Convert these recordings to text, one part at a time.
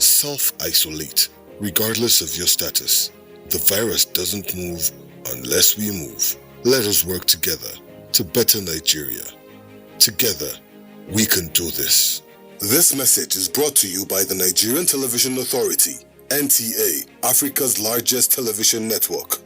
Self-isolate, regardless of your status. The virus doesn't move unless we move. Let us work together to better Nigeria. Together, we can do this. This message is brought to you by the Nigerian Television Authority, NTAi, Africa's largest television network.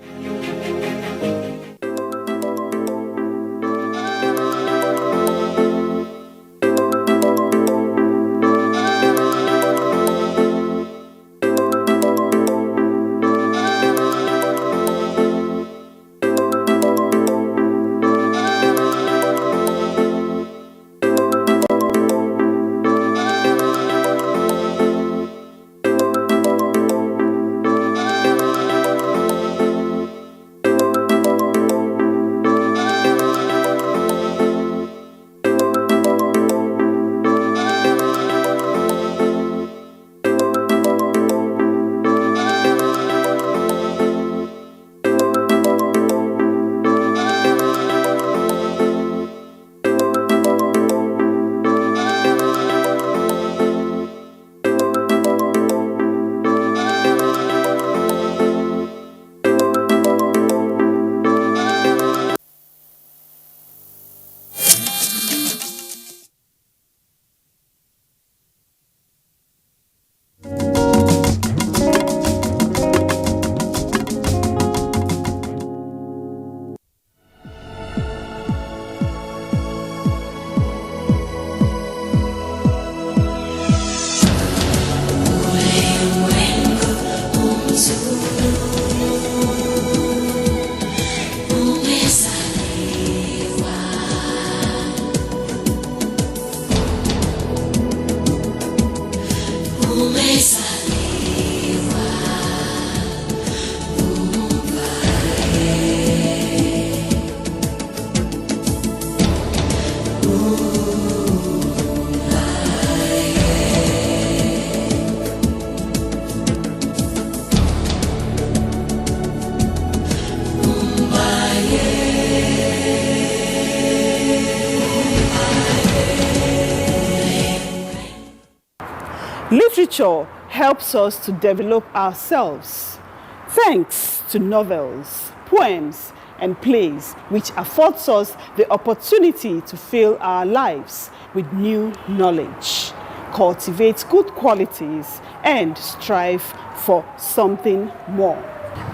Literature helps us to develop ourselves, thanks to novels, poems, and plays, which affords us the opportunity to fill our lives with new knowledge, cultivate good qualities, and strive for something more.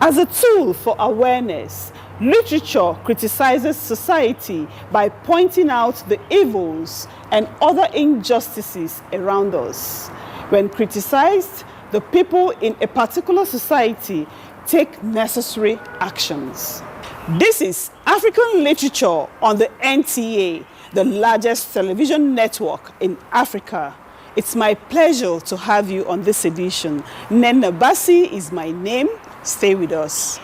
As a tool for awareness, literature criticizes society by pointing out the evils and other injustices around us. When criticized, the people in a particular society take necessary actions. This is African Literature on the NTAi, the largest television network in Africa. It's my pleasure to have you on this edition. Nena Basi is my name. Stay with us.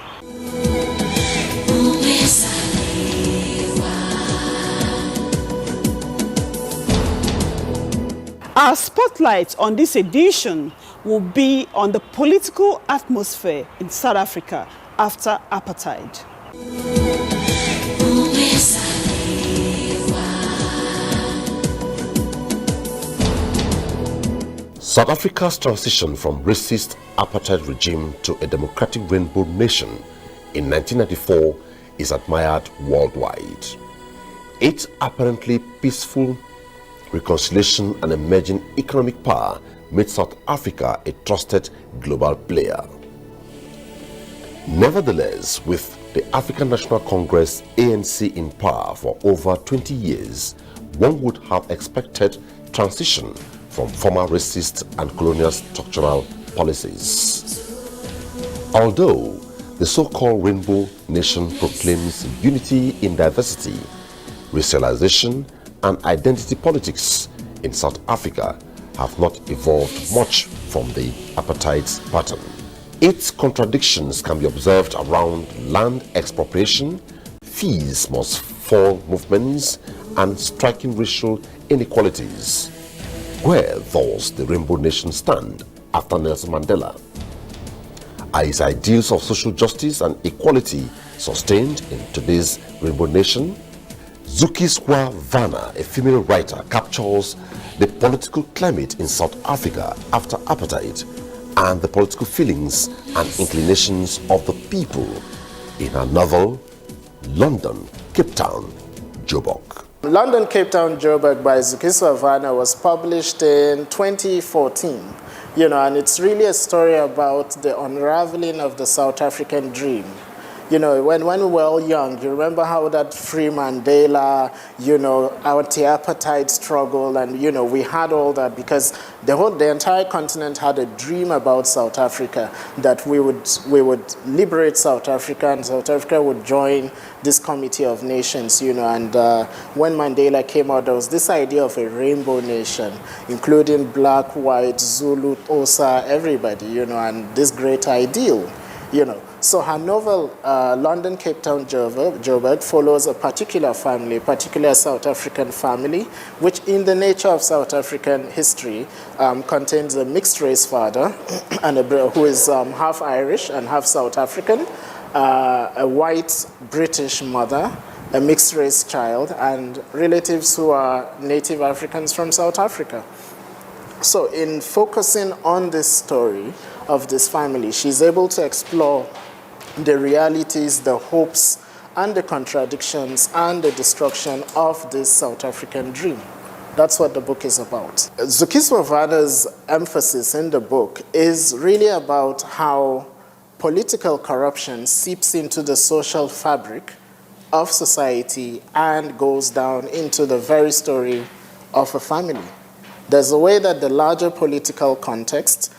Our spotlight on this edition will be on the political atmosphere in South Africa after apartheid. South Africa's transition from racist apartheid regime to a democratic rainbow nation in 1994 is admired worldwide. Its apparently peaceful reconciliation and emerging economic power made South Africa a trusted global player. Nevertheless, with the African National Congress ANC in power for over 20 years, one would have expected transition from former racist and colonial structural policies. Although the so-called Rainbow Nation proclaims unity in diversity, racialization and identity politics in South Africa have not evolved much from the apartheid pattern. Its contradictions can be observed around land expropriation, fees must fall movements, and striking racial inequalities. Where does the Rainbow Nation stand after Nelson Mandela? Are its ideals of social justice and equality sustained in today's Rainbow Nation? Zukiswa Vanna, a female writer, captures the political climate in South Africa after apartheid and the political feelings and inclinations of the people in her novel, London, Cape Town, Joburg. London, Cape Town, Joburg by Zukiswa Vanna was published in 2014. And it's really a story about the unraveling of the South African dream. When we were all young, you remember how that Free Mandela, anti-apartheid struggle, and, we had all that because the entire continent had a dream about South Africa, that we would liberate South Africa and South Africa would join this Committee of Nations, and when Mandela came out, there was this idea of a rainbow nation, including black, white, Zulu, Xhosa, everybody, and this great ideal, So her novel, London, Cape Town, Joburg, follows a particular family, a particular South African family, which in the nature of South African history contains a mixed-race father and who is half Irish and half South African, a white British mother, a mixed-race child, and relatives who are native Africans from South Africa. So in focusing on this story of this family, she's able to explore the realities, the hopes, and the contradictions, and the destruction of this South African dream. That's what the book is about. Zukiswa Vanna's emphasis in the book is really about how political corruption seeps into the social fabric of society and goes down into the very story of a family. There's a way that the larger political context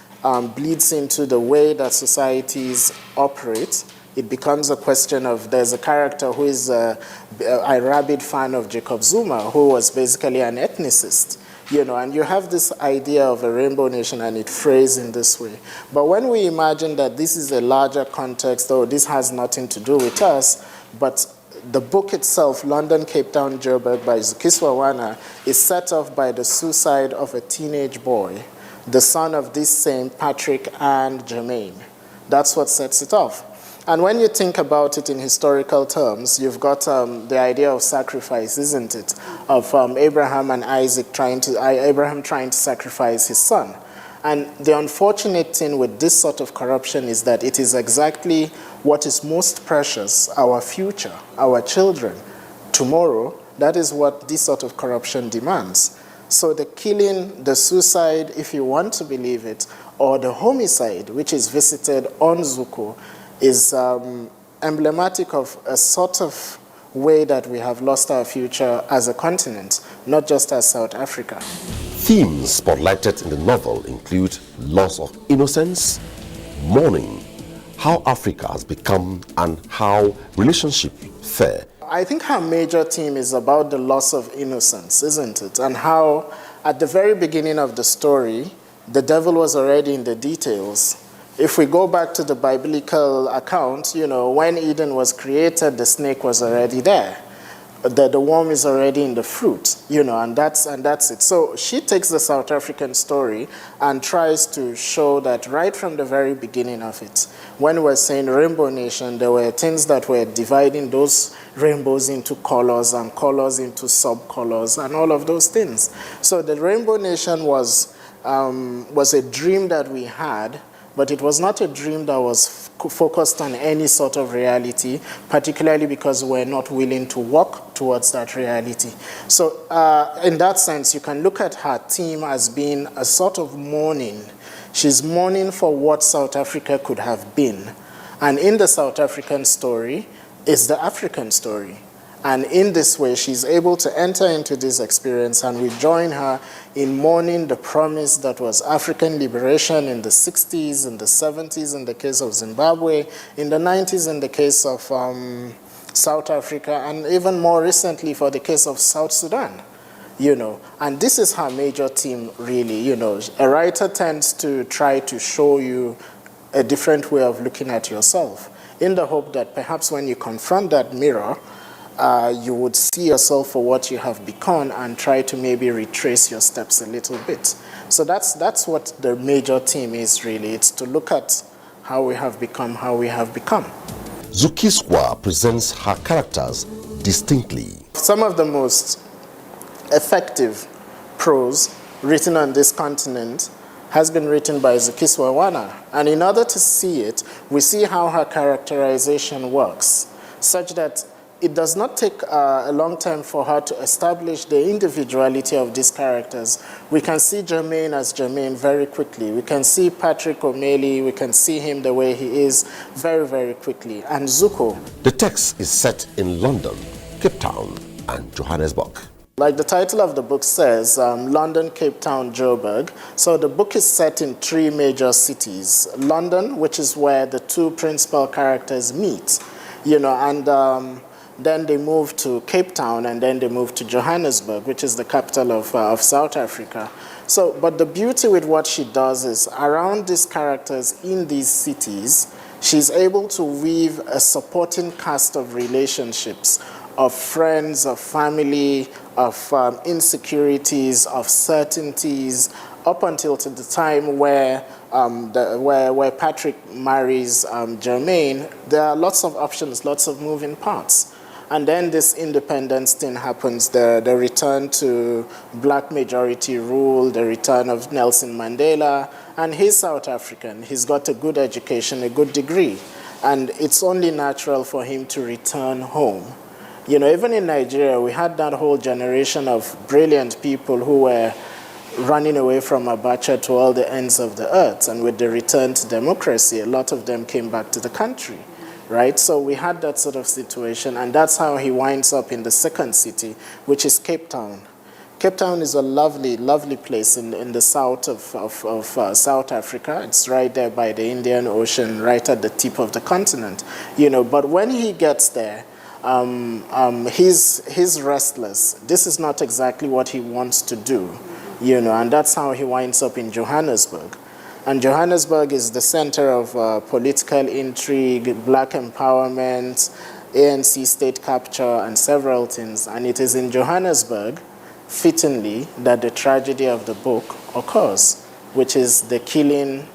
bleeds into the way that societies operate. It becomes a question of, there's a character who is a rabid fan of Jacob Zuma, who was basically an ethnicist, and you have this idea of a rainbow nation and it phrased in this way. But when we imagine that this is a larger context, this has nothing to do with us, but the book itself, London, Cape Town, Joburg by Zukiswa Vanna, is set off by the suicide of a teenage boy, the son of this same Patrick and Jermaine. That's what sets it off. And when you think about it in historical terms, you've got the idea of sacrifice, isn't it? Of Abraham and Abraham trying to sacrifice his son. And the unfortunate thing with this sort of corruption is that it is exactly what is most precious, our future, our children, tomorrow. That is what this sort of corruption demands. So the killing, the suicide, if you want to believe it, or the homicide, which is visited on Zuko, is emblematic of a sort of way that we have lost our future as a continent, not just as South Africa. Themes spotlighted in the novel include loss of innocence, mourning, how Africa has become, and how relationships fare. I think her major theme is about the loss of innocence, isn't it? And how at the very beginning of the story, the devil was already in the details. If we go back to the biblical account, when Eden was created, the snake was already there. The worm is already in the fruit, and that's it. So she takes the South African story and tries to show that right from the very beginning of it, when we're saying Rainbow Nation, there were things that were dividing those rainbows into colors and colors into sub-colors and all of those things. So the Rainbow Nation was a dream that we had, but it was not a dream that was focused on any sort of reality, particularly because we're not willing to walk towards that reality. So in that sense, you can look at her theme as being a sort of mourning. She's mourning for what South Africa could have been. And in the South African story is the African story. And in this way, she's able to enter into this experience, and we join her in mourning the promise that was African liberation in the 60s, in the 70s in the case of Zimbabwe, in the 90s in the case of South Africa, and even more recently for the case of South Sudan. And this is her major theme, really. A writer tends to try to show you a different way of looking at yourself, in the hope that perhaps when you confront that mirror, you would see yourself for what you have become and try to maybe retrace your steps a little bit. So that's what the major theme is, really. It's to look at how we have become. Zukiswa presents her characters distinctly. Some of the most effective prose written on this continent has been written by Zukiswa Wana. And in order to see it, we see how her characterization works, such that it does not take a long time for her to establish the individuality of these characters. We can see Jermaine as Jermaine very quickly. We can see Patrick O'Malley, we can see him the way he is very, very quickly. And Zuko. The text is set in London, Cape Town, and Johannesburg. Like the title of the book says, London, Cape Town, Joburg. So the book is set in three major cities. London, which is where the two principal characters meet, and then they move to Cape Town, and then they move to Johannesburg, which is the capital of South Africa. So, but the beauty with what she does is, around these characters in these cities, she's able to weave a supporting cast of relationships, of friends, of family, of insecurities, of certainties, up until to the time where Patrick marries Jermaine. There are lots of options, lots of moving parts. And then this independence thing happens, the return to black majority rule, the return of Nelson Mandela, and he's South African. He's got a good education, a good degree, and it's only natural for him to return home. Even in Nigeria, we had that whole generation of brilliant people who were running away from Abuja to all the ends of the earth, and with the return to democracy, a lot of them came back to the country. Right? So we had that sort of situation, and that's how he winds up in the second city, which is Cape Town. Cape Town is a lovely, lovely place in the south of South Africa. It's right there by the Indian Ocean, right at the tip of the continent. But when he gets there, he's restless. This is not exactly what he wants to do, and that's how he winds up in Johannesburg. And Johannesburg is the center of political intrigue, black empowerment, ANC state capture, and several things. And it is in Johannesburg, fittingly, that the tragedy of the book occurs, which is the killing,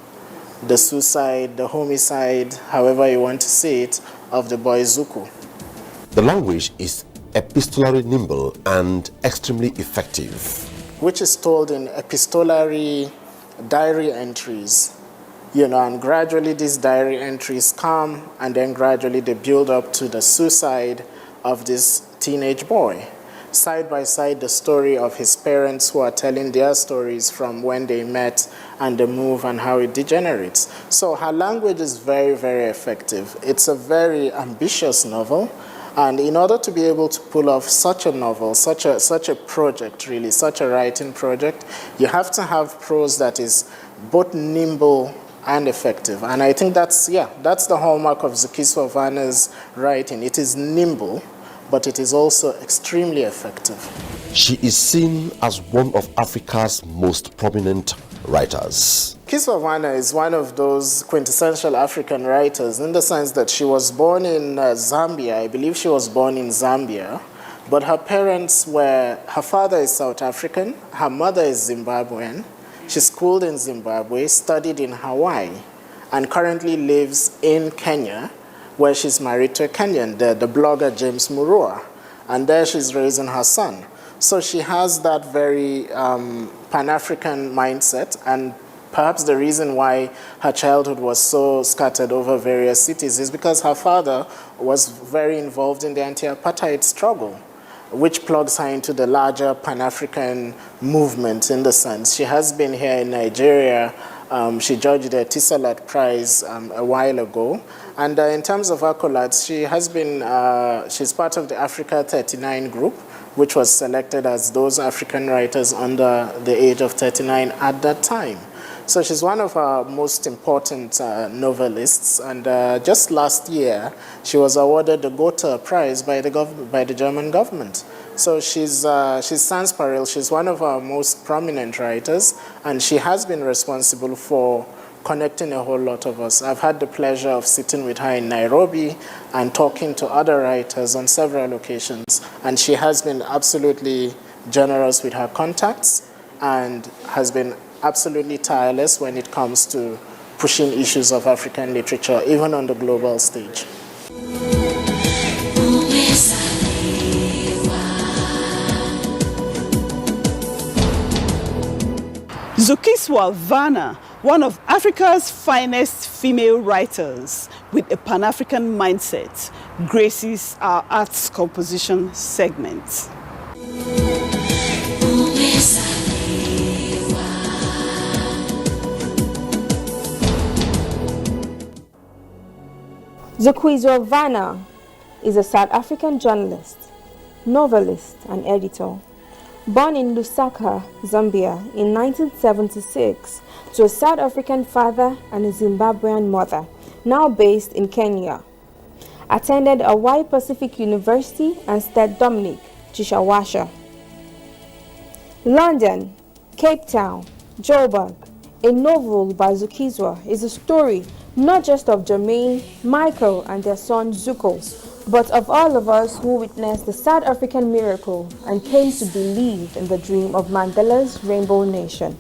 the suicide, the homicide, however you want to say it, of the boy Zuko. The language is epistolary nimble and extremely effective, which is told in epistolary diary entries, and gradually these diary entries come, and then gradually they build up to the suicide of this teenage boy. Side by side, the story of his parents who are telling their stories from when they met and the move and how it degenerates. So her language is very, very effective. It's a very ambitious novel. And in order to be able to pull off such a novel, such a project, really, such a writing project, you have to have prose that is both nimble and effective. And I think that's the hallmark of Zukiswa Wana's writing. It is nimble, but it is also extremely effective. She is seen as one of Africa's most prominent writers. Zukiswa Wana is one of those quintessential African writers in the sense that she was born in Zambia. I believe she was born in Zambia, but her father is South African, her mother is Zimbabwean. She schooled in Zimbabwe, studied in Hawaii, and currently lives in Kenya, where she's married to a Kenyan, the blogger James Murua, and there she's raising her son. So she has that very Pan-African mindset, and perhaps the reason why her childhood was so scattered over various cities is because her father was very involved in the anti-apartheid struggle, which plugs her into the larger Pan-African movement in the sense. She has been here in Nigeria. She judged the Tisalat Prize a while ago. And in terms of accolades, she has been, she's part of the Africa 39 group, which was selected as those African writers under the age of 39 at that time. So she's one of our most important novelists, and just last year she was awarded the Goethe Prize by the German government. So she's sans parallel. She's one of our most prominent writers, and she has been responsible for connecting a whole lot of us. I've had the pleasure of sitting with her in Nairobi and talking to other writers on several occasions, and she has been absolutely generous with her contacts and has been absolutely tireless when it comes to pushing issues of African literature, even on the global stage. Zukiswa Vanna, one of Africa's finest female writers with a Pan-African mindset, graces our arts composition segment. Zukiswa Vanna is a South African journalist, novelist, and editor. Born in Lusaka, Zambia in 1976 to a South African father and a Zimbabwean mother, now based in Kenya. Attended Hawaii Pacific University and St. Dominic, Chishawasha. London, Cape Town, Joburg. A novel by Zukiswa is a story not just of Jermaine, Michael, and their son Zuko, but of all of us who witnessed the South African miracle and came to believe in the dream of Mandela's Rainbow Nation.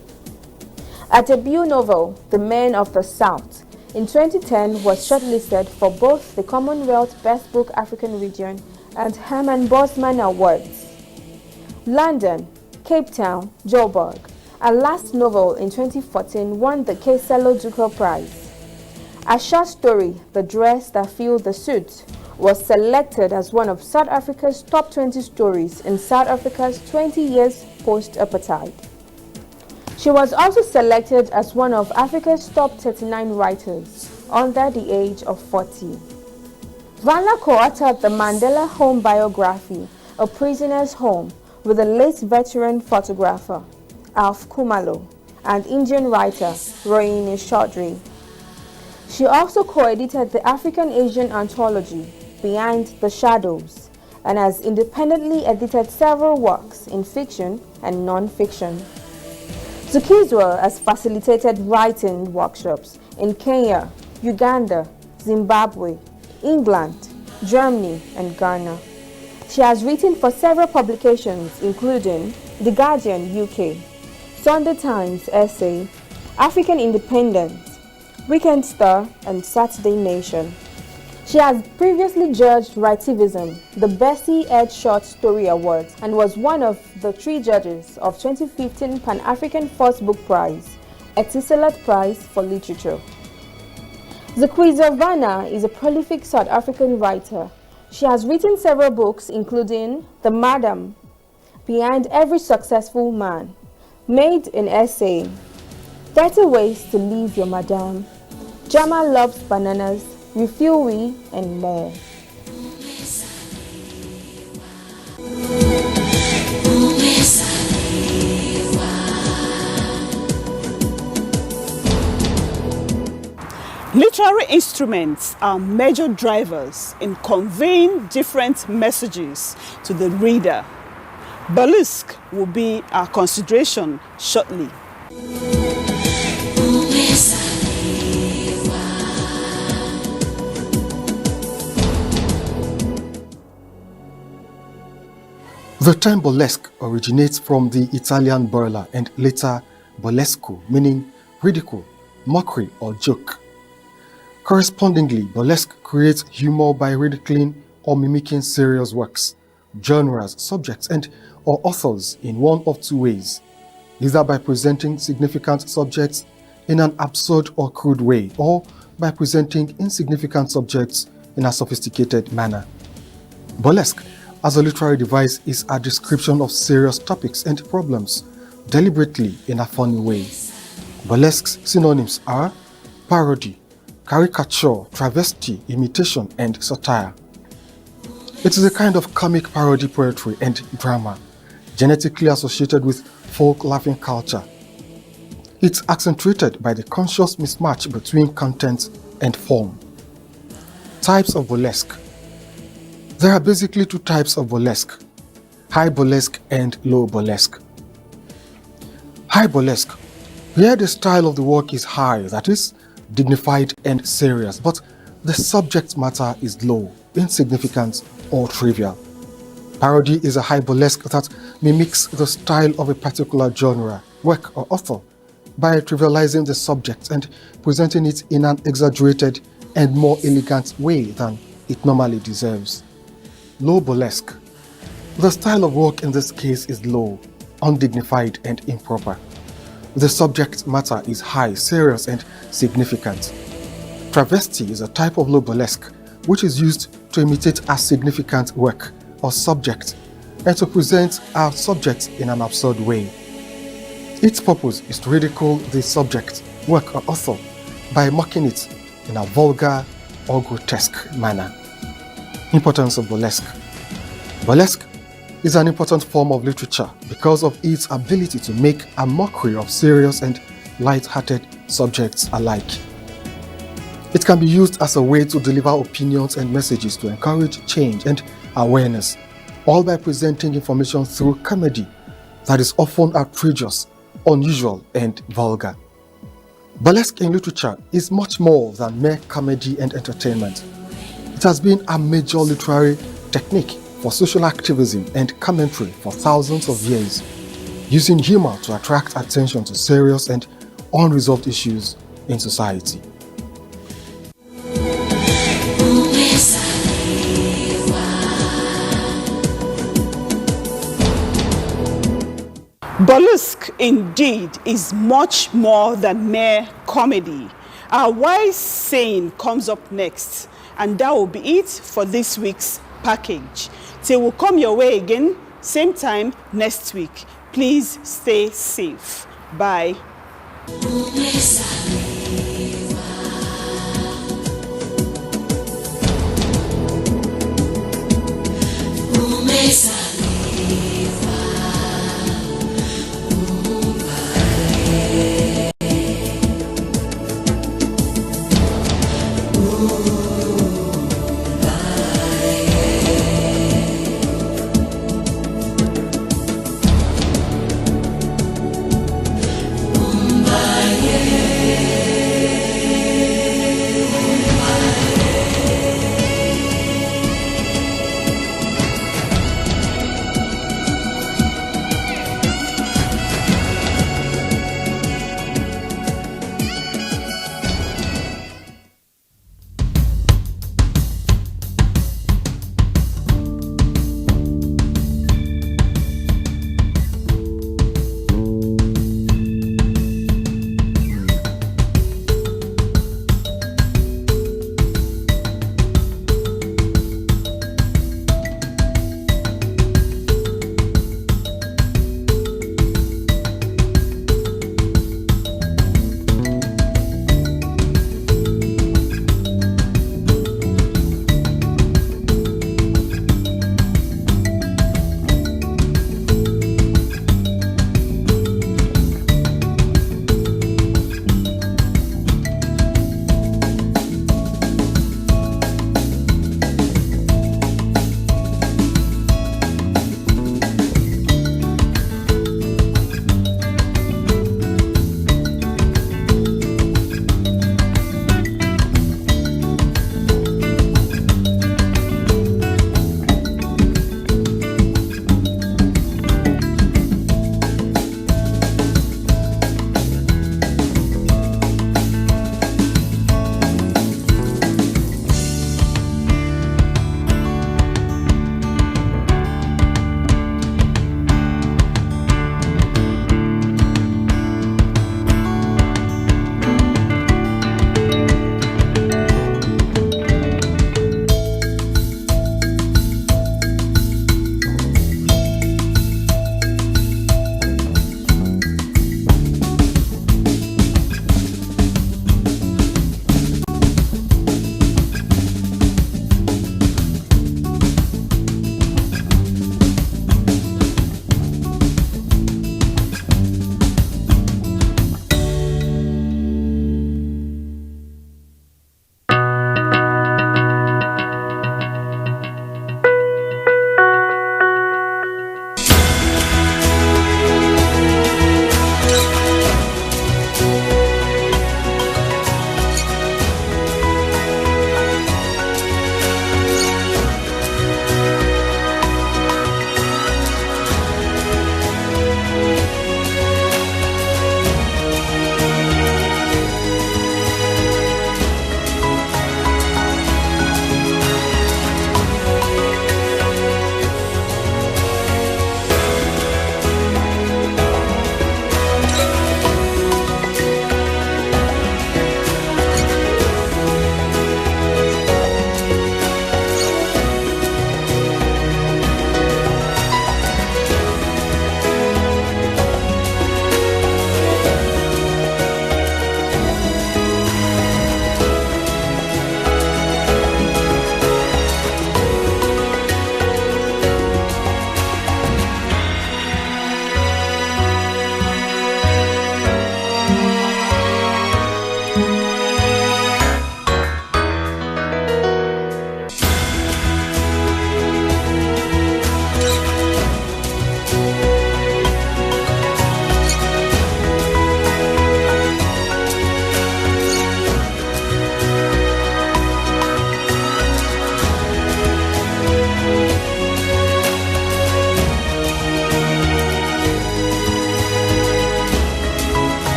A debut novel, The Men of the South, in 2010 was shortlisted for both the Commonwealth Best Book African Region and Herman Bosman Awards. London, Cape Town, Joburg. A last novel in 2014 won the Keselo Duker Prize. A short story, The Dress That Filled the Suit, was selected as one of South Africa's top 20 stories in South Africa's 20 years post-apartheid. She was also selected as one of Africa's top 39 writers under the age of 40. Vanna co-authored the Mandela Home biography, A Prisoner's Home, with the late veteran photographer Alf Kumalo and Indian writer Rohini Chaudhary. She also co-edited the African-Asian anthology, Behind the Shadows, and has independently edited several works in fiction and non-fiction. Zukiswa has facilitated writing workshops in Kenya, Uganda, Zimbabwe, England, Germany, and Ghana. She has written for several publications including The Guardian UK, Sunday Times Essay, African Independent, Weekend Star, and Saturday Nation. She has previously judged Writivism, the Bessie Edge Short Story Awards, and was one of the 3 judges of 2015 Pan-African First Book Prize, Etisalat Prize for Literature. Zukiswa Vanna is a prolific South African writer. She has written several books including The Madam, Behind Every Successful Man, Made in Essay, 30 Ways to Leave Your Madam, Jama Loves Bananas, Refuel We, and more. Literary instruments are major drivers in conveying different messages to the reader. Burlesque will be our consideration shortly. The term burlesque originates from the Italian burla and later burlesco, meaning ridicule, mockery, or joke. Correspondingly, burlesque creates humor by ridiculing or mimicking serious works, genres, subjects, and or authors in one of 2 ways, either by presenting significant subjects in an absurd or crude way, or by presenting insignificant subjects in a sophisticated manner. Burlesque, as a literary device, is a description of serious topics and problems, deliberately in a funny way. Burlesque's synonyms are parody, caricature, travesty, imitation, and satire. It is a kind of comic parody poetry and drama, genetically associated with folk laughing culture. It's accentuated by the conscious mismatch between content and form. Types of burlesque. There are basically 2 types of burlesque: high burlesque and low burlesque. High burlesque, where the style of the work is high, that is, dignified and serious, but the subject matter is low, insignificant, or trivial. Parody is a high burlesque that mimics the style of a particular genre, work, or author by trivializing the subject and presenting it in an exaggerated and more elegant way than it normally deserves. Low burlesque. The style of work in this case is low, undignified, and improper. The subject matter is high, serious, and significant. Travesty is a type of low burlesque which is used to imitate a significant work or subject and to present our subject in an absurd way. Its purpose is to ridicule the subject, work, or author by mocking it in a vulgar or grotesque manner. Importance of burlesque. Burlesque is an important form of literature because of its ability to make a mockery of serious and light-hearted subjects alike. It can be used as a way to deliver opinions and messages to encourage change and awareness, all by presenting information through comedy that is often outrageous, unusual, and vulgar. Burlesque in literature is much more than mere comedy and entertainment. It has been a major literary technique for social activism and commentary for thousands of years, using humor to attract attention to serious and unresolved issues in society. Burlesque indeed is much more than mere comedy. Our wise saying comes up next, and that will be it for this week's package. Till we'll come your way again, same time next week. Please stay safe. Bye. Yeah.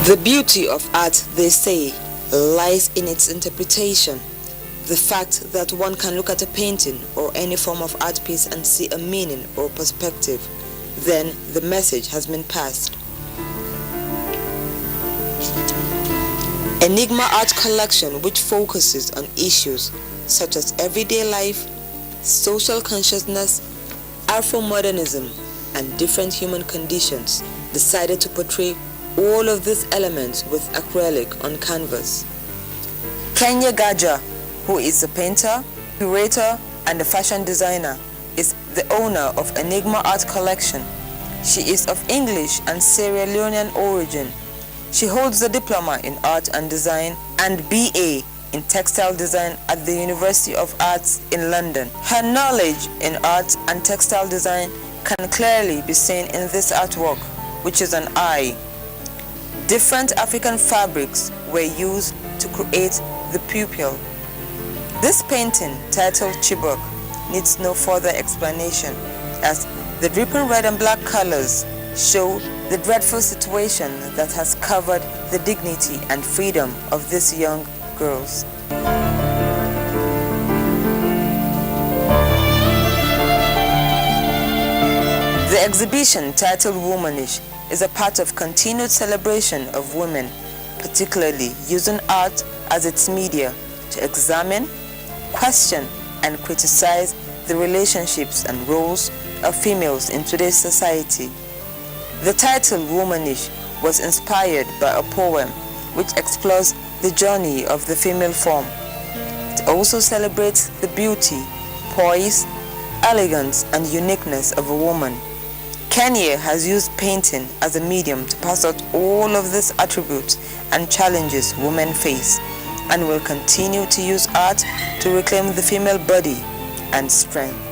The beauty of art, they say, lies in its interpretation. The fact that one can look at a painting or any form of art piece and see a meaning or perspective, then the message has been passed. Enigma Art Collection, which focuses on issues such as everyday life, social consciousness, Afro-modernism, and different human conditions, decided to portray all of these elements with acrylic on canvas. Kenya Gaja, who is a painter, curator, and a fashion designer, is the owner of Enigma Art Collection. She is of English and Sierra Leonean origin. She holds a diploma in art and design and BA in textile design at the University of Arts in London. Her knowledge in art and textile design can clearly be seen in this artwork, which is an eye. Different African fabrics were used to create the pupil. This painting, titled Chibok, needs no further explanation, as the dripping red and black colors show the dreadful situation that has covered the dignity and freedom of these young girls. The exhibition, titled Womanish, is a part of continued celebration of women, particularly using art as its media to examine, question, and criticize the relationships and roles of females in today's society. The title Womanish was inspired by a poem which explores the journey of the female form. It also celebrates the beauty, poise, elegance, and uniqueness of a woman. Kenya has used painting as a medium to pass out all of these attributes and challenges women face, and will continue to use art to reclaim the female body and strength.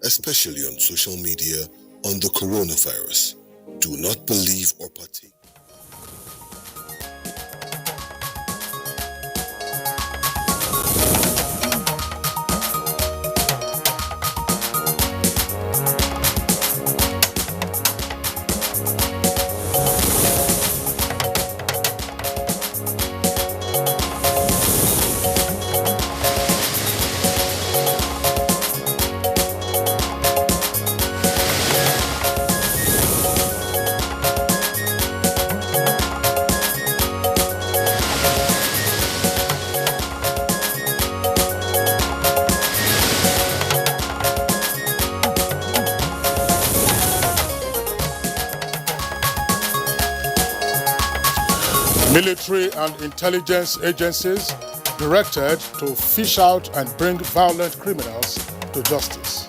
Especially on social media, on the coronavirus. Do not believe or partake. Military and intelligence agencies directed to fish out and bring violent criminals to justice.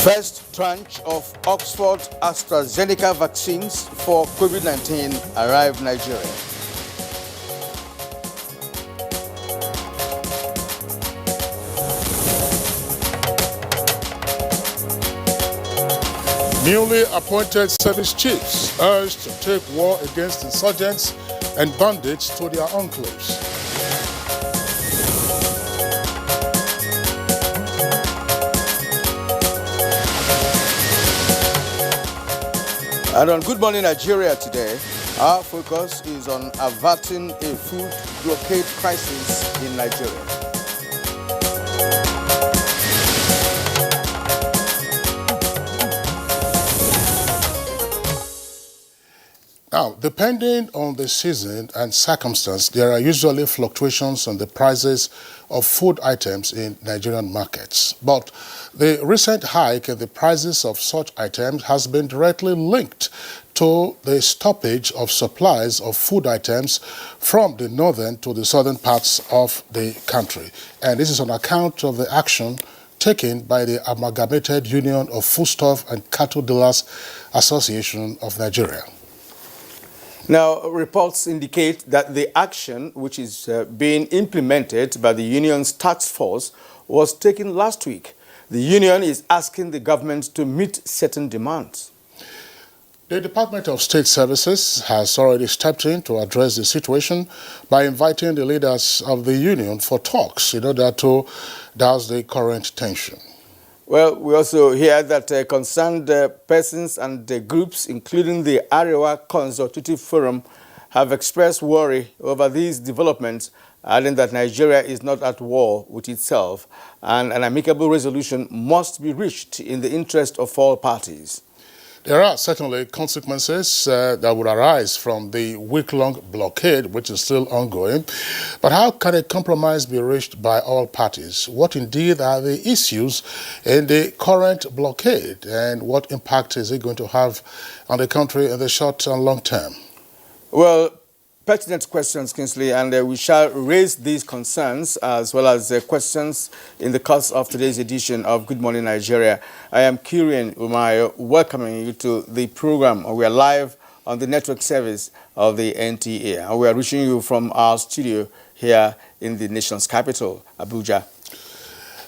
First tranche of Oxford AstraZeneca vaccines for COVID-19 arrived in Nigeria. Newly appointed service chiefs urged to take war against insurgents and bandits to their enclaves. And on Good Morning Nigeria today, our focus is on averting a food blockade crisis in Nigeria. Now, depending on the season and circumstance, there are usually fluctuations in the prices of food items in Nigerian markets. But the recent hike in the prices of such items has been directly linked to the stoppage of supplies of food items from the northern to the southern parts of the country. And this is on account of the action taken by the Amalgamated Union of Foodstuff and Cattle Dealers Association of Nigeria. Now, reports indicate that the action, which is being implemented by the union's task force, was taken last week. The union is asking the government to meet certain demands. The Department of State Services has already stepped in to address the situation by inviting the leaders of the union for talks in order to douse the current tension. Well, we also hear that concerned persons and groups, including the Arewa Consultative Forum, have expressed worry over these developments, adding that Nigeria is not at war with itself and an amicable resolution must be reached in the interest of all parties. There are certainly consequences that would arise from the week-long blockade, which is still ongoing. But how can a compromise be reached by all parties? What indeed are the issues in the current blockade, and what impact is it going to have on the country in the short and long term? Well, pertinent questions, Kingsley, and we shall raise these concerns as well as questions in the course of today's edition of Good Morning Nigeria. I am Kirian Umayo, welcoming you to the program. We are live on the network service of the NTAi, and we are reaching you from our studio here in the nation's capital, Abuja.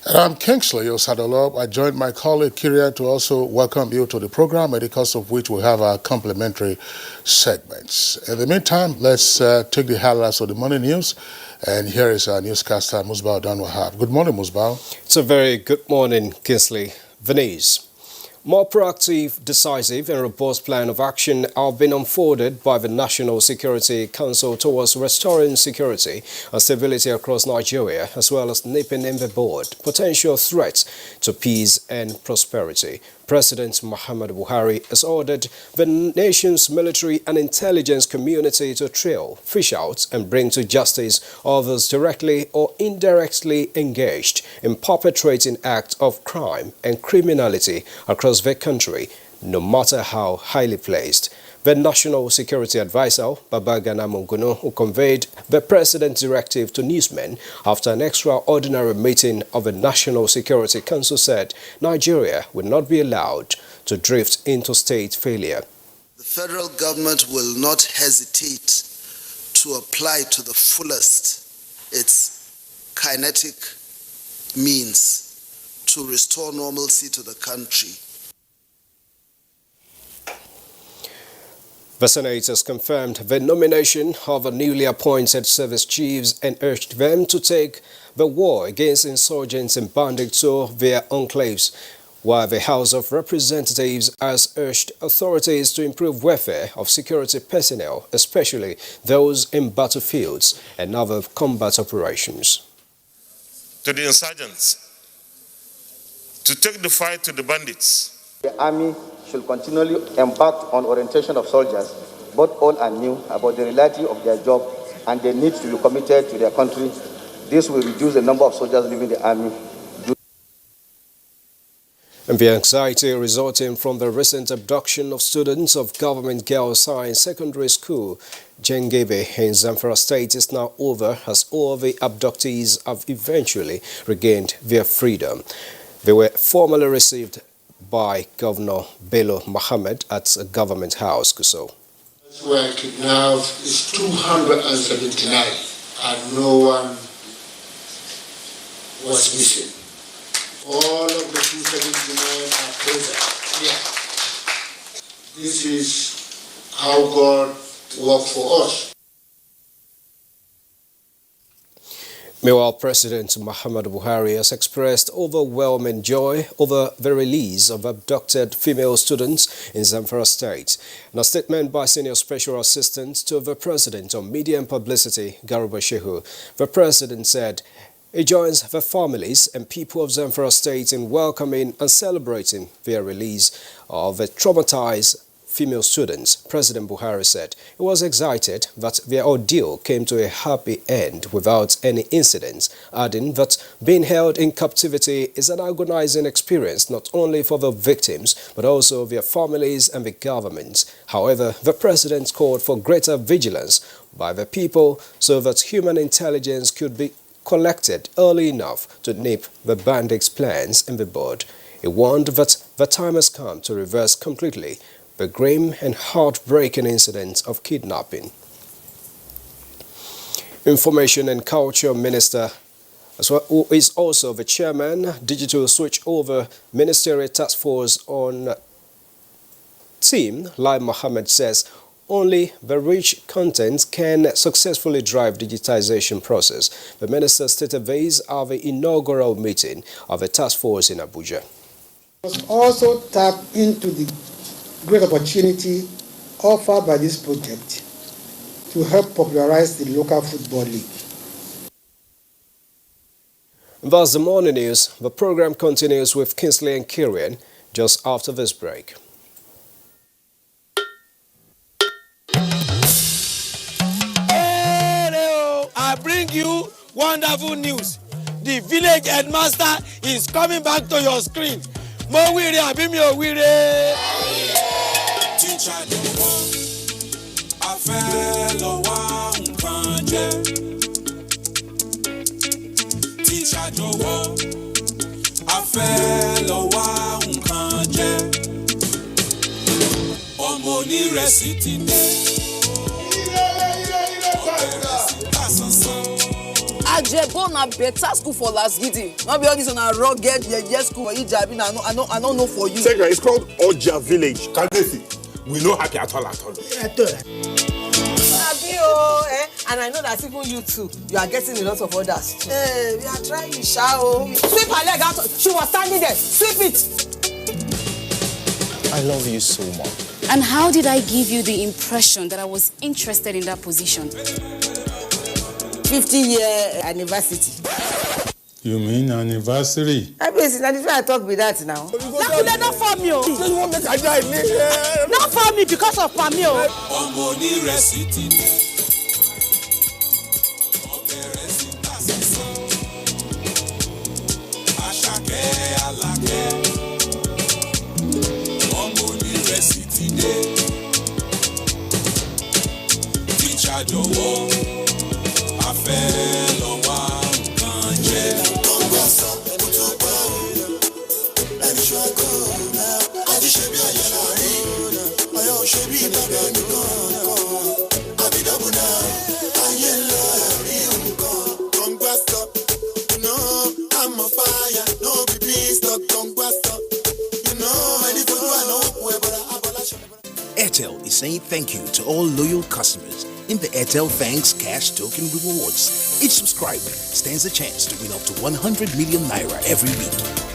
And I'm Kingsley Osadolo. I joined my colleague Kirian to also welcome you to the program, in the course of which we have our complimentary segments. In the meantime, let's take the highlights of the morning news. And here is our newscaster, Musbao Danwahab. Good morning, Musbao. It's a very good morning, Kingsley. Venice. More proactive, decisive and robust plan of action have been unfolded by the National Security Council towards restoring security and stability across Nigeria, as well as nipping in the bud potential threats to peace and prosperity. President Muhammadu Buhari has ordered the nation's military and intelligence community to trail, fish out and bring to justice others directly or indirectly engaged in perpetrating acts of crime and criminality across the country, no matter how highly placed. The National Security Advisor, Babagana Munguno, who conveyed the President's directive to newsmen after an extraordinary meeting of the National Security Council, said Nigeria will not be allowed to drift into state failure. The federal government will not hesitate to apply to the fullest its kinetic means to restore normalcy to the country. The Senate has confirmed the nomination of the newly appointed service chiefs and urged them to take the war against insurgents and bandits to their enclaves, while the House of Representatives has urged authorities to improve welfare of security personnel, especially those in battlefields and other combat operations. To the insurgents, to take the fight to the bandits. The army should continually embark on orientation of soldiers, both old and new, about the reality of their job and the need to be committed to their country. This will reduce the number of soldiers leaving the army. The Senate has also approved the nomination of the newly appointed service chiefs and urged them to take the war against insurgents and bandits to their enclaves, while the House of Representatives has urged authorities to improve welfare of security personnel, especially those in battlefields and other combat operations. And the anxiety resulting from the recent abduction of students of Government Girls Science Secondary School, Jengebe in Zamfara State, is now over as all the abductees have eventually regained their freedom. They were formally received by Governor Bello Mohammed at a government house, Kuso. Where kidnapped is 279 and no one was missing. All of the 279 are present here. This is how God worked for us. Meanwhile, President Muhammadu Buhari has expressed overwhelming joy over the release of abducted female students in Zamfara State. In a statement by Senior Special Assistant to the President on Media and Publicity, Garuba Shehu, the President said he joins the families and people of Zamfara State in welcoming and celebrating their release of the traumatized female students. President Buhari said he was excited that their ordeal came to a happy end without any incidents, adding that being held in captivity is an agonizing experience not only for the victims but also their families and the government. However, the president called for greater vigilance by the people so that human intelligence could be collected early enough to nip the bandits' plans in the bud. He warned that the time has come to reverse completely the grim and heartbreaking incident of kidnapping. Information and Culture Minister, who is also the chairman, Digital Switchover Ministerial Task Force on Team, Lai Mohammed, says only the rich content can successfully drive digitization process. The minister stated these are the inaugural meeting of the task force in Abuja. We must also tap into the great opportunity offered by this project to help popularize the local football league. That's the morning news. The program continues with Kingsley and Kirian just after this break. I bring you wonderful news. The village headmaster is coming back to your screen. Mo wire abi mi o wire. Teacher jọ̀wọ́, a fẹ́ lọ wá nǹkan jẹ. Teacher jọ̀wọ́, a fẹ́ lọ wá nǹkan jẹ. Ọmọ onírẹsì ti dé. Ajebo na better school for last gidi. Not be all this on a rugged school for Ijabi. I don't know for you. Second, it's called Oja Village. Kadesi. We know happy at all. And I know that even you too, you are getting a lot of orders too. Hey, we are trying, shao. Sweep her leg out. She was standing there. Sweep it. I love you so much. And how did I give you the impression that I was interested in that position? 50-year anniversary. You mean anniversary? I talk with that now. Not for me. You want me to die? Not for me because of Pamio. Airtel is saying thank you to all loyal customers in the Airtel Thanks Cash Token Rewards. Each subscriber stands a chance to win up to 100 million naira every week.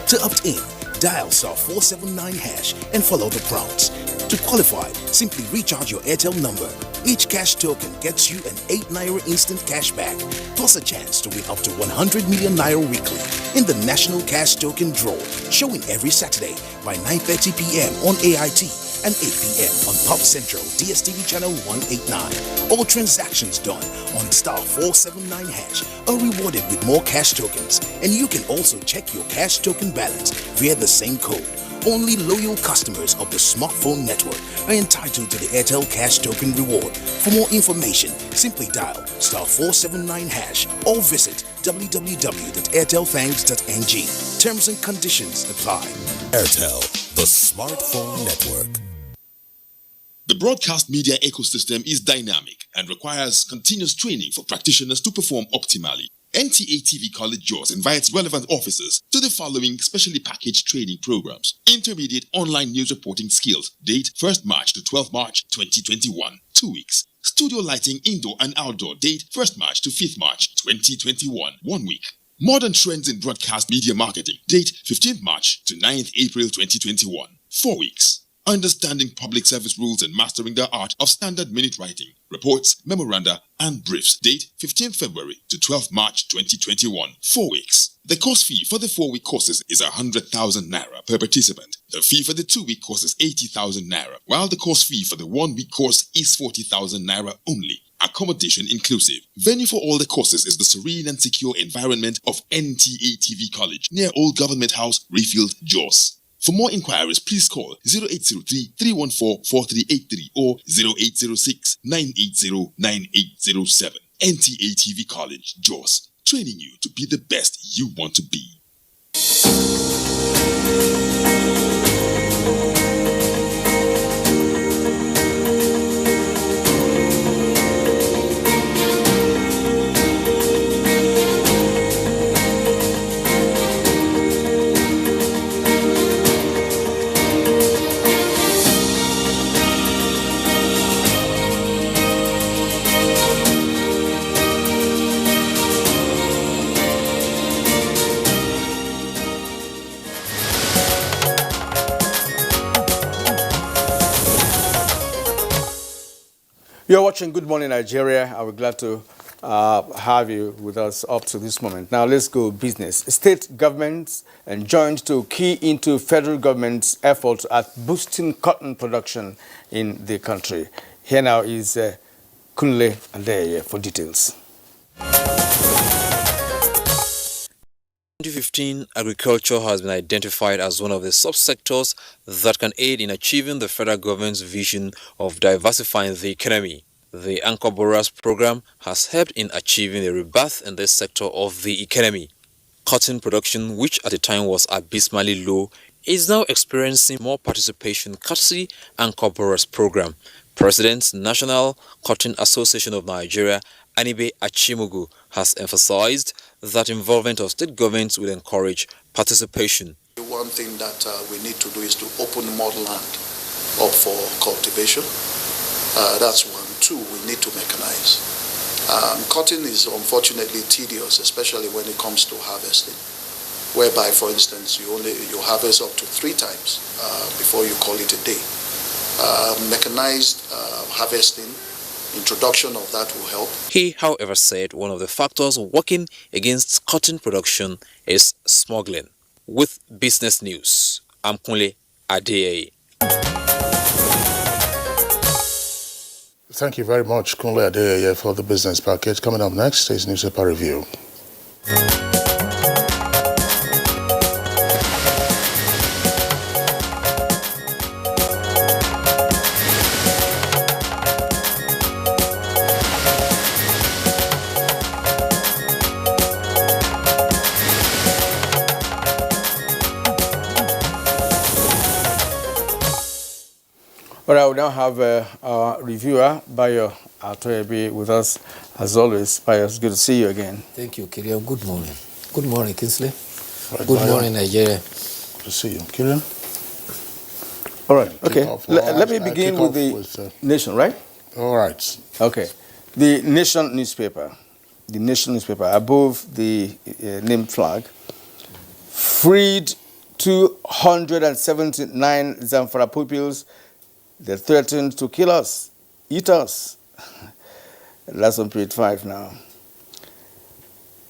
To opt in, dial *479# and follow the prompts. To qualify, simply recharge your Airtel number. Each cash token gets you an 8 naira instant cashback, plus a chance to win up to 100 million naira weekly in the National Cash Token Draw, showing every Saturday by 9:30 p.m. on AIT and 8 p.m. on Pop Central DSTV channel 189. All transactions done on *479# are rewarded with more cash tokens, and you can also check your cash token balance via the same code. Only loyal customers of the smartphone network are entitled to the Airtel Cash Token Reward. For more information, simply dial *479# or visit www.airtelthanks.ng. Terms and conditions apply. Airtel, the smartphone network. The broadcast media ecosystem is dynamic and requires continuous training for practitioners to perform optimally. NTAi TV College Jos invites relevant officers to the following specially packaged training programs. Intermediate online news reporting skills. Date 1st March to 12th March 2021. 2 weeks. Studio lighting indoor and outdoor. Date 1st March to 5th March 2021. 1 week. Modern trends in broadcast media marketing. Date 15th March to 9th April 2021. 4 weeks. Understanding public service rules and mastering the art of standard minute writing, reports, memoranda, and briefs. Date 15th February to 12th March 2021. 4 weeks. The course fee for the 4-week courses is 100,000 naira per participant. The fee for the 2-week course is 80,000 naira, while the course fee for the 1-week course is 40,000 naira only. Accommodation inclusive. Venue for all the courses is the serene and secure environment of NTAi TV College near Old Government House, Rayfield, Jos. For more inquiries, please call 0803-314-4383 or 0806-980-9807. NTAi TV College, Jos, training you to be the best you want to be. You're watching Good Morning Nigeria. I was glad to have you with us up to this moment. Now let's go business. State governments joined to key into federal government's efforts at boosting cotton production in the country. Here now is Kunle Adeye for details. 2015, agriculture has been identified as one of the subsectors that can aid in achieving the federal government's vision of diversifying the economy. The Anchor Borers program has helped in achieving a rebirth in this sector of the economy. Cotton production, which at the time was abysmally low, is now experiencing more participation courtesy Anchor Borers program. President, National Cotton Association of Nigeria, Anibe Achimugu, has emphasized that involvement of state governments will encourage participation. One thing that we need to do is to open more land up for cultivation. That's one. Two, we need to mechanize. Cotton is unfortunately tedious, especially when it comes to harvesting, whereby, for instance, you harvest up to 3 times before you call it a day. Mechanized harvesting, introduction of that will help. He, however, said one of the factors working against cotton production is smuggling. With business news, I'm Kunle Adeye. Thank you very much, Kunle Adeye, for the business package. Coming up next is newspaper review. All right, we now have our reviewer, Bayo Atoyebi, with us as always. Bayo, it's good to see you again. Thank you, Kirian. Good morning. Good morning, Kingsley. Right, good Bayo. morning, Nigeria. Good to see you. Kirian? All right. Okay, let me begin with the Nation, right? All right. Okay. The Nation newspaper. The Nation newspaper, above the name flag, freed 279 Zamfara pupils. They threatened to kill us, eat us. That's on page 5 now.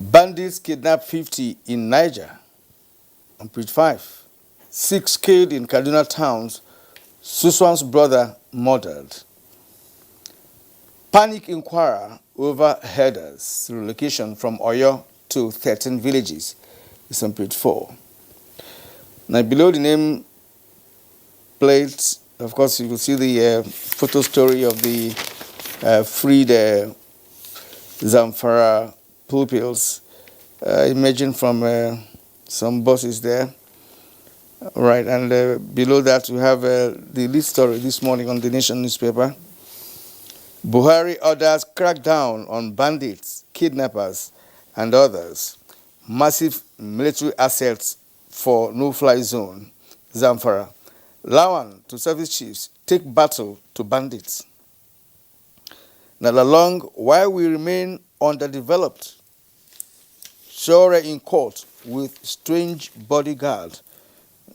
Bandits kidnapped 50 in Niger, on page 5. 6 killed in Kaduna towns. Suswan's brother murdered. Panic inquirer over herders relocation from Oyo to 13 villages. It's on page 4. Now below the name plate. Of course, you will see the photo story of the freed Zamfara pupils emerging from some buses there. Right, and below that we have the lead story this morning on the Nation newspaper. Buhari orders crackdown on bandits, kidnappers, and others. Massive military assets for no-fly zone, Zamfara. Lawan to service chiefs take battle to bandits. Now along, while we remain underdeveloped, Shore in court with strange bodyguard.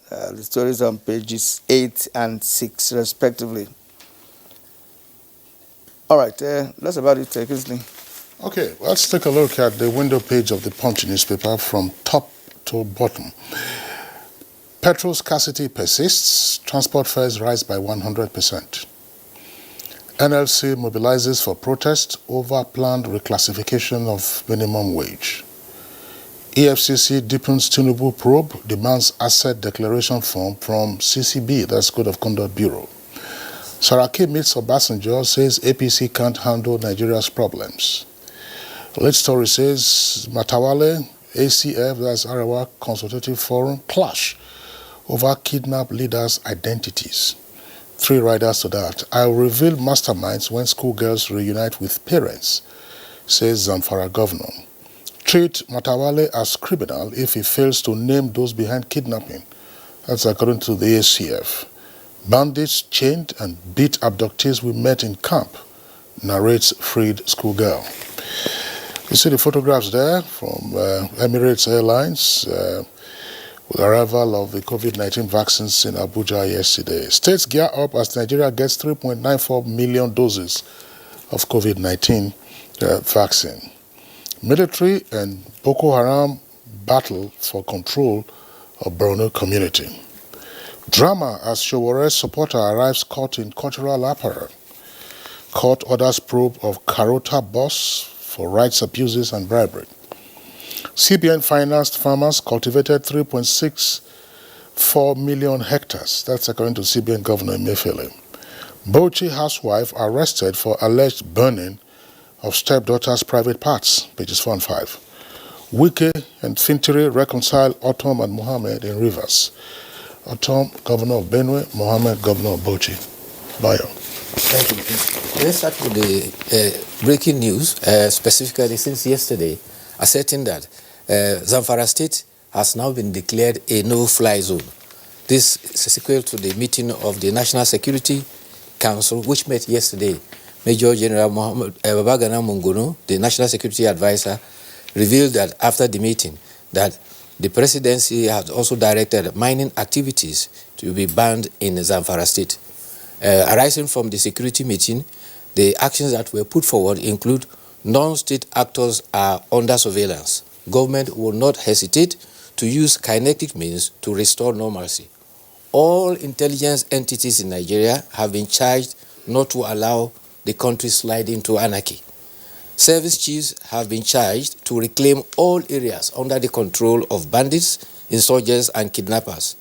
The stories on pages 8 and 6 respectively. All right, that's about it, Kingsley. Okay, let's take a look at the window page of the Punch newspaper from top to bottom. Petrol scarcity persists, transport fares rise by 100%. NLC mobilizes for protest over planned reclassification of minimum wage. EFCC deepens Tinubu probe, demands asset declaration form from CCB, that's Code of Conduct Bureau. Saraki meets Obasanjo, says APC can't handle Nigeria's problems. Late story says Matawale, ACF, that's Arewa Consultative Forum, clash over kidnapped leaders' identities. 3 riders to that. I'll reveal masterminds when schoolgirls reunite with parents, says Zamfara governor. Treat Matawale as criminal if he fails to name those behind kidnapping. That's according to the ACF. Bandits chained and beat abductees we met in camp, narrates freed schoolgirl. You see the photographs there from Emirates Airlines with arrival of the COVID-19 vaccines in Abuja yesterday. States gear up as Nigeria gets 3.94 million doses of COVID-19 vaccine. Military and Boko Haram battle for control of Borno community. Drama as Showore's supporter arrives caught in cultural apparel. Court orders probe of Karota boss for rights abuses and bribery. CBN financed farmers cultivated 3.64 million hectares. That's according to CBN Governor Emefiele. Bauchi housewife arrested for alleged burning of stepdaughter's private parts, pages 4 and 5. Wike and Fintiri reconcile Otom and Mohammed in Rivers. Otom, Governor of Benue, Mohammed, Governor of Bauchi. Bayo. Thank you. Let's start with the breaking news, specifically since yesterday, asserting that Zamfara State has now been declared a no-fly zone. This is sequel to the meeting of the National Security Council, which met yesterday. Major General Babagana Mungono, the National Security Advisor, revealed that after the meeting that the presidency has also directed mining activities to be banned in Zamfara State. Arising from the security meeting, the actions that were put forward include non-state actors are under surveillance. Government will not hesitate to use kinetic means to restore normalcy. All intelligence entities in Nigeria have been charged not to allow the country slide into anarchy. Service chiefs have been charged to reclaim all areas under the control of bandits, insurgents, and kidnappers.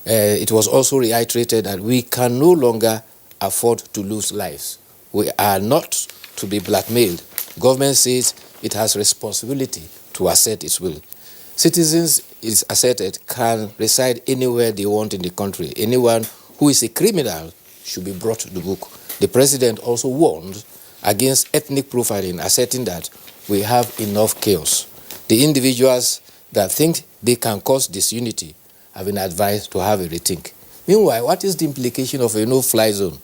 It was also reiterated that we can no longer afford to lose lives. We are not to be blackmailed. Government says it has responsibility to assert its will. Citizens, it's asserted, can reside anywhere they want in the country. Anyone who is a criminal should be brought to the book. The president also warned against ethnic profiling, asserting that we have enough chaos. The individuals that think they can cause disunity have been advised to have a rethink. Meanwhile, what is the implication of a no-fly zone?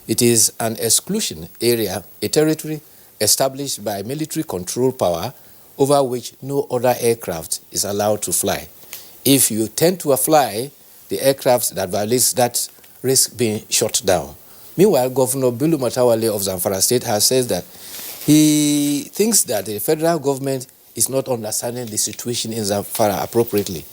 It is an exclusion area, a territory established by military control power over which no other aircraft is allowed to fly. If you tend to fly, the aircraft that violates that risk being shot down. Meanwhile, Governor Bello Matawale of Zamfara State has said that he thinks that the federal government is not understanding the situation in Zamfara appropriately.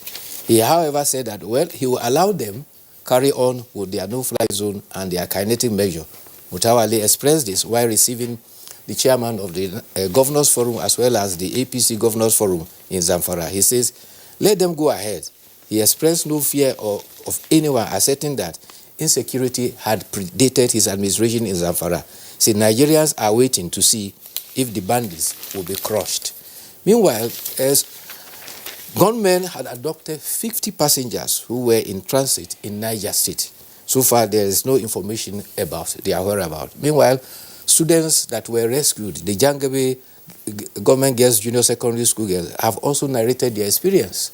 He, however, said that, well, he will allow them carry on with their no-fly zone and their kinetic measure. Matawale expressed this while receiving the chairman of the Governors Forum as well as the APC Governors Forum in Zamfara. He says, let them go ahead. He expressed no fear of anyone, asserting that insecurity had predated his administration in Zamfara. Said Nigerians are waiting to see if the bandits will be crushed. Meanwhile, as gunmen had abducted 50 passengers who were in transit in Niger State. So far, there is no information about their whereabouts. Meanwhile, students that were rescued, the Jangabe Government Girls Junior Secondary School girls, have also narrated their experience.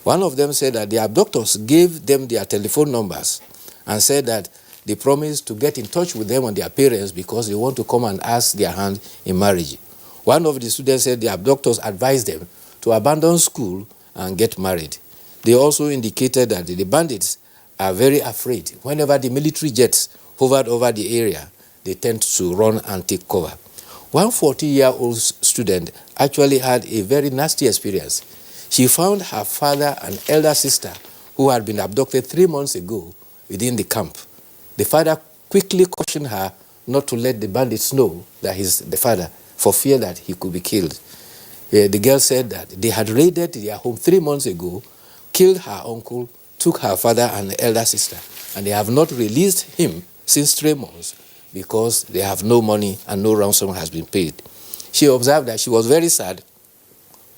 One of them said that the abductors gave them their telephone numbers and said that they promised to get in touch with them and their parents because they want to come and ask their hand in marriage. One of the students said the abductors advised them to abandon school and get married. They also indicated that the bandits are very afraid. Whenever the military jets hovered over the area, they tend to run and take cover. One 40-year-old student actually had a very nasty experience. She found her father and elder sister, who had been abducted 3 months ago, within the camp. The father quickly cautioned her not to let the bandits know that he's the father, for fear that he could be killed. The girl said that they had raided their home 3 months ago, killed her uncle, took her father and elder sister, and they have not released him since 3 months because they have no money and no ransom has been paid. She observed that she was very sad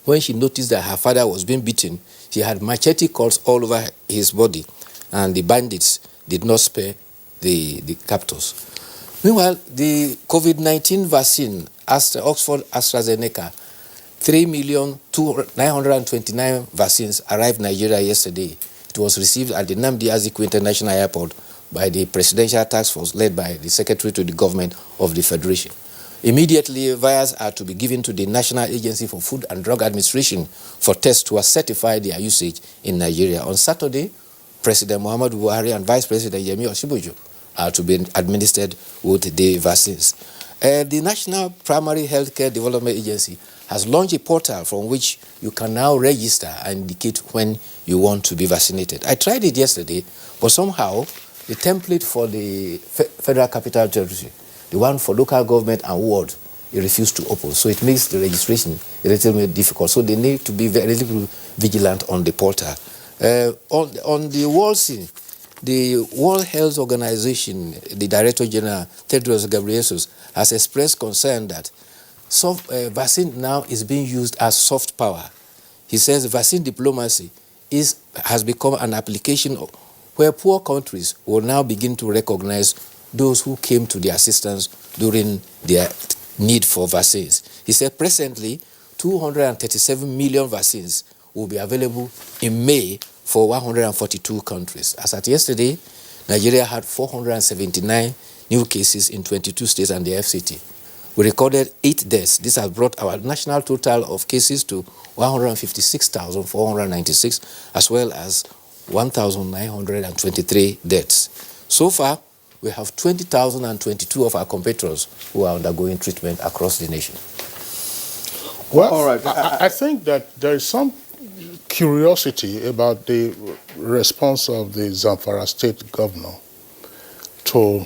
when she noticed that her father was being beaten. She had machete cuts all over his body, and the bandits did not spare the captors. Meanwhile, the COVID-19 vaccine, Oxford AstraZeneca, 3,929 vaccines arrived in Nigeria yesterday. It was received at the Nnamdi Azikiwe International Airport by the Presidential Task Force led by the Secretary to the Government of the Federation. Immediately, vials are to be given to the National Agency for Food and Drug Administration for tests to certify their usage in Nigeria. On Saturday, President Muhammadu Buhari and Vice President Yemi Osinbajo are to be administered with the vaccines. The National Primary Healthcare Development Agency has launched a portal from which you can now register and indicate when you want to be vaccinated. I tried it yesterday, but somehow the template for the Federal Capital Territory, the one for local government and ward, it refused to open. So it makes the registration a little bit difficult. So they need to be very vigilant on the portal. On the world scene, the World Health Organization, the Director General, Tedros Ghebreyesus, has expressed concern that vaccine now is being used as soft power. He says vaccine diplomacy has become an application where poor countries will now begin to recognize those who came to their assistance during their need for vaccines. He said presently 237 million vaccines will be available in May for 142 countries. As at yesterday, Nigeria had 479 new cases in 22 states and the FCT. We recorded 8 deaths. This has brought our national total of cases to 156,496, as well as 1,923 deaths. So far, we have 20,022 of our compatriots who are undergoing treatment across the nation. Well, all right. I think that there is some curiosity about the response of the Zamfara state governor to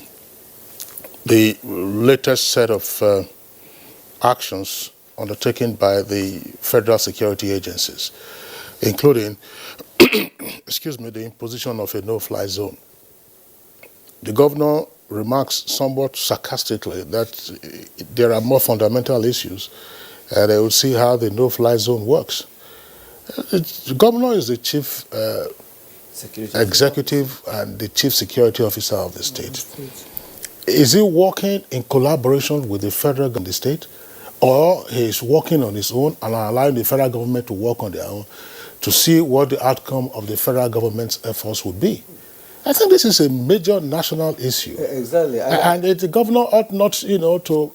the latest set of actions undertaken by the federal security agencies, including, excuse me, the imposition of a no-fly zone. The governor remarks somewhat sarcastically that there are more fundamental issues, and they will see how the no-fly zone works. The governor is the chief executive and the chief security officer of the state. Is he working in collaboration with the federal government, the state, or he is working on his own and allowing the federal government to work on their own to see what the outcome of the federal government's efforts would be? I think this is a major national issue. Exactly. And the governor ought not, to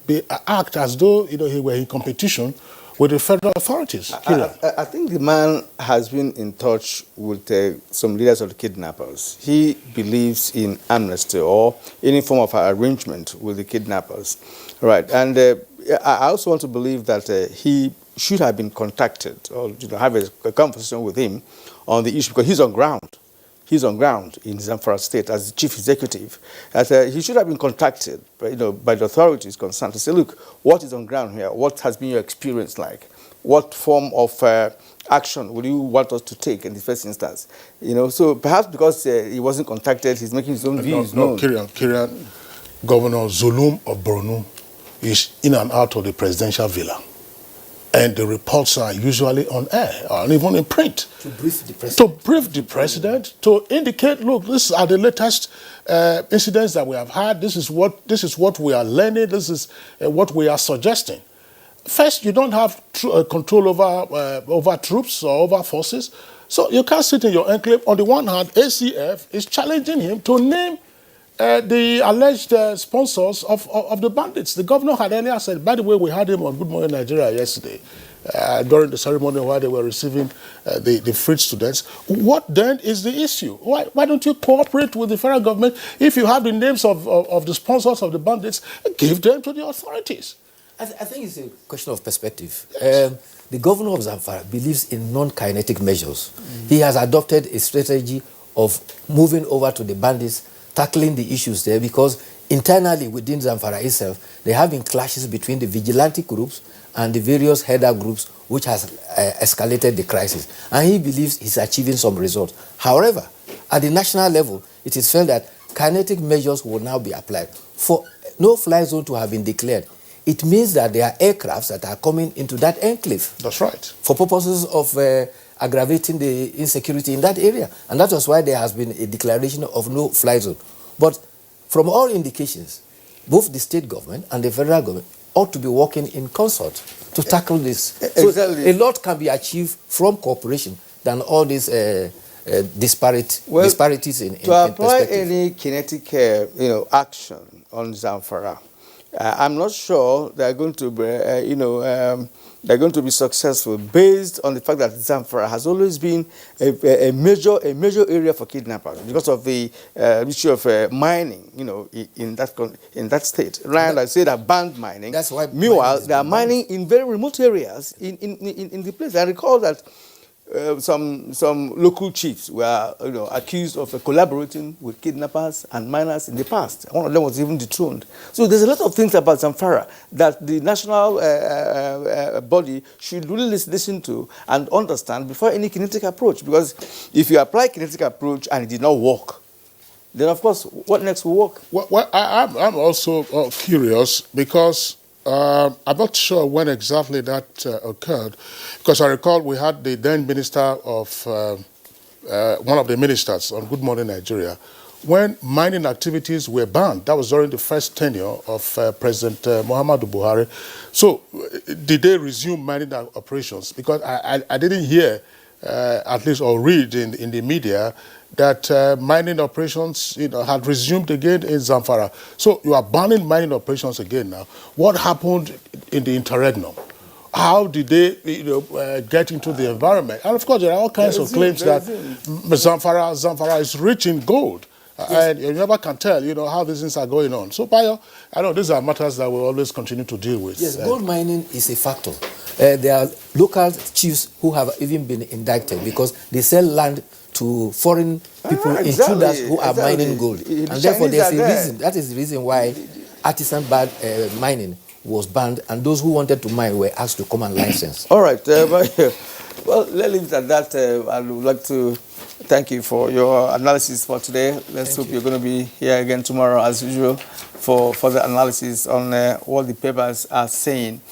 act as though, he were in competition with the federal authorities. I think the man has been in touch with some leaders of the kidnappers. He believes in amnesty or any form of arrangement with the kidnappers. Right. And I also want to believe that he should have been contacted or have a conversation with him on the issue because he's on ground. He's on ground in Zamfara State as the chief executive. He should have been contacted by the authorities concerned to say, look, what is on ground here? What has been your experience like? what form of action would you want us to take in the first instance? So perhaps because he wasn't contacted, he's making his own views known. Kirian, Governor Zulum of Borno is in and out of the presidential villa. And the reports are usually on air, and even in print. To brief the president. To brief the president, to indicate, look, these are the latest incidents that we have had. This is what we are learning. This is what we are suggesting. First, you don't have control over troops or over forces, so you can't sit in your enclave. On the one hand, ACF is challenging him to name the alleged sponsors of the bandits. The governor had earlier said, by the way, we had him on Good Morning Nigeria yesterday during the ceremony where they were receiving the freed students. What then is the issue? Why don't you cooperate with the federal government? If you have the names of the sponsors of the bandits, give them to the authorities. I think it's a question of perspective. The governor of Zamfara believes in non-kinetic measures. He has adopted a strategy of moving over to the bandits, tackling the issues there, because internally within Zamfara itself, there have been clashes between the vigilante groups and the various header groups, which has escalated the crisis. And he believes he's achieving some results. However, at the national level, it is felt that kinetic measures will now be applied. For no-fly zone to have been declared, it means that there are aircrafts that are coming into that enclave. That's right. For purposes of aggravating the insecurity in that area. And that was why there has been a declaration of no-fly zone. But from all indications, both the state government and the federal government ought to be working in concert to tackle this. Exactly. So a lot can be achieved from cooperation than all these disparities in to apply any kinetic action on Zamfara. I'm not sure they're going to be, they're going to be successful based on the fact that Zamfara has always been a major area for kidnappers because of the issue of mining, in that state. Right, I say that banned mining. That's why. Meanwhile, they are mining in very remote areas in the place. I recall that some local chiefs were accused of collaborating with kidnappers and miners in the past. One of them was even dethroned. So there's a lot of things about Zamfara that the national body should really listen to and understand before any kinetic approach. Because if you apply kinetic approach and it did not work, then of course, what next will work? Well, I'm also curious because I'm not sure when exactly that occurred, because I recall we had the then minister of, one of the ministers on Good Morning Nigeria, when mining activities were banned. That was during the first tenure of President Muhammadu Buhari. So did they resume mining operations? Because I didn't hear, at least, or read in the media that mining operations had resumed again in Zamfara. So you are banning mining operations again now. What happened in the interregnum? How did they get into the environment? And of course, there are all kinds of claims that Zamfara is rich in gold. Yes. And you never can tell, how these things are going on. So, Bayo, I know these are matters that we'll always continue to deal with. Yes, gold mining is a factor. There are local chiefs who have even been indicted because they sell land to foreign people, intruders who are mining gold. And therefore, there's a reason. That is the reason why artisan mining was banned, and those who wanted to mine were asked to come and license. All right. Well, let's leave it at that. I would like to thank you for your analysis for today. Let's hope you're going to be here again tomorrow, as usual, for further analysis on what the papers are saying.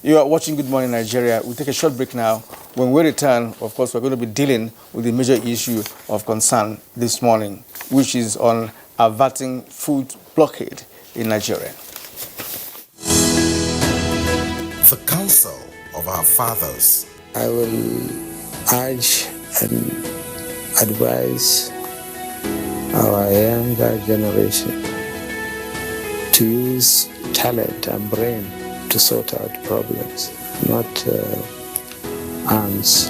You are watching Good Morning Nigeria. We'll take a short break now. When we return, of course, we're going to be dealing with the major issue of concern this morning, which is on averting food blockade in Nigeria. The counsel of our fathers. I will urge and advise our younger generation to use talent and brain to sort out problems, not arms.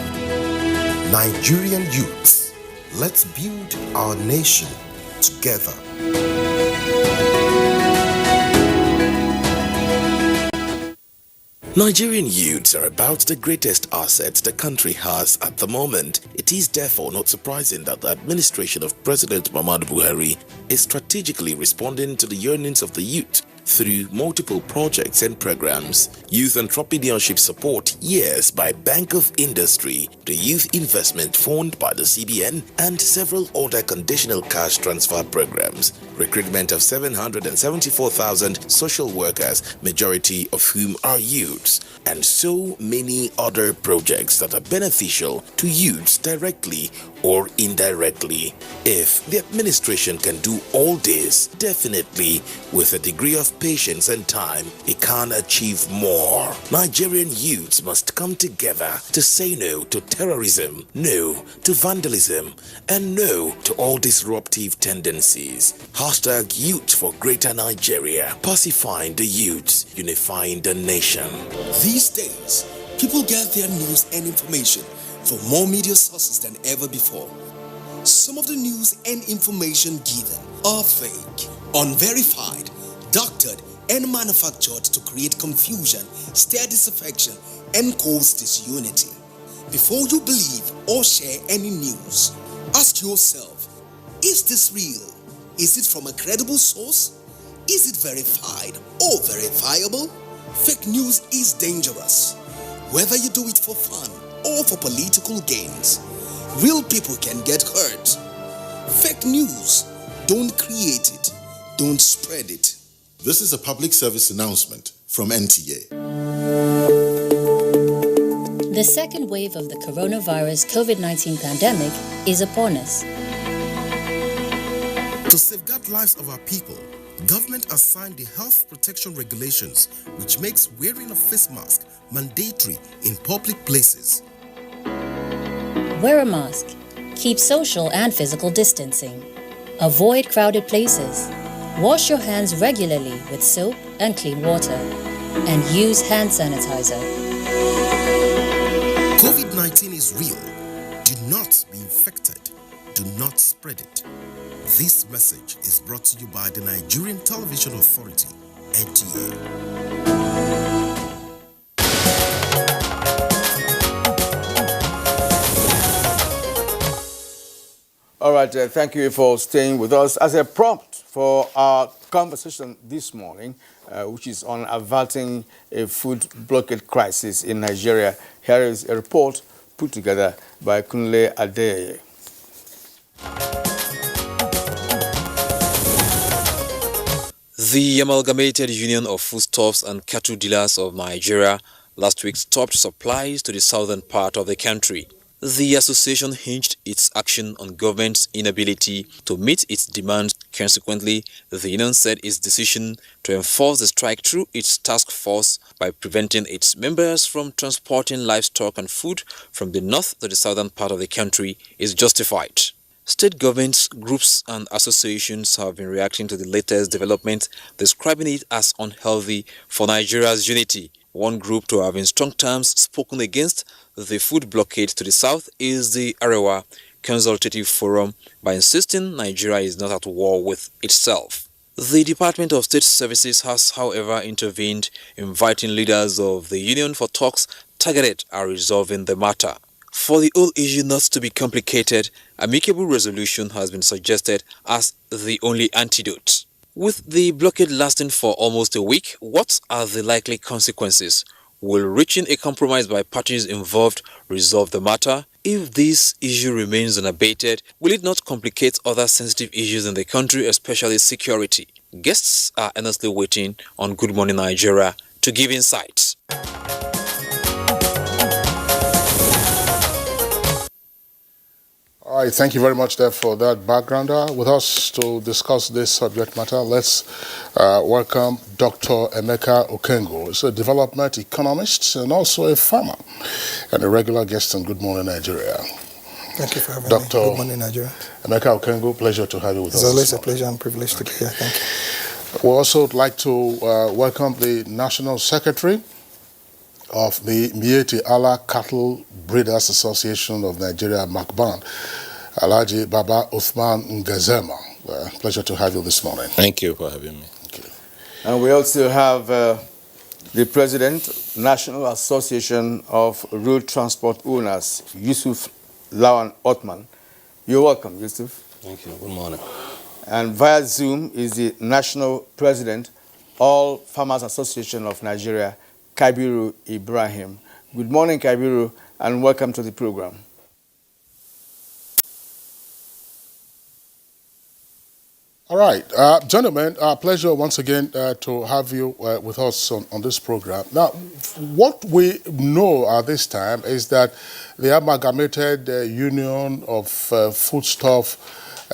Nigerian youths, let's build our nation together. Nigerian youths are about the greatest assets the country has at the moment. It is therefore not surprising that the administration of President Muhammadu Buhari is strategically responding to the yearnings of the youth through multiple projects and programs. Youth Entrepreneurship Support Years by Bank of Industry, the Youth Investment Fund by the CBN, and several other conditional cash transfer programs. Recruitment of 774,000 social workers, majority of whom are youths, and so many other projects that are beneficial to youths directly or indirectly. If the administration can do all this, definitely with a degree of patience and time, it can achieve more. Nigerian youths must come together to say no to terrorism, no to vandalism, and no to all disruptive tendencies. Hashtag Youth for Greater Nigeria, pacifying the youths, unifying the nation. These days, people get their news and information from more media sources than ever before. Some of the news and information given are fake, unverified, doctored, and manufactured to create confusion, stir disaffection, and cause disunity. Before you believe or share any news, ask yourself, is this real? Is it from a credible source? Is it verified or verifiable? Fake news is dangerous. Whether you do it for fun or for political gains, real people can get hurt. Fake news, don't create it, don't spread it. This is a public service announcement from NTAi. The second wave of the coronavirus COVID-19 pandemic is upon us. To safeguard lives of our people, government has signed the health protection regulations, which makes wearing a face mask mandatory in public places. Wear a mask. Keep social and physical distancing. Avoid crowded places. Wash your hands regularly with soap and clean water. And use hand sanitizer. COVID-19 is real. Do not be infected. Do not spread it. This message is brought to you by the Nigerian Television Authority, NTAi. All right, thank you for staying with us. As a prompt for our conversation this morning, which is on averting a food blockade crisis in Nigeria, here is a report put together by Kunle Adeye. The Amalgamated Union of Foodstuffs and Cattle Dealers of Nigeria last week stopped supplies to the southern part of the country. The association hinged its action on government's inability to meet its demands. Consequently, the union said its decision to enforce the strike through its task force by preventing its members from transporting livestock and food from the north to the southern part of the country is justified. State governments, groups and associations have been reacting to the latest development, describing it as unhealthy for Nigeria's unity. One group to have in strong terms spoken against the food blockade to the south is the Arewa Consultative Forum, by insisting Nigeria is not at war with itself. The Department of State Services has, however, intervened, inviting leaders of the union for talks targeted at resolving the matter. For the whole issue not to be complicated, amicable resolution has been suggested as the only antidote. With the blockade lasting for almost a week, what are the likely consequences? Will reaching a compromise by parties involved resolve the matter? If this issue remains unabated, will it not complicate other sensitive issues in the country, especially security? Guests are earnestly waiting on Good Morning Nigeria to give insights. All right, thank you very much there for that backgrounder. With us to discuss this subject matter, let's welcome Dr. Emeka Okengo. He's a development economist and also a farmer and a regular guest on Good Morning Nigeria. Thank you for having me. Good Morning Nigeria. Emeka Okengo, pleasure to have you with us. It's always a pleasure and privilege to be here. Thank you. We also would like to welcome the National Secretary of the Mieti Allah Cattle Breeders Association of Nigeria, MACBAN, Alhaji Baba Uthman Ngazema. Pleasure to have you this morning. Thank you for having me. Okay. And we also have the President, National Association of Road Transport Owners, Yusuf Lawan Othman. You're welcome, Yusuf. Thank you. Good morning. And via Zoom is the National President All Farmers Association of Nigeria, Kabiru Ibrahim. Good morning, Kabiru, and welcome to the program. All right, gentlemen, pleasure once again to have you with us on this program. Now, what we know at this time is that the Amalgamated Union of Foodstuff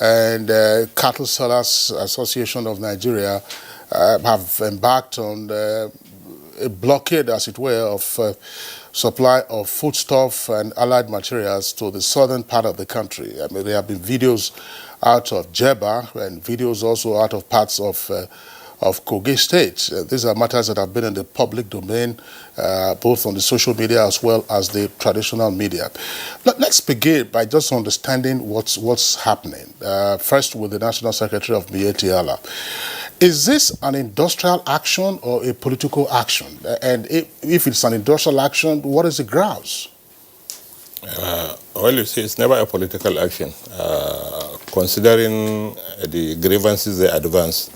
and Cattle Sellers Association of Nigeria have embarked on a blockade, as it were, of supply of foodstuff and allied materials to the southern part of the country. I mean, there have been videos out of Jeba and videos also out of parts of Kogi State. These are matters that have been in the public domain, both on the social media as well as the traditional media. Let's begin by just understanding what's happening. First, with the National Secretary of NTAi. Is this an industrial action or a political action? And if it's an industrial action, what is the grounds? Well, you see, it's never a political action, considering the grievances they advance.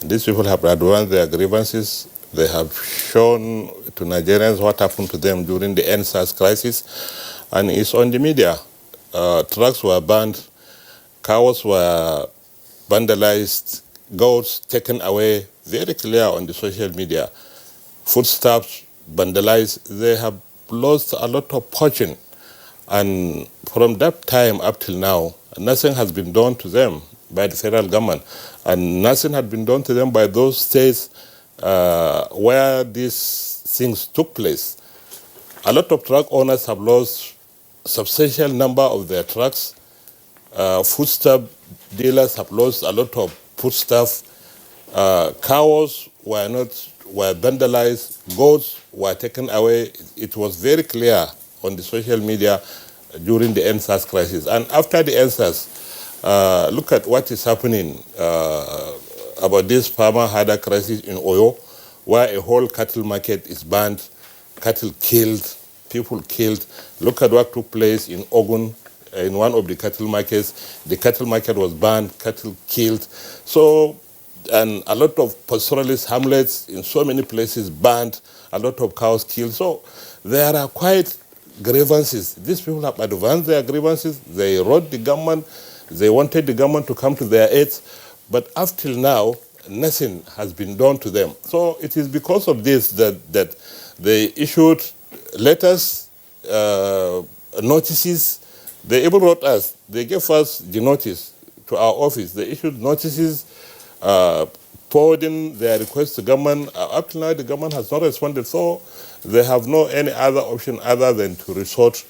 These people have advanced their grievances. They have shown to Nigerians what happened to them during the NSAS crisis, and it's on the media. Trucks were burned, cows were vandalized, goats taken away, very clear on the social media. Foodstuffs vandalized. They have lost a lot of fortune, and from that time up till now, nothing has been done to them by the federal government, and nothing had been done to them by those states where these things took place. A lot of truck owners have lost substantial number of their trucks. Foodstuff dealers have lost a lot of foodstuff. Cows were vandalized, goats were taken away. It was very clear on the social media during the NSAS crisis. And after the NSAS, look at what is happening about this farmer harder crisis in Oyo, where a whole cattle market is banned, cattle killed, people killed. Look at what took place in Ogun, in one of the cattle markets. The cattle market was banned, cattle killed. So, and a lot of pastoralist hamlets in so many places banned, a lot of cows killed. So there are quite grievances. These people have advanced their grievances. They wrote the government. They wanted the government to come to their aid. But up till now, nothing has been done to them. So it is because of this that they issued letters, notices. They even wrote us. They gave us the notice to our office. They issued notices forwarding their request to government. Up till now, the government has not responded. So they have no any other option other than to resort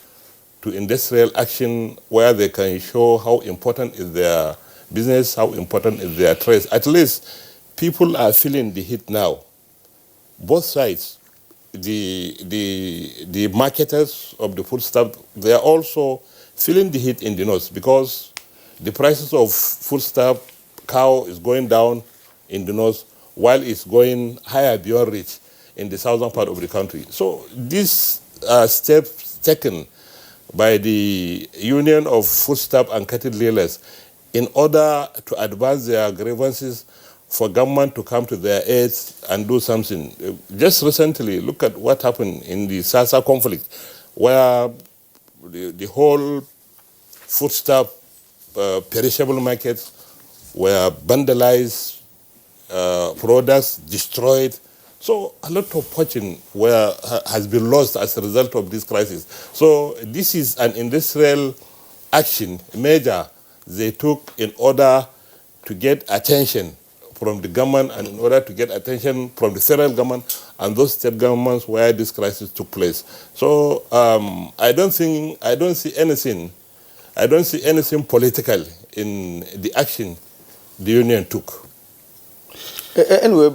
to industrial action where they can show how important is their business, how important is their trade. At least people are feeling the heat now. Both sides, the marketers of the foodstuff, they are also feeling the heat in the north because the prices of foodstuff, cow is going down in the north while it's going higher beyond reach in the southern part of the country. So these are steps taken by the Union of Foodstuff and Cattle Dealers in order to advance their grievances for government to come to their aid and do something. Just recently, look at what happened in the Sasa conflict, where the whole foodstuff perishable markets were vandalized, products destroyed. So a lot of fortune has been lost as a result of this crisis. So this is an industrial action, measure they took in order to get attention from the government and in order to get attention from the federal government and those state governments where this crisis took place. So I don't see anything political in the action the union took. Anyway,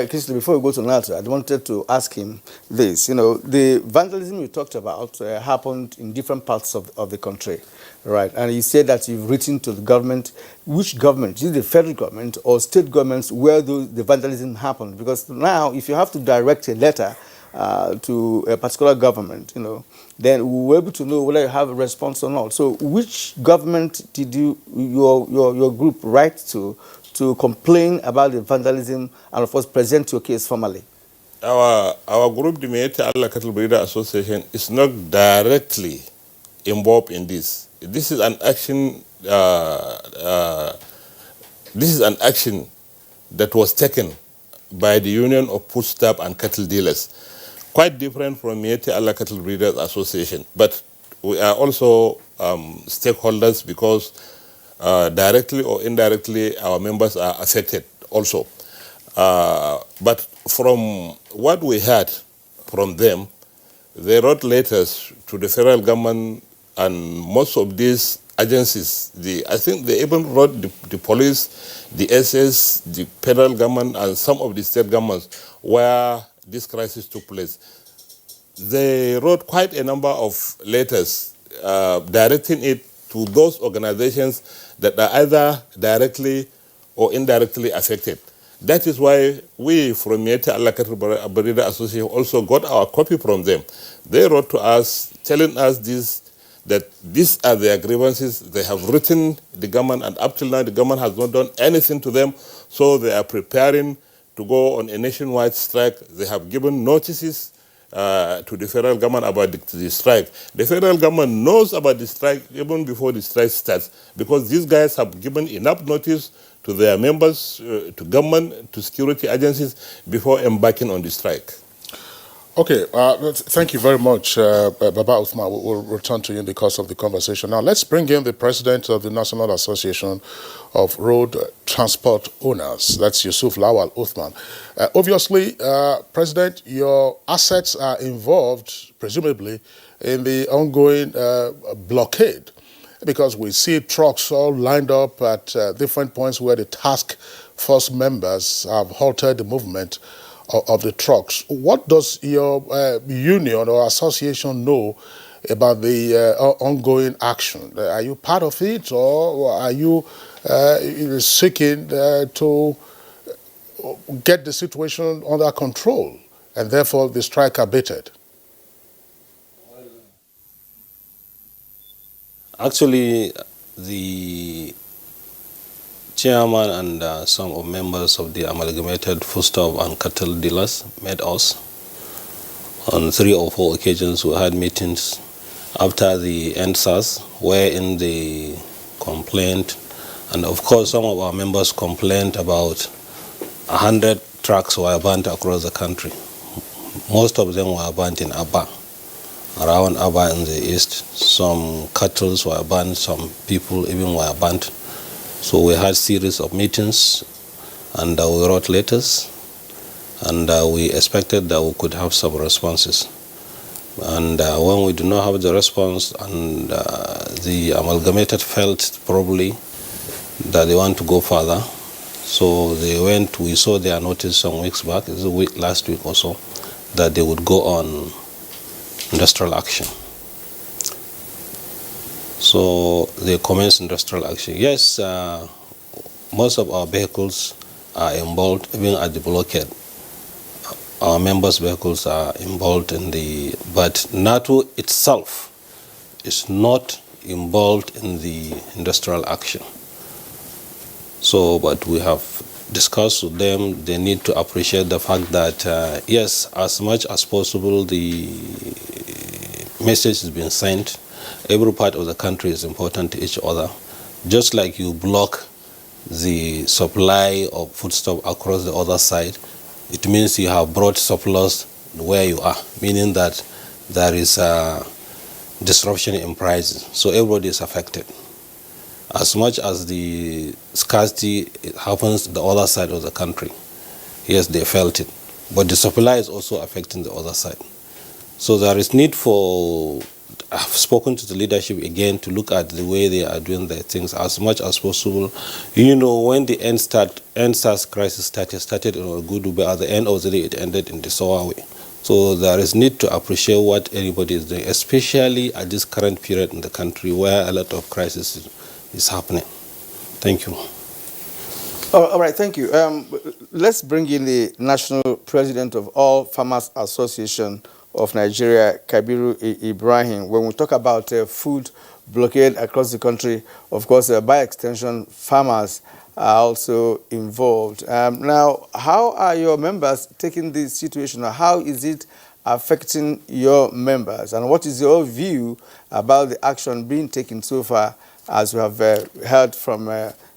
Kingsley, before we go to Nata, I wanted to ask him this. You know, the vandalism you talked about happened in different parts of the country, right? And you said that you've written to the government. Which government? Is it the federal government or state governments where the vandalism happened? Because now, if you have to direct a letter to a particular government, you know, then we're able to know whether you have a response or not. So which government did your group write to to complain about the vandalism and, of course, present your case formally? Our group, the Miyetti Allah Cattle Breeder Association, is not directly involved in this. This is an action. This is an action that was taken by the Union of Food Staff and Cattle Dealers, quite different from Miyetti Allah Cattle Breeders Association. But we are also stakeholders because directly or indirectly our members are affected also. But from what we heard from them, they wrote letters to the federal government and most of these agencies. I think they even wrote the police, the SS, the federal government, and some of the state governments where this crisis took place. They wrote quite a number of letters directing it to those organizations that are either directly or indirectly affected. That is why we from Miyetti Allah Cattle Breeder Association also got our copy from them. They wrote to us telling us that these are their grievances. They have written the government, and up till now the government has not done anything to them, so they are preparing to go on a nationwide strike. They have given notices to the federal government about the strike. The federal government knows about the strike even before the strike starts, because these guys have given enough notice to their members, to government, to security agencies before embarking on the strike. Okay, thank you very much, Baba Uthman. We'll return to you in the course of the conversation. Now, let's bring in the president of the National Association of Road Transport Owners. That's Yusuf Lawal Uthman. Obviously, President, your assets are involved, presumably, in the ongoing blockade, because we see trucks all lined up at different points where the task force members have halted the movement of the trucks. What does your union or association know about the ongoing action? Are you part of it, or are you seeking to get the situation under control and therefore the strike abated? Actually, the chairman and some of members of the amalgamated foodstuff and cattle dealers met us on 3 or 4 occasions. We had meetings after the NSAS, wherein they complained, and of course some of our members complained about 100 trucks were burnt across the country. Most of them were burnt in Aba, around Aba in the east. Some cattle were burnt, some people even were burnt. So we had series of meetings, and we wrote letters, and we expected that we could have some responses. And when we do not have the response, and the amalgamated felt probably that they want to go further, so they went. We saw their notice some weeks back, last week or so, that they would go on industrial action. So they commenced industrial action. Yes, most of our vehicles are involved, even at the blockade. Our members' vehicles are involved in but NATO itself is not involved in the industrial action. So, but we have discussed with them, they need to appreciate the fact that, yes, as much as possible, the message has been sent. Every part of the country is important to each other. Just like you block the supply of foodstuff across the other side, it means you have brought surplus where you are, meaning that there is a disruption in prices. So everybody is affected. As much as the scarcity happens the other side of the country, yes, they felt it. But the supply is also affecting the other side. So there is need for, I've spoken to the leadership again to look at the way they are doing their things as much as possible. You know, when the NSAS crisis started in a good way, at the end of the day it ended in the sour way. So there is need to appreciate what everybody is doing, especially at this current period in the country where a lot of crisis is happening. Thank you. All right, thank you. Let's bring in the national president of all Farmers Association of Nigeria, Kabiru Ibrahim. When we talk about food blockade across the country, of course, by extension, farmers are also involved. Now, how are your members taking this situation? How is it affecting your members? And what is your view about the action being taken so far, as we have heard from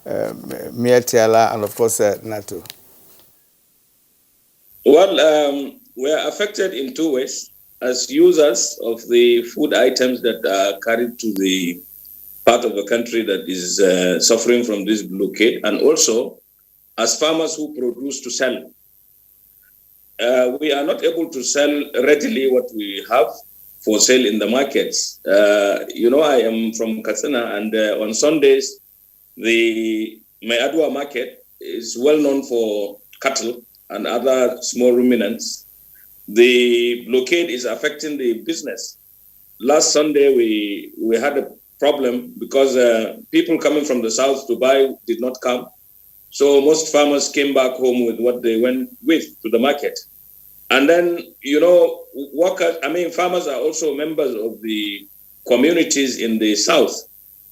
NTAi and, of course, NATO? Well, we are affected in two ways. As users of the food items that are carried to the part of the country that is suffering from this blockade, and also as farmers who produce to sell. We are not able to sell readily what we have for sale in the markets. I am from Katsina, and on Sundays, the Mayadwa market is well known for cattle and other small ruminants. The blockade is affecting the business. Last Sunday, we had a problem because people coming from the south to buy did not come. So most farmers came back home with what they went with to the market. And then, farmers are also members of the communities in the south.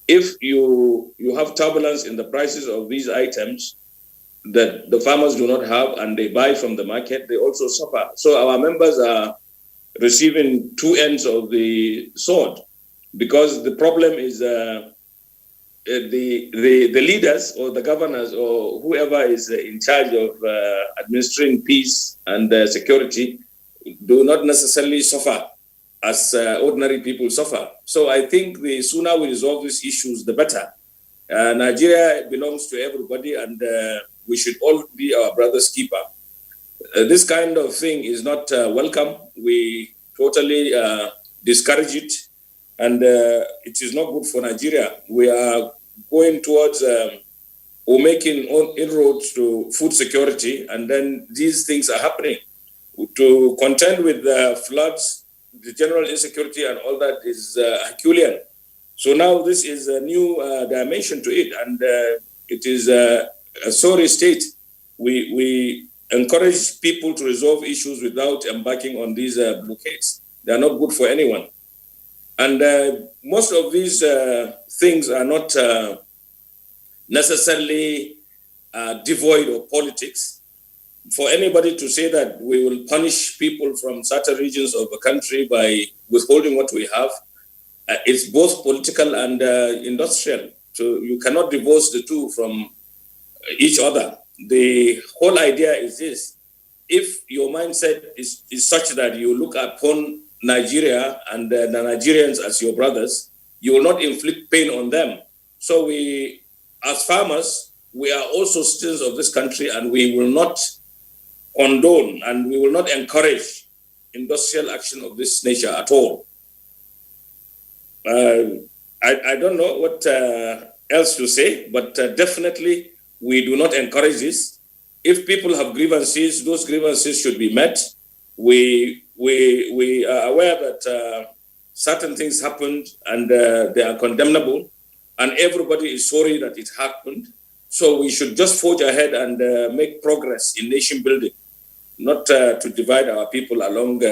If you have turbulence in the prices of these items that the farmers do not have and they buy from the market, they also suffer. So our members are receiving two ends of the sword, because the problem is the leaders or the governors or whoever is in charge of administering peace and security do not necessarily suffer as ordinary people suffer. So I think the sooner we resolve these issues, the better. Nigeria belongs to everybody, and we should all be our brother's keeper. This kind of thing is not welcome. We totally discourage it, and it is not good for Nigeria. We are going towards or making inroads to food security, and then these things are happening. To contend with the floods, the general insecurity and all that is Herculean. So now this is a new dimension to it, and it is a sorry state. We encourage people to resolve issues without embarking on these blockades. They are not good for anyone. And most of these things are not necessarily devoid of politics. For anybody to say that we will punish people from certain regions of the country by withholding what we have, it's both political and industrial. So you cannot divorce the two from each other. The whole idea is this: if your mindset is such that you look upon Nigeria and the Nigerians as your brothers, you will not inflict pain on them. So we, as farmers, we are also citizens of this country, and we will not condone and we will not encourage industrial action of this nature at all. I don't know what else to say, but definitely we do not encourage this. If people have grievances, those grievances should be met. We are aware that certain things happened and they are condemnable, and everybody is sorry that it happened. So we should just forge ahead and make progress in nation building, not to divide our people along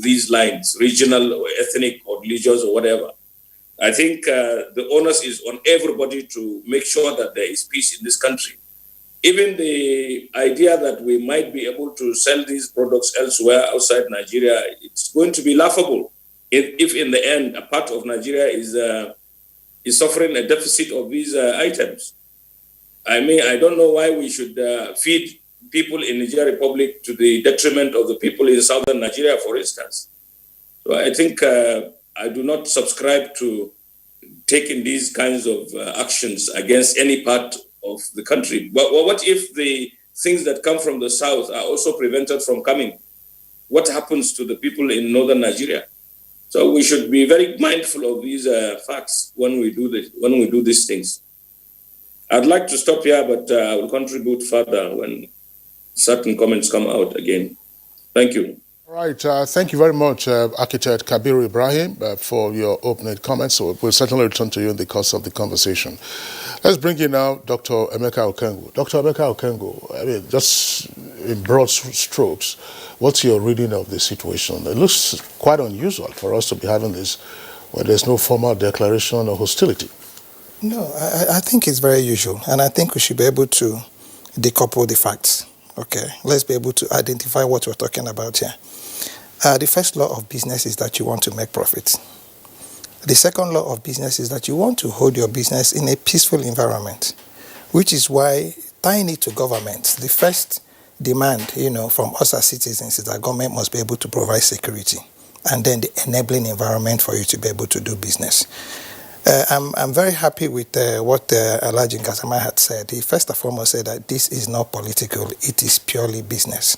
these lines, regional or ethnic or religious or whatever. I think the onus is on everybody to make sure that there is peace in this country. Even the idea that we might be able to sell these products elsewhere outside Nigeria, it's going to be laughable if in the end a part of Nigeria is suffering a deficit of these items. I mean, I don't know why we should feed people in Nigeria Republic to the detriment of the people in southern Nigeria, for instance. So I think I do not subscribe to taking these kinds of actions against any part of the country. But what if the things that come from the south are also prevented from coming? What happens to the people in northern Nigeria? So we should be very mindful of these facts when we do this, when we do these things. I'd like to stop here, but I will contribute further when certain comments come out again. Thank you. All right. Thank you very much, Architect Kabiru Ibrahim, for your opening comments. So we'll certainly return to you in the course of the conversation. Let's bring in now Dr. Emeka Okengu. Dr. Emeka Okengu, I mean, just in broad strokes, what's your reading of the situation? It looks quite unusual for us to be having this when there's no formal declaration of hostility. No, I think it's very usual, and I think we should be able to decouple the facts. Okay, let's be able to identify what we're talking about here. The first law of business is that you want to make profits. The second law of business is that you want to hold your business in a peaceful environment, which is why tying it to government, the first demand, from us as citizens is that government must be able to provide security, and then the enabling environment for you to be able to do business. I'm very happy with what Alhaji Gassama had said. He first and foremost said that this is not political, it is purely business.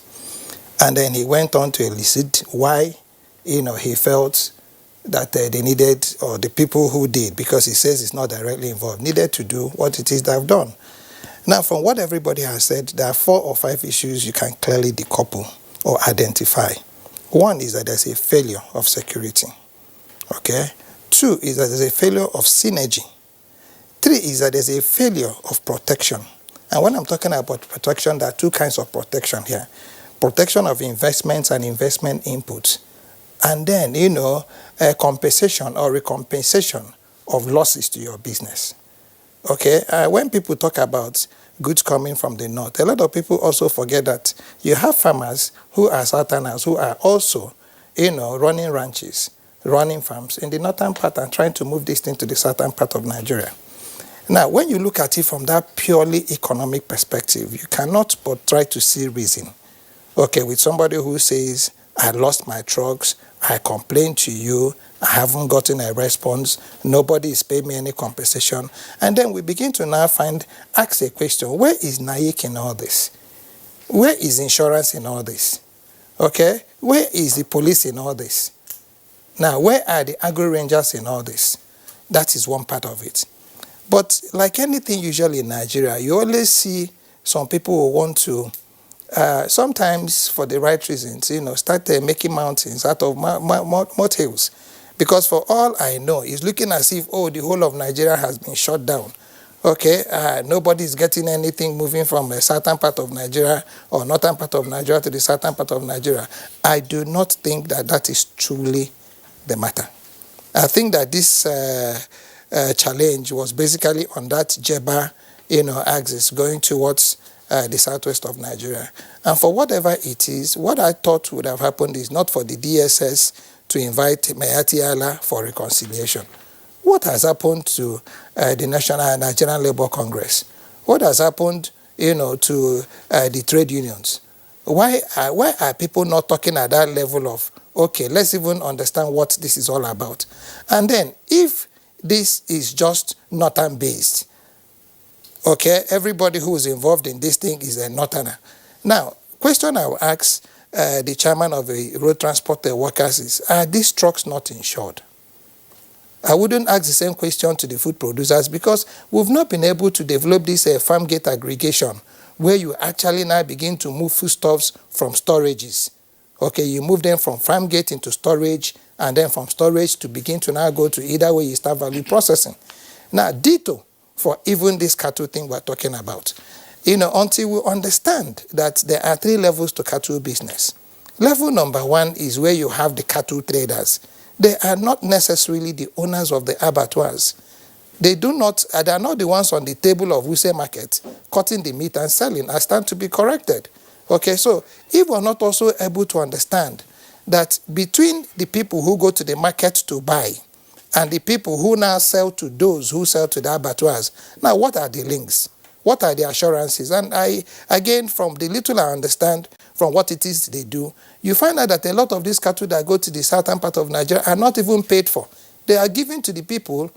And then he went on to elicit why, he felt that they needed, or the people who did, because he says it's not directly involved, needed to do what it is they've done. Now, from what everybody has said, there are 4 or 5 issues you can clearly decouple or identify. One is that there's a failure of security. Okay? 2 is that there's a failure of synergy. 3 is that there's a failure of protection. And when I'm talking about protection, there are 2 kinds of protection here. Protection of investments and investment inputs. And then, a compensation or recompensation of losses to your business. Okay? When people talk about goods coming from the north, a lot of people also forget that you have farmers who are southerners who are also, running ranches, running farms in the northern part and trying to move this thing to the southern part of Nigeria. Now, when you look at it from that purely economic perspective, you cannot but try to see reason. Okay, with somebody who says, I lost my trucks, I complained to you, I haven't gotten a response, nobody is paying me any compensation. And then we begin to now ask a question, where is NAIC in all this? Where is insurance in all this? Okay, where is the police in all this? Now, where are the agro-rangers in all this? That is one part of it. But like anything usually in Nigeria, you always see some people who want to, sometimes for the right reasons, start making mountains out of molehills. Because for all I know, it's looking as if, the whole of Nigeria has been shut down. Okay, nobody is getting anything moving from the southern part of Nigeria or northern part of Nigeria to the southern part of Nigeria. I do not think that that is truly the matter. I think that this challenge was basically on that Jeba, axis going towards the southwest of Nigeria. And for whatever it is, what I thought would have happened is not for the DSS to invite NTAi for reconciliation. What has happened to the Nigerian Labour Congress? What has happened, to the trade unions? Why are people not talking at that level of, okay, let's even understand what this is all about? And then, if this is just northern-based, okay, everybody who is involved in this thing is a northerner. Now, question I will ask the chairman of the road transport workers is, are these trucks not insured? I wouldn't ask the same question to the food producers because we've not been able to develop this farm gate aggregation where you actually now begin to move foodstuffs from storages. Okay, you move them from farm gate into storage and then from storage to begin to now go to either way you start value processing. Now, ditto for even this cattle thing we're talking about. Until we understand that there are 3 levels to cattle business. Level number 1 is where you have the cattle traders. They are not necessarily the owners of the abattoirs. They are not the ones on the table of Wuse Market cutting the meat and selling. I stand to be corrected. Okay, so if we're not also able to understand that between the people who go to the market to buy and the people who now sell to those who sell to the abattoirs, now what are the links? What are the assurances? And again, from the little I understand from what it is they do, you find out that a lot of these cattle that go to the southern part of Nigeria are not even paid for. They are given to the people,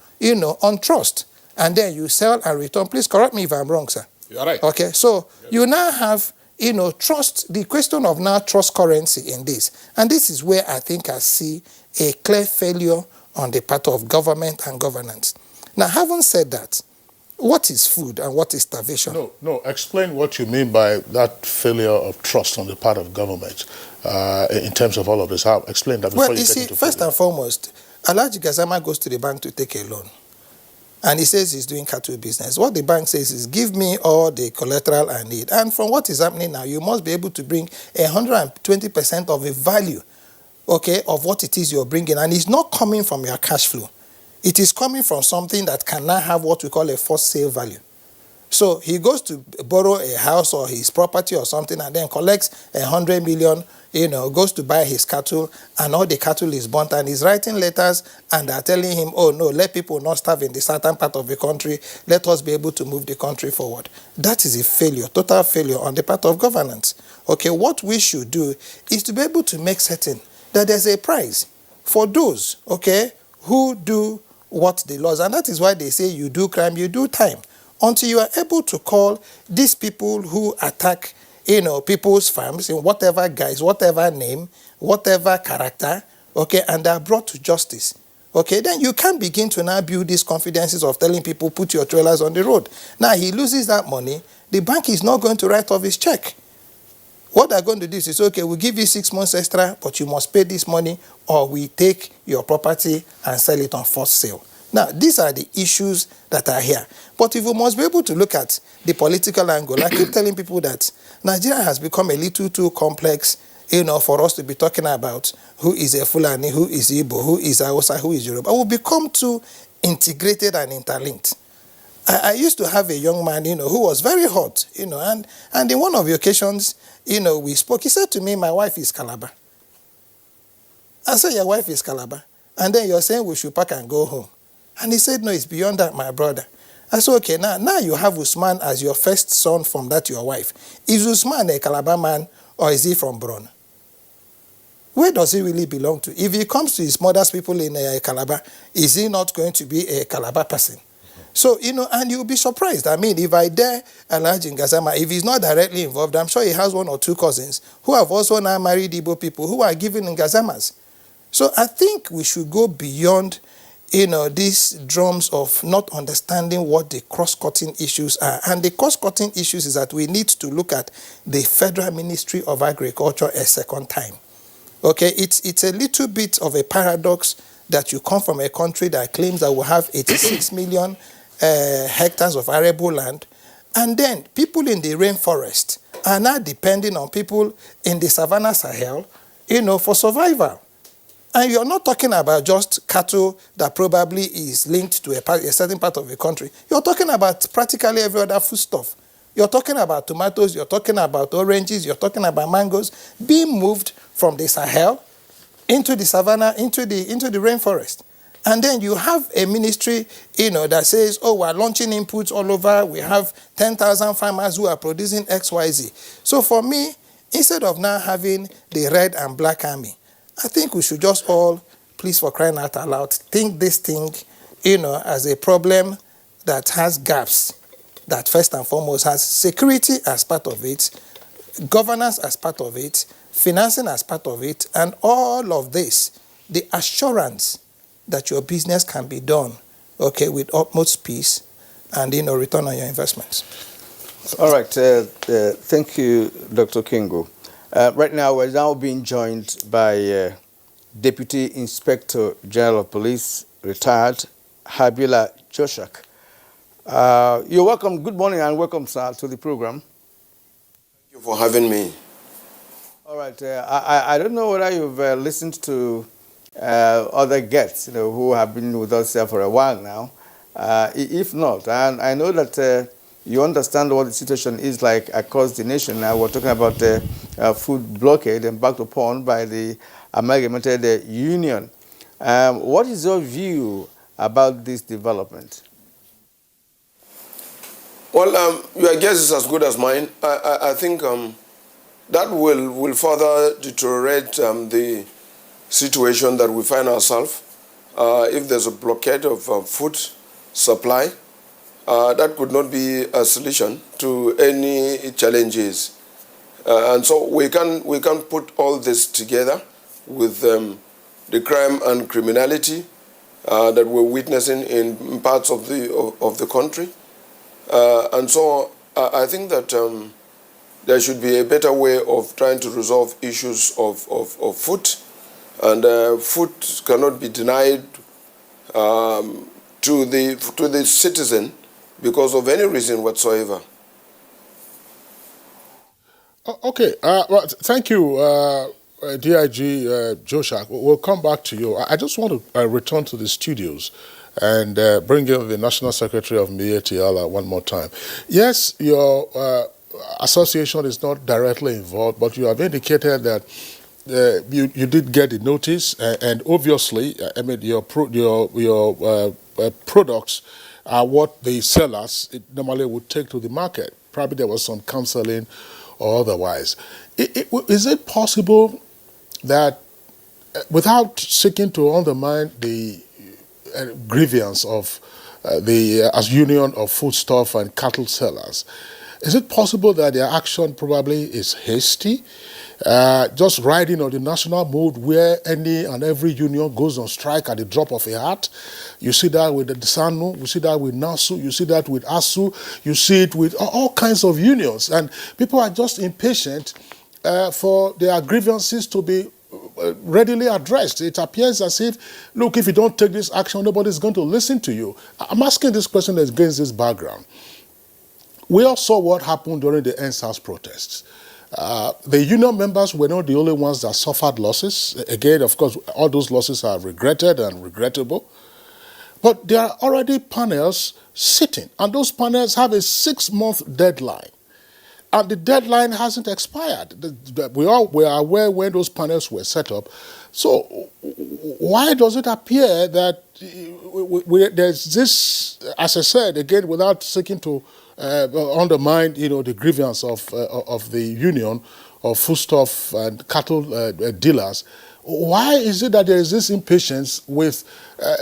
on trust. And then you sell and return. Please correct me if I'm wrong, sir. You're right. Okay, so you now have, trust, the question of now trust currency in this. And this is where I think I see a clear failure on the part of government and governance. Now, having said that, what is food and what is starvation? No, explain what you mean by that failure of trust on the part of government in terms of all of this. Explain that before you get into first and foremost, Alhaji Gassama goes to the bank to take a loan. And he says he's doing cattle business. What the bank says is, give me all the collateral I need. And from what is happening now, you must be able to bring 120% of the value, okay, of what it is you're bringing. And it's not coming from your cash flow. it is coming from something that can now have what we call a forced sale value. So he goes to borrow a house or his property or something and then collects 100 million, goes to buy his cattle and all the cattle is burnt and he's writing letters and they're telling him, oh no, let people not starve in the certain part of the country. Let us be able to move the country forward. That is a failure, total failure on the part of governance. Okay, what we should do is to be able to make certain that there's a price for those, okay, who do what the laws. And that is why they say you do crime, you do time. Until you are able to call these people who attack, people's farms in whatever guise, whatever name, whatever character, okay, and they are brought to justice, okay, then you can begin to now build these confidences of telling people, put your trailers on the road. Now he loses that money, the bank is not going to write off his check. What they're going to do is, okay, we'll give you 6 months extra, but you must pay this money or we take your property and sell it on forced sale. Now, these are the issues that are here. But if we must be able to look at the political angle, I keep telling people that Nigeria has become a little too complex, for us to be talking about who is a Fulani, who is Igbo, who is Hausa, who is Yoruba. We'll become too integrated and interlinked. I used to have a young man, who was very hot, and in one of the occasions, we spoke. He said to me, my wife is Calabar. I said, your wife is Calabar. And then you're saying we should pack and go home. And he said, no, it's beyond that, my brother. I said, okay, now you have Usman as your first son from that your wife. Is Usman a Calabar man or is he from Bron? Where does he really belong to? If he comes to his mother's people in Calabar, is he not going to be a Calabar person? So, and you'll be surprised. I mean, if I dare Alhaji Ngazama, if he's not directly involved, I'm sure he has 1 or 2 cousins who have also now married Igbo people who are given Ngazamas. So I think we should go beyond these drums of not understanding what the cross-cutting issues are. And the cross-cutting issues is that we need to look at the Federal Ministry of Agriculture a second time. Okay, it's a little bit of a paradox that you come from a country that claims that we have 86 million hectares of arable land, and then people in the rainforest are now depending on people in the Savannah Sahel, for survival. And you're not talking about just cattle that probably is linked to a certain part of the country. You're talking about practically every other foodstuff. You're talking about tomatoes, you're talking about oranges, you're talking about mangoes being moved from the Sahel into the savannah, into the rainforest. And then you have a ministry, that says, oh, we're launching inputs all over. We have 10,000 farmers who are producing XYZ. So for me, instead of now having the red and black army, I think we should just all, please for crying out loud, think this thing, as a problem that has gaps, that first and foremost has security as part of it, governance as part of it, financing as part of it, and all of this, the assurance that your business can be done, okay, with utmost peace and, return on your investments. All right. Thank you, Dr. Kingo. Right now, we're now being joined by Deputy Inspector General of Police, retired, Habila Joshak. You're welcome. Good morning and welcome, sir, to the program. Thank you for having me. All right. I don't know whether you've listened to other guests, who have been with us for a while now. If not, and I know that you understand what the situation is like across the nation now. We're talking about the food blockade embarked upon by the Amalgamated Union. What is your view about this development? Well, your guess is as good as mine. I think that will further deteriorate the situation that we find ourselves. If there's a blockade of food supply, that could not be a solution to any challenges. And so we can put all this together with the crime and criminality that we're witnessing in parts of the country. And so I think that there should be a better way of trying to resolve issues of food. And food cannot be denied to the citizen because of any reason whatsoever. Okay, well, thank you, DIG Joshak. We'll come back to you. I just want to return to the studios and bring in the National Secretary of NTAi one more time. Yes, your association is not directly involved, but you have indicated that you did get the notice, and obviously, I mean, your products are what the sellers normally would take to the market. Probably there was some counseling or otherwise. Is it possible that without seeking to undermine the grievance of as union of foodstuff and cattle sellers, is it possible that their action probably is hasty, just riding on the national mood where any and every union goes on strike at the drop of a hat? You see that with the SANU, you see that with NASU, you see that with ASU, you see it with all kinds of unions, and people are just impatient for their grievances to be readily addressed. It appears as if, look, if you don't take this action, nobody's going to listen to you. I'm asking this question against this background. We all saw what happened during the NSAS protests. The union members were not the only ones that suffered losses. Again, of course, all those losses are regretted and regrettable. But there are already panels sitting, and those panels have a 6-month deadline. And the deadline hasn't expired. We are aware when those panels were set up. So why does it appear that there's this, as I said, again, without seeking to undermine, the grievance of the union of foodstuff and cattle dealers, why is it that there is this impatience with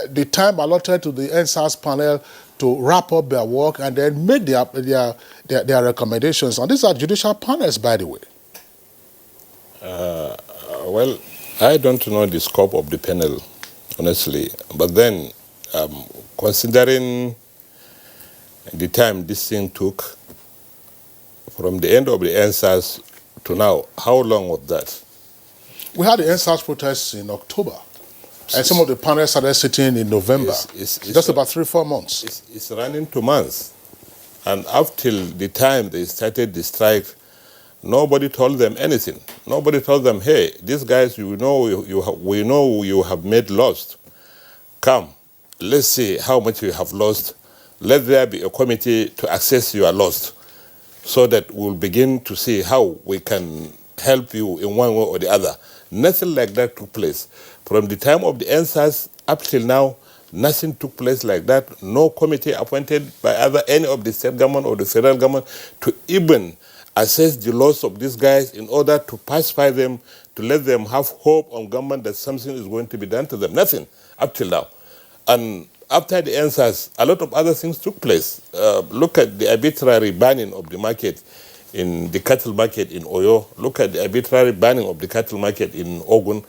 the time allotted to the NSAS panel to wrap up their work and then make their recommendations? And these are judicial panels, by the way. Well, I don't know the scope of the panel, honestly. But then, considering the time this thing took, from the end of the NSAS to now, how long was that? We had the NSAS protests in October. And some of the panels started sitting in November. It's just about 3-4 months. It's running 2 months. And up till the time they started the strike, nobody told them anything. Nobody told them, hey, these guys, we know you have made loss. Come, let's see how much you have lost. Let there be a committee to assess your loss so that we'll begin to see how we can help you in one way or the other. Nothing like that took place. From the time of the NSAS up till now, nothing took place like that. No committee appointed by either any of the state government or the federal government to even assess the loss of these guys in order to pacify them, to let them have hope on government that something is going to be done to them. Nothing up till now. And after the NSAS, a lot of other things took place. Look at the arbitrary banning of the market in the cattle market in Oyo. Look at the arbitrary banning of the cattle market in Ogun.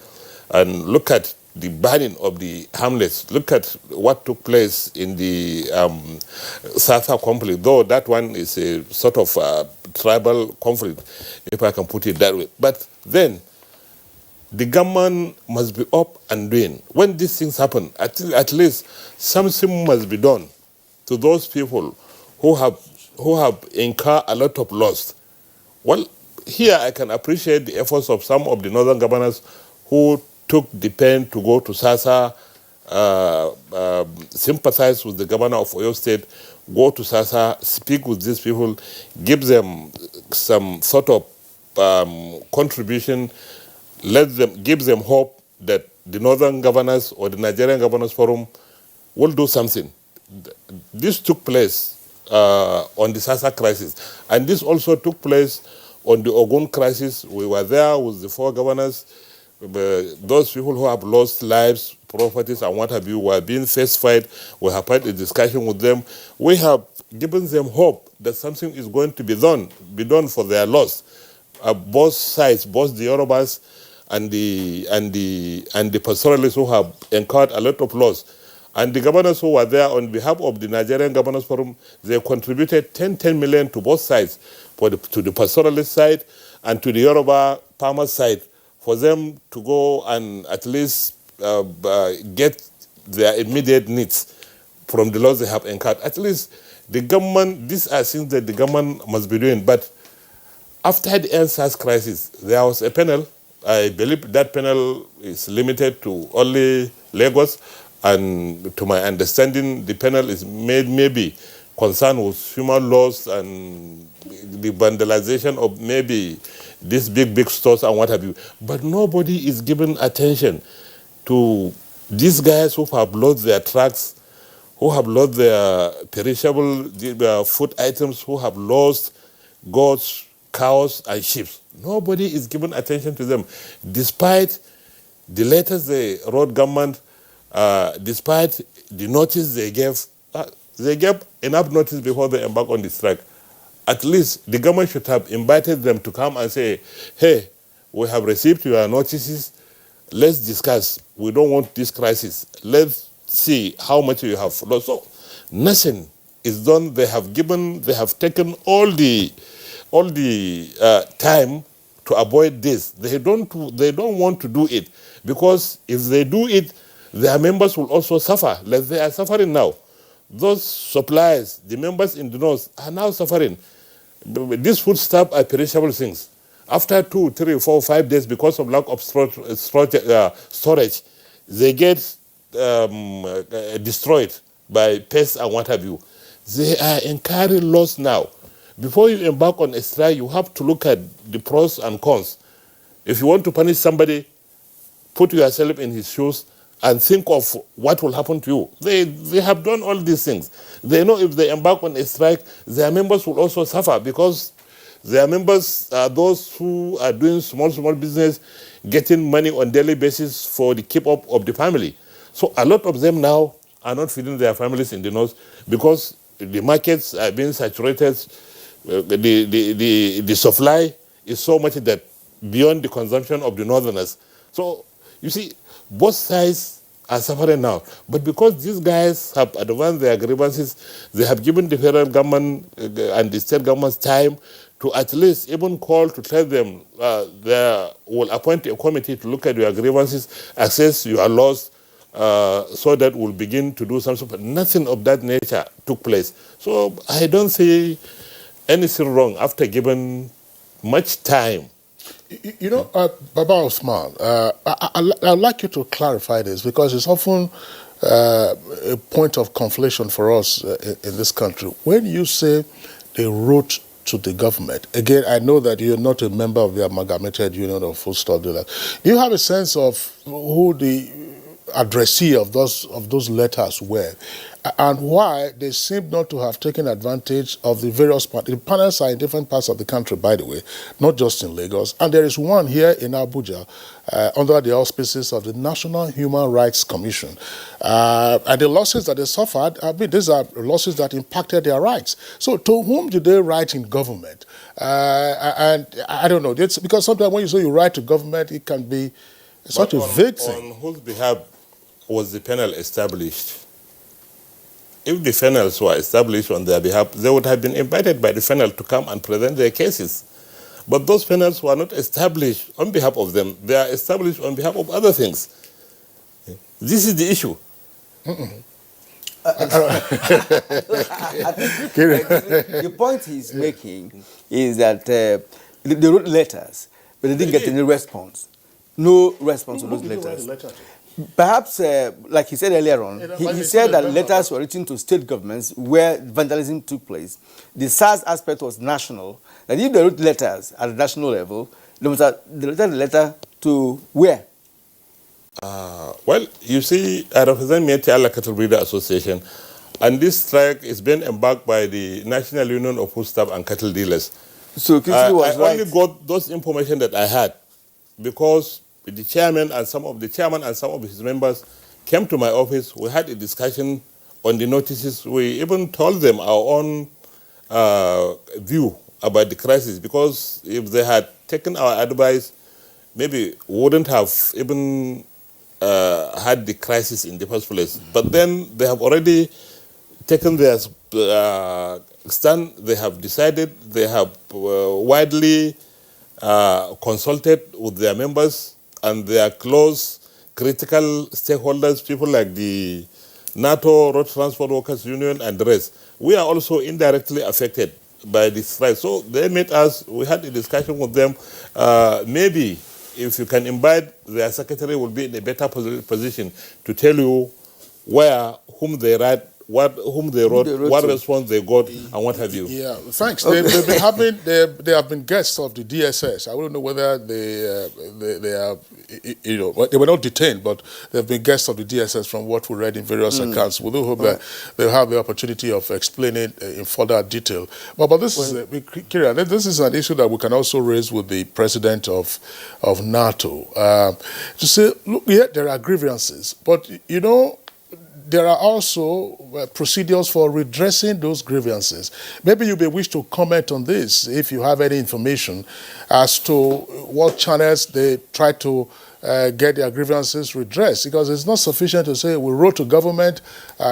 And look at the banning of the hamlets. Look at what took place in the Sasa conflict, though that one is a sort of tribal conflict, if I can put it that way. But then, the government must be up and doing. When these things happen, at least something must be done to those people who have incurred a lot of loss. Well, here I can appreciate the efforts of some of the northern governors who took the pen to go to Sasa, sympathize with the governor of Oyo State, go to Sasa, speak with these people, give them some sort of contribution, give them hope that the northern governors or the Nigerian Governors Forum will do something. This took place on the Sasa crisis, and this also took place on the Ogun crisis. We were there with the 4 governors. Those people who have lost lives, properties, and what have you were being face-fied. We have had a discussion with them. We have given them hope that something is going to be done for their loss. Both sides, both the Yorubas and the pastoralists who have incurred a lot of loss. And the governors who were there on behalf of the Nigerian Governors Forum, they contributed 10 million to both sides, to the pastoralist side and to the Yoruba farmer side, for them to go and at least get their immediate needs from the loss they have incurred. At least the government, these are things that the government must be doing. But after the NSAS crisis, there was a panel. I believe that panel is limited to only Lagos, And to my understanding, the panel is made maybe concerned with human loss and the vandalization of maybe these big stores and what have you. But nobody is giving attention to these guys who have lost their trucks, who have lost their perishable food items, who have lost goats, cows, and sheep. Nobody is giving attention to them, despite the letters the road government, despite the notice they gave enough notice before they embark on the strike. At least the government should have invited them to come and say, hey, we have received your notices, let's discuss. We don't want this crisis. Let's see how much you have lost. So nothing is done. They have taken all the time to avoid this. They don't want to do it, because if they do it, their members will also suffer, like they are suffering now. Those suppliers, the members in the north, are now suffering. These food stuff are perishable things. After 2, 3, 4, 5 days, because of lack of storage, they get destroyed by pests and what have you. They are incurring loss now. Before you embark on a strike, you have to look at the pros and cons. If you want to punish somebody, put yourself in his shoes and think of what will happen to you. They have done all these things. They know if they embark on a strike, their members will also suffer, because their members are those who are doing small business, getting money on daily basis for the keep up of the family. So a lot of them now are not feeding their families in the north, because the markets are being saturated. The supply is so much that beyond the consumption of the northerners. So you see, both sides are suffering now. But because these guys have advanced their grievances, they have given the federal government and the state governments time to at least even call to tell them they will appoint a committee to look at your grievances, assess your loss, so that we'll begin to do something. But nothing of that nature took place. So I don't see anything wrong after given much time. You know, Baba Osman, I'd like you to clarify this, because it's often a point of conflation for us in this country. When you say they wrote to the government, again, I know that you're not a member of the Amalgamated Union of Food Stall Dealers. Do you have a sense of who the addressee of those letters were, and why they seem not to have taken advantage of the various parts? The panels are in different parts of the country, by the way, not just in Lagos. And there is one here in Abuja under the auspices of the National Human Rights Commission. And the losses that they suffered, these are losses that impacted their rights. So to whom do they write in government? And I don't know, it's because sometimes when you say you write to government, it can be such a vague thing. On whose behalf was the panel established? If the panels were established on their behalf, they would have been invited by the panel to come and present their cases. But those panels were not established on behalf of them. They are established on behalf of other things. This is the issue. The point he's making is that they wrote letters, but they didn't get any response. No response to those letters. Perhaps, like he said earlier on, he said that letters were written to state governments where vandalism took place. The SARS aspect was national. That if they wrote letters at the national level, they must have written the letter to where? Well, you see, I represent NTAi Cattle Breeder Association, and this strike is being embarked by the National Union of Food Staff and Cattle Dealers. So I only got those information that I had because the chairman and some of his members came to my office. We had a discussion on the notices. We even told them our own view about the crisis, because if they had taken our advice, maybe we wouldn't have even had the crisis in the first place. But then they have already taken their stand. They have decided. They have widely consulted with their members and their close critical stakeholders, people like the NATO, Road Transport Workers Union, and the rest. We are also indirectly affected by this strike. So they met us. We had a discussion with them. Maybe if you can invite their secretary, will be in a better position to tell you where, whom they write, whom they wrote, what response they got, and what have you. Yeah, thanks. They've been having, they have been guests of the DSS. I don't know whether they are, you know, they were not detained, but they've been guests of the DSS from what we read in various accounts. We do hope that they'll have the opportunity of explaining in further detail. But this is, Kira, this is an issue that we can also raise with the president of NATO. To say, look, yeah, there are grievances, but you know, there are also procedures for redressing those grievances. Maybe you may wish to comment on this if you have any information as to what channels they try to get their grievances redressed, because it's not sufficient to say we wrote to government,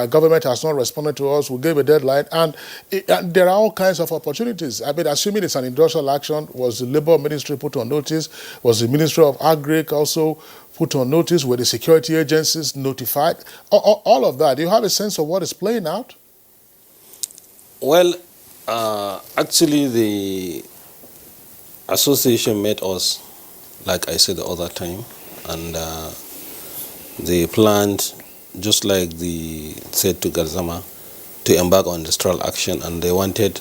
government has not responded to us, we gave a deadline, and there are all kinds of opportunities. I mean, assuming it's an industrial action, was the Labour Ministry put on notice? Was the Ministry of Agri also put on notice? Were the security agencies notified? All of that. Do you have a sense of what is playing out? Well, actually the association met us, like I said the other time, and they planned, just like they said to Garzama, to embark on industrial action, and they wanted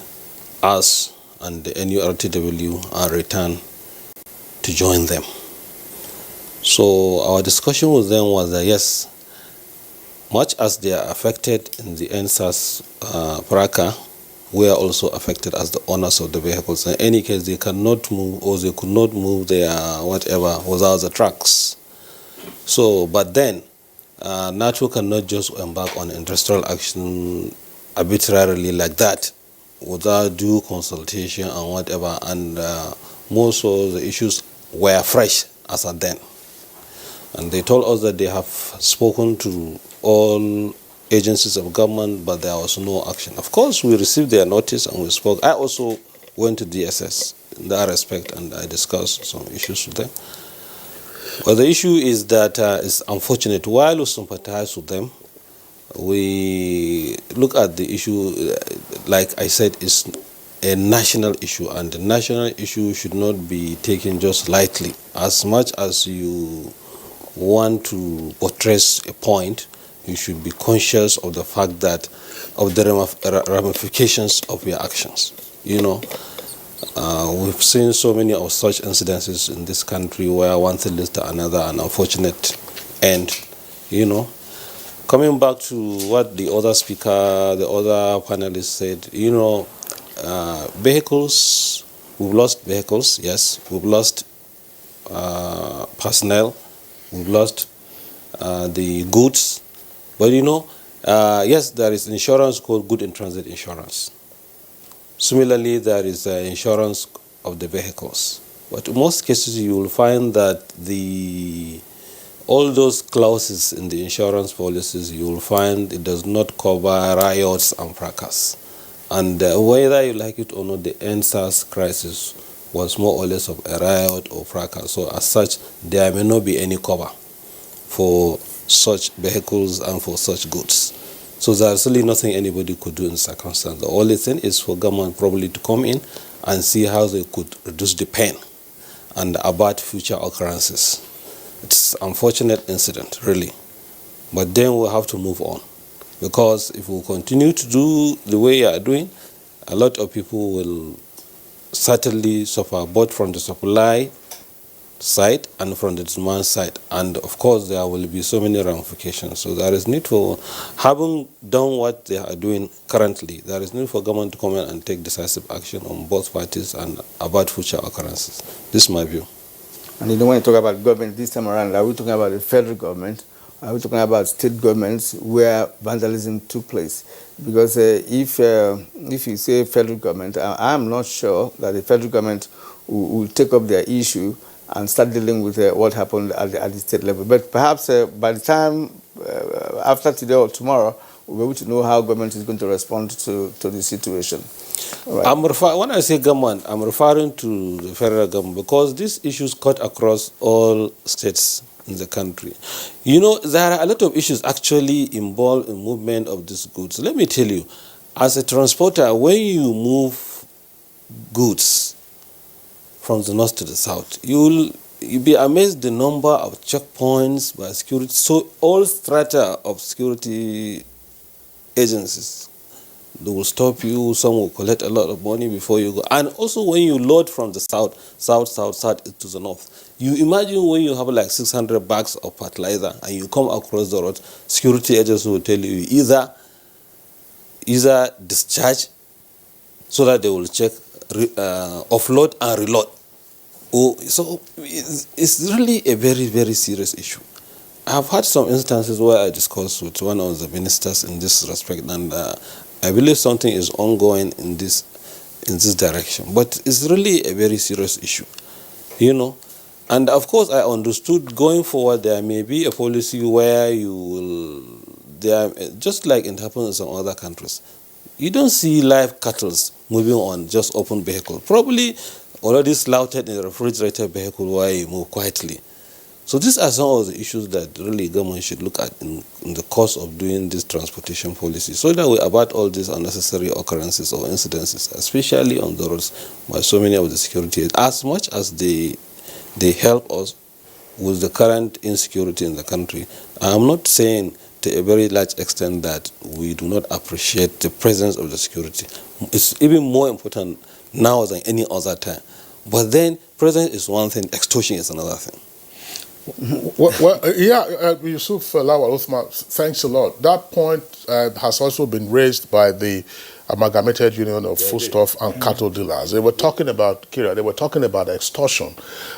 us and the NURTW and return to join them. So our discussion with them was that yes, much as they are affected in the NSAS Paraka, we are also affected as the owners of the vehicles. In any case, they cannot move, or they could not move their whatever without the trucks. So, but then, NATO cannot just embark on industrial action arbitrarily like that, without due consultation and whatever. And most of the issues were fresh as at then. And they told us that they have spoken to all agencies of government, but there was no action. Of course, we received their notice and we spoke. I also went to DSS in that respect, and I discussed some issues with them. But the issue is that it's unfortunate. While we sympathize with them, we look at the issue, like I said, it's a national issue, and the national issue should not be taken just lightly. As much as you want to buttress a point, you should be conscious of the fact that, of the ramifications of your actions. You know, we've seen so many of such incidences in this country where one thing leads to another, an unfortunate end, you know. Coming back to what the other speaker, the other panelist said, you know, vehicles, we've lost vehicles, yes, we've lost personnel, we've lost the goods, but you know, yes, there is insurance called good in transit insurance. Similarly, there is insurance of the vehicles. But in most cases, you will find that all those clauses in the insurance policies, you will find it does not cover riots and fracas. And whether you like it or not, the NSAS crisis was more or less of a riot or fracas. So as such, there may not be any cover for such vehicles and for such goods. So there's really nothing anybody could do in circumstance. The only thing is for government probably to come in and see how they could reduce the pain and avert future occurrences. It's an unfortunate incident, really. But then we'll have to move on. Because if we continue to do the way we are doing, a lot of people will certainly suffer both from the supply side and from the demand side, and of course there will be so many ramifications. So there is need for, having done what they are doing currently, there is need for government to come in and take decisive action on both parties and avert future occurrences. This is my view. And you don't want to talk about government this time around. Are we talking about the federal government? Are we talking about state governments where vandalism took place? Because if you say federal government, I'm not sure that the federal government will take up their issue and start dealing with what happened at the state level. But perhaps by the time after today or tomorrow, we'll be able to know how government is going to respond to the situation. Right. When I say government, I'm referring to the federal government, because these issues cut across all states in the country. You know, there are a lot of issues actually involved in movement of these goods. Let me tell you, as a transporter, when you move goods from the north to the south, you will you'd be amazed the number of checkpoints by security. So all strata of security agencies, they will stop you. Some will collect a lot of money before you go. And also when you load from the south to the north, you imagine when you have like 600 bags of fertilizer and you come across the road, security agents will tell you either discharge, so that they will check, offload and reload. So it's really a very, very serious issue. I've had some instances where I discussed with one of the ministers in this respect, and I believe something is ongoing in this direction. But it's really a very serious issue, you know. And of course, I understood going forward there may be a policy where you will, just like it happens in some other countries, you don't see live cattle moving on just open vehicle. Probably already slaughtered in a refrigerated vehicle where you move quietly. So these are some of the issues that really government should look at in the course of doing this transportation policy, so that we avoid all these unnecessary occurrences or incidences, especially on the roads by so many of the security, as much as they help us with the current insecurity in the country. I'm not saying to a very large extent that we do not appreciate the presence of the security. It's even more important now than any other time. But then presence is one thing, extortion is another thing. Yusuf Lawal Uthman, thanks a lot. That point has also been raised by the Amalgamated Union of Foodstuff and Cattle Dealers. They were talking about, extortion.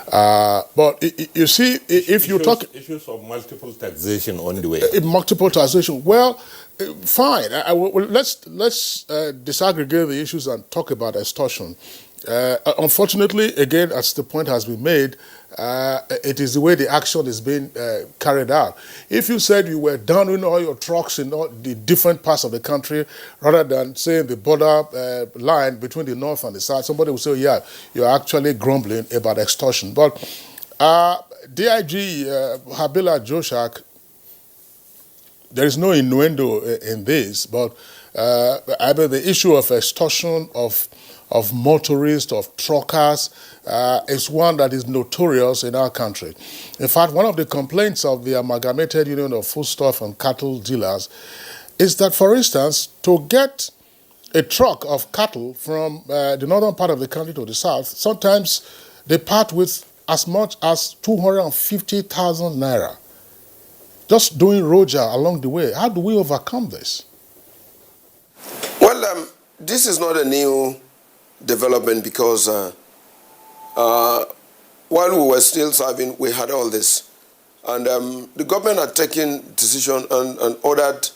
But you see, if you talk... Issues of multiple taxation on the way. Multiple taxation. Well, fine. Let's disaggregate the issues and talk about extortion. Unfortunately, again, as the point has been made, it is the way the action is being carried out. If you said you were downing all your trucks in all the different parts of the country, rather than saying the border line between the north and the south, somebody would say, yeah, you're actually grumbling about extortion. But DIG Habila Joshak, there is no innuendo in this, but I mean, the issue of extortion of motorists, of truckers, is one that is notorious in our country. In fact, one of the complaints of the Amalgamated Union of Foodstuff and Cattle Dealers is that, for instance, to get a truck of cattle from the northern part of the country to the south, sometimes they part with as much as 250,000 naira. Just doing roja along the way. How do we overcome this? Well, this is not a new development, because while we were still serving, we had all this. And the government had taken decision and ordered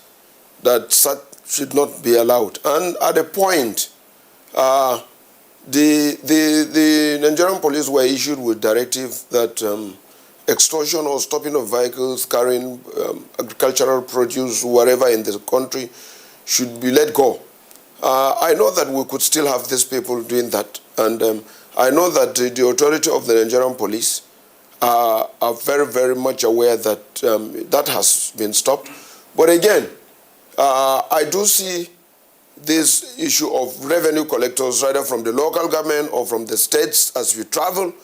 that such should not be allowed. And at a point, the Nigerian police were issued with directive that extortion or stopping of vehicles carrying agricultural produce, wherever in the country, should be let go. I know that we could still have these people doing that, and I know that the authority of the Nigerian police are very, very much aware that that has been stopped. But again, I do see this issue of revenue collectors, either from the local government or from the states. As you travel,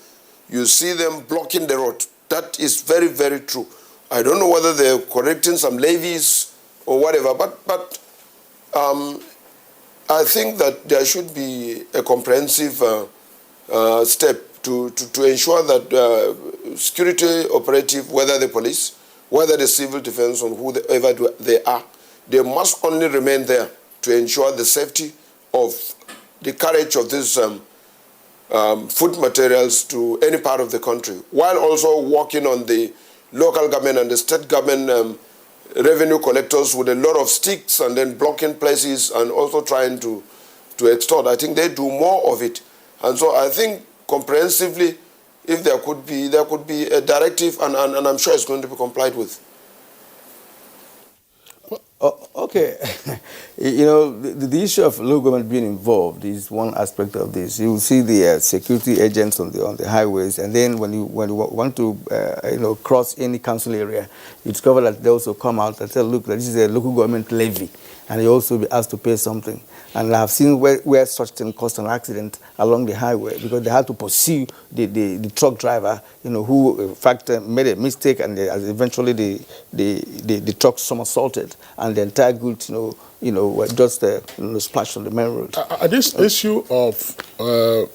you see them blocking the road. That is very, very true. I don't know whether they're correcting some levies or whatever, but I think that there should be a comprehensive step to ensure that security operative, whether the police, whether the civil defense, or whoever they are, they must only remain there to ensure the safety of the carriage of these food materials to any part of the country, while also working on the local government and the state government revenue collectors with a lot of sticks and then blocking places and also trying to extort. I think they do more of it. And so I think comprehensively, if there could be a directive, and I'm sure it's going to be complied with. Okay, the issue of local government being involved is one aspect of this. You will see the security agents on the highways, and then when you want to cross any council area, you discover that they also come out and say, look, this is a local government levy, and you also be asked to pay something. And I have seen where such thing caused an accident along the highway because they had to pursue the truck driver, who in fact made a mistake, and eventually the truck somersaulted, and the entire goods, were just splashed on the main road. This issue of I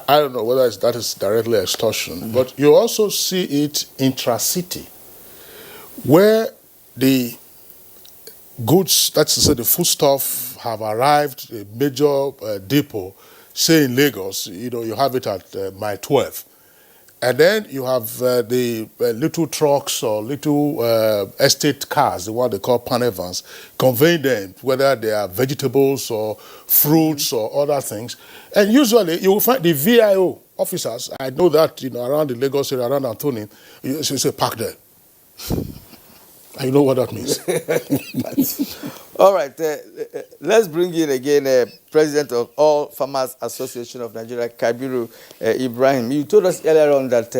don't know whether that is directly extortion, but you also see it intra-city, where the goods, that's to say the foodstuff, have arrived a major depot, say in Lagos, you have it at Mile 12. And then you have the little trucks or little estate cars, the one they call panel vans, conveying them, whether they are vegetables or fruits or other things. And usually you will find the VIO officers, I know that around the Lagos area, around Anthony, you say park there. I know what that means. All right, let's bring in again President of All Farmers Association of Nigeria, Kabiru Ibrahim. You told us earlier on that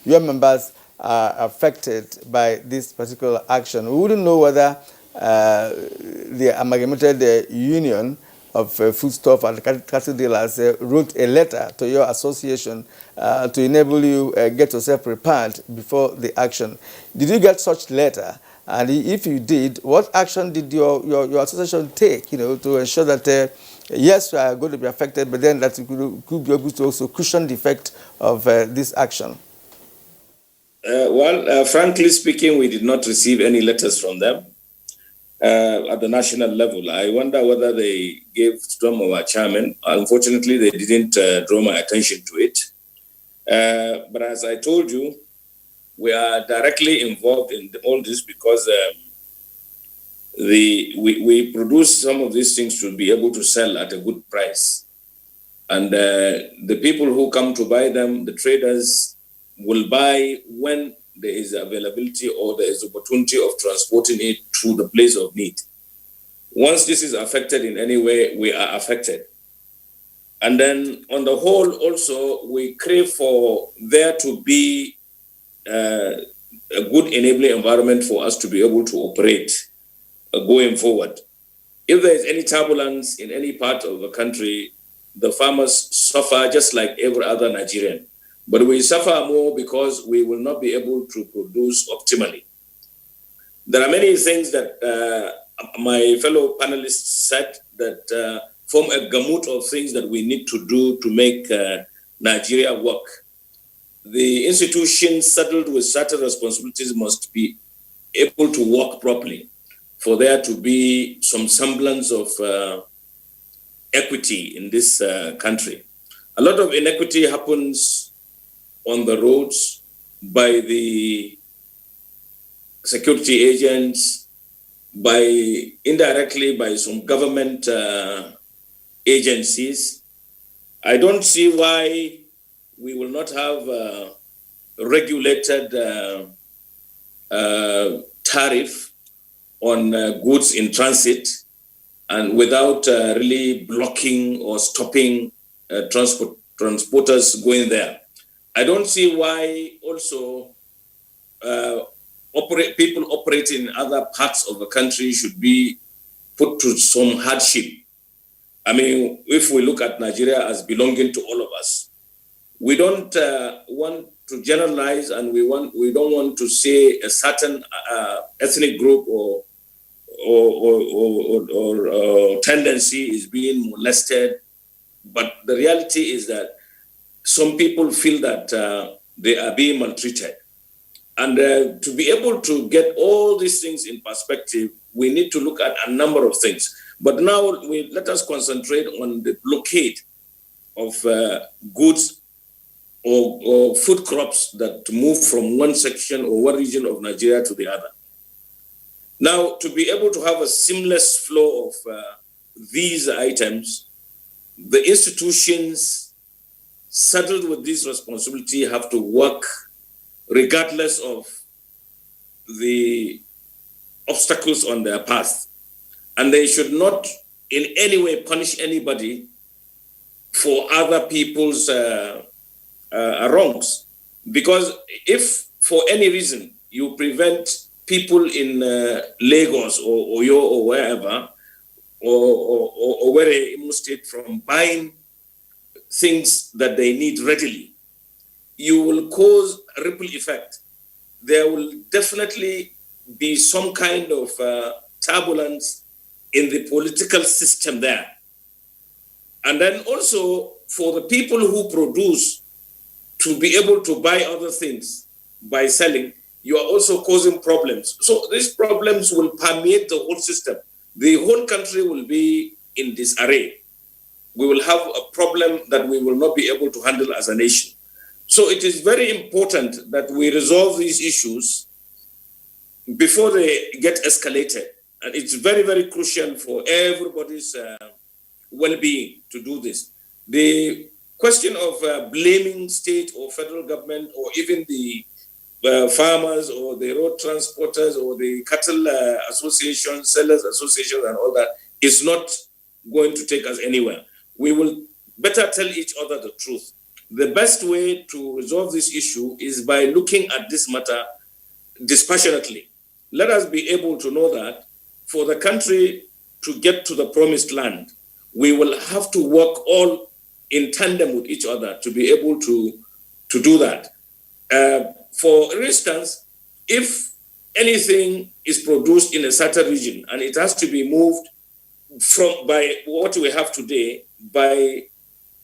your members are affected by this particular action. We wouldn't know whether the amalgamated union of foodstuff and cattle dealers wrote a letter to your association to enable you get yourself prepared before the action. Did you get such letter? And if you did, what action did your association take, to ensure that, yes, we are going to be affected, but then that you could be able to also cushion the effect of this action? Frankly speaking, we did not receive any letters from them at the national level. I wonder whether they gave some of our chairman. Unfortunately, they didn't draw my attention to it. But as I told you, we are directly involved in all this because we produce some of these things to be able to sell at a good price. And the people who come to buy them, the traders, will buy when there is availability or there is opportunity of transporting it to the place of need. Once this is affected in any way, we are affected. And then on the whole, also, we crave for there to be a good enabling environment for us to be able to operate going forward. If there is any turbulence in any part of the country, the farmers suffer just like every other Nigerian. But we suffer more because we will not be able to produce optimally. There are many things that my fellow panelists said that form a gamut of things that we need to do to make Nigeria work. The institutions saddled with certain responsibilities must be able to work properly for there to be some semblance of equity in this country. A lot of inequity happens on the roads by the security agents, indirectly by some government agencies. I don't see why we will not have a regulated tariff on goods in transit and without really blocking or stopping transporters going there. I don't see why also people operating in other parts of the country should be put to some hardship. I mean, if we look at Nigeria as belonging to all of us, we don't want to generalize, and we don't want to say a certain ethnic group or tendency is being molested. But the reality is that some people feel that they are being maltreated. And to be able to get all these things in perspective, we need to look at a number of things. But now let us concentrate on the blockade of goods or food crops that move from one section or one region of Nigeria to the other. Now, to be able to have a seamless flow of these items, the institutions saddled with this responsibility have to work regardless of the obstacles on their path. and they should not in any way punish anybody for other people's wrongs. Because if for any reason you prevent people in Lagos or Oyo or wherever, or where Imo State from buying things that they need readily, you will cause a ripple effect. There will definitely be some kind of turbulence in the political system there. And then also for the people who produce to be able to buy other things by selling, you are also causing problems. So these problems will permeate the whole system. The whole country will be in disarray. We will have a problem that we will not be able to handle as a nation. So it is very important that we resolve these issues before they get escalated. And it's very, very crucial for everybody's well-being to do this. The question of blaming state or federal government or even the farmers or the road transporters or the cattle associations, sellers associations and all that is not going to take us anywhere. We will better tell each other the truth. The best way to resolve this issue is by looking at this matter dispassionately. Let us be able to know that for the country to get to the promised land, we will have to work all in tandem with each other to be able to do that. For instance, if anything is produced in a certain region and it has to be moved from by what we have today by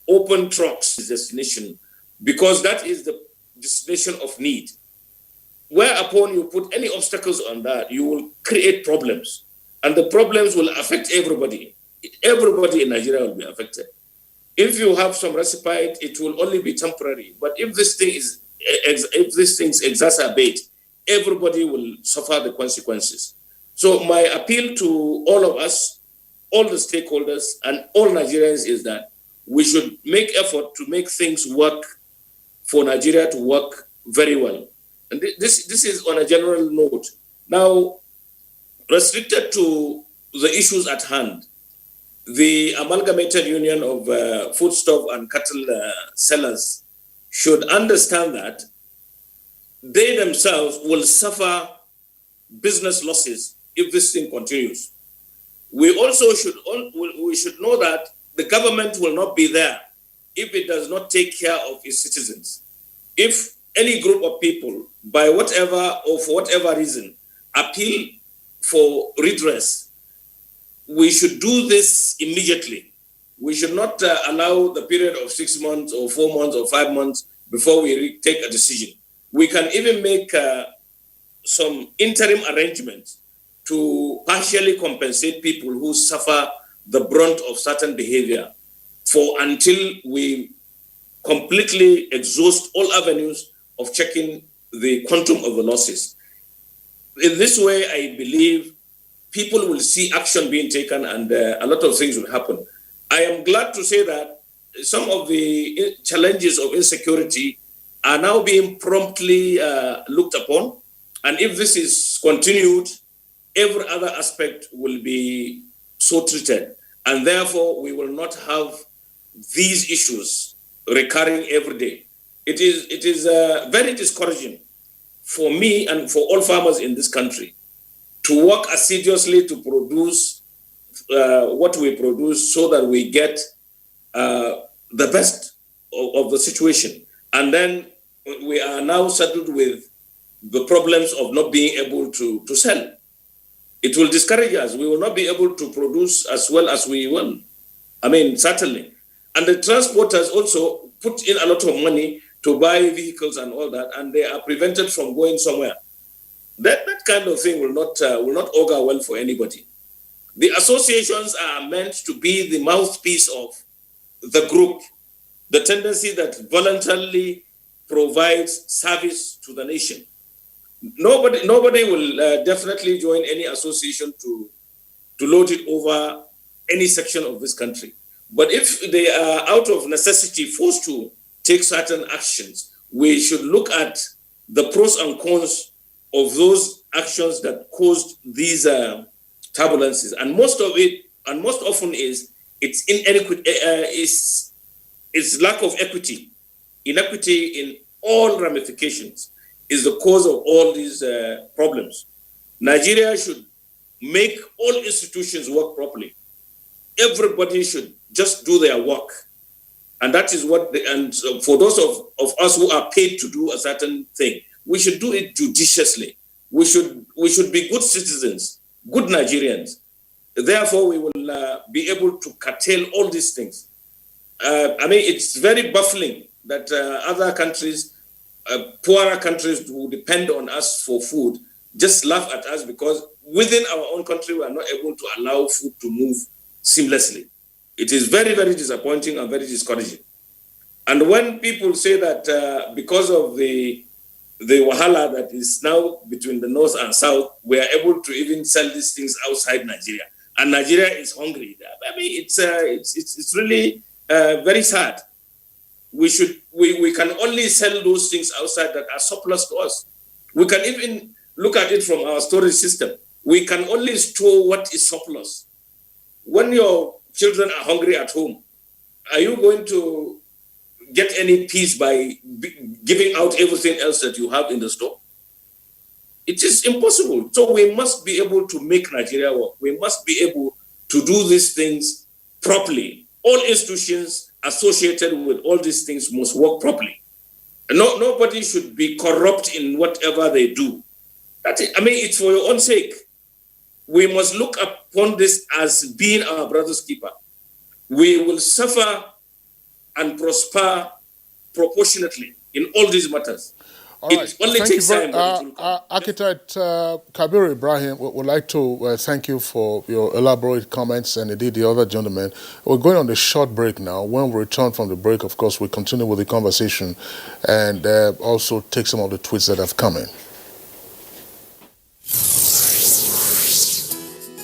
open trucks destination, because that is the destination of need. Whereupon you put any obstacles on that, you will create problems. And the problems will affect everybody. Everybody in Nigeria will be affected. If you have some respite, it will only be temporary. But if these things exacerbate, everybody will suffer the consequences. So my appeal to all of us, all the stakeholders, and all Nigerians is that we should make effort to make things work for Nigeria to work very well. And this is on a general note. Now, restricted to the issues at hand, the Amalgamated Union of Foodstuff and Cattle Sellers should understand that they themselves will suffer business losses if this thing continues. We also should know that the government will not be there if it does not take care of its citizens. If any group of people, by whatever or for whatever reason, appeal for redress, we should do this immediately. We should not allow the period of 6 months or 4 months or 5 months before we take a decision. We can even make some interim arrangements to partially compensate people who suffer the brunt of certain behavior until we completely exhaust all avenues of checking the quantum of the losses. In this way, I believe people will see action being taken and a lot of things will happen. I am glad to say that some of the challenges of insecurity are now being promptly looked upon. And if this is continued, every other aspect will be so treated. And therefore, we will not have these issues recurring every day. It is very discouraging for me and for all farmers in this country to work assiduously to produce what we produce so that we get the best of the situation. And then we are now saddled with the problems of not being able to sell. It will discourage us. We will not be able to produce as well as we will. I mean, certainly. And the transporters also put in a lot of money to buy vehicles and all that, and they are prevented from going somewhere. That kind of thing will not augur well for anybody. The associations are meant to be the mouthpiece of the group, the tendency that voluntarily provides service to the nation. Nobody will definitely join any association to lord it over any section of this country. But if they are out of necessity forced to take certain actions, we should look at the pros and cons of those actions that caused these turbulences, and most often it's inadequate, is lack of equity. Inequity in all ramifications is the cause of all these problems. Nigeria should make all institutions work properly. Everybody should just do their work. And that is what, for those of us who are paid to do a certain thing, we should do it judiciously. We should be good citizens, good Nigerians. Therefore, we will be able to curtail all these things. It's very baffling that other countries, poorer countries who depend on us for food, just laugh at us because within our own country, we are not able to allow food to move seamlessly. It is very, very disappointing and very discouraging. And when people say that because of the wahala that is now between the north and south, we are able to even sell these things outside Nigeria, and Nigeria is hungry. It's really very sad. We can only sell those things outside that are surplus to us. We can even look at it from our storage system. We can only store what is surplus. When your children are hungry at home, are you going to get any peace by giving out everything else that you have in the store? It is impossible. So we must be able to make Nigeria work. We must be able to do these things properly. All institutions associated with all these things must work properly. Nobody should be corrupt in whatever they do. It's for your own sake. We must look upon this as being our brother's keeper. We will suffer and prosper proportionately in all these matters. All right. It only takes time. Architect Kabir Ibrahim would like to thank you for your elaborate comments, and indeed the other gentlemen. We're going on a short break now. When we return from the break, of course, we continue with the conversation and also take some of the tweets that have come in.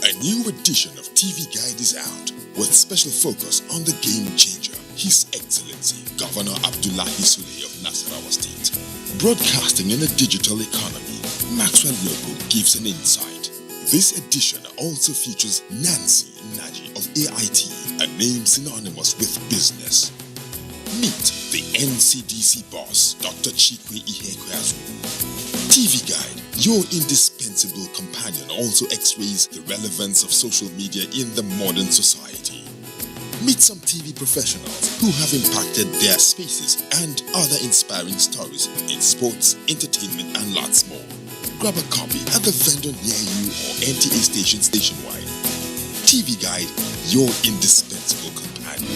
A new edition of TV Guide is out with special focus on the game changer, His Excellency Governor Abdullahi Sule of Nasarawa State. Broadcasting in a digital economy, Maxwell Lobo gives an insight. This edition also features Nancy Naji of AIT, a name synonymous with business. Meet the NCDC boss, Dr. Chikwe Ihekweazu. TV Guide, your indispensable companion, also x-rays the relevance of social media in the modern society. Meet some TV professionals who have impacted their spaces and other inspiring stories in sports, entertainment, and lots more. Grab a copy at the vendor near you or NTAi stations nationwide. TV Guide, your indispensable companion.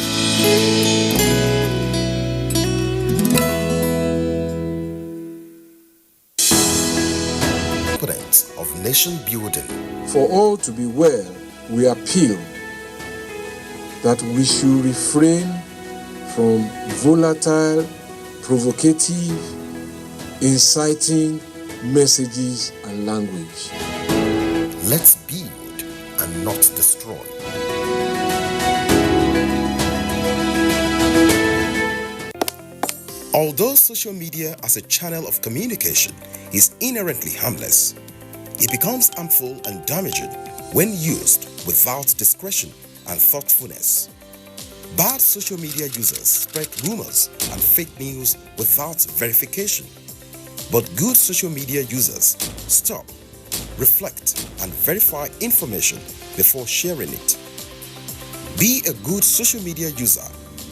Of nation building. For all to be well, we appeal that we should refrain from volatile, provocative, inciting messages and language. Let's build and not destroy. Although social media as a channel of communication is inherently harmless, it becomes harmful and damaging when used without discretion and thoughtfulness. Bad social media users spread rumors and fake news without verification. But good social media users stop, reflect, and verify information before sharing it. Be a good social media user.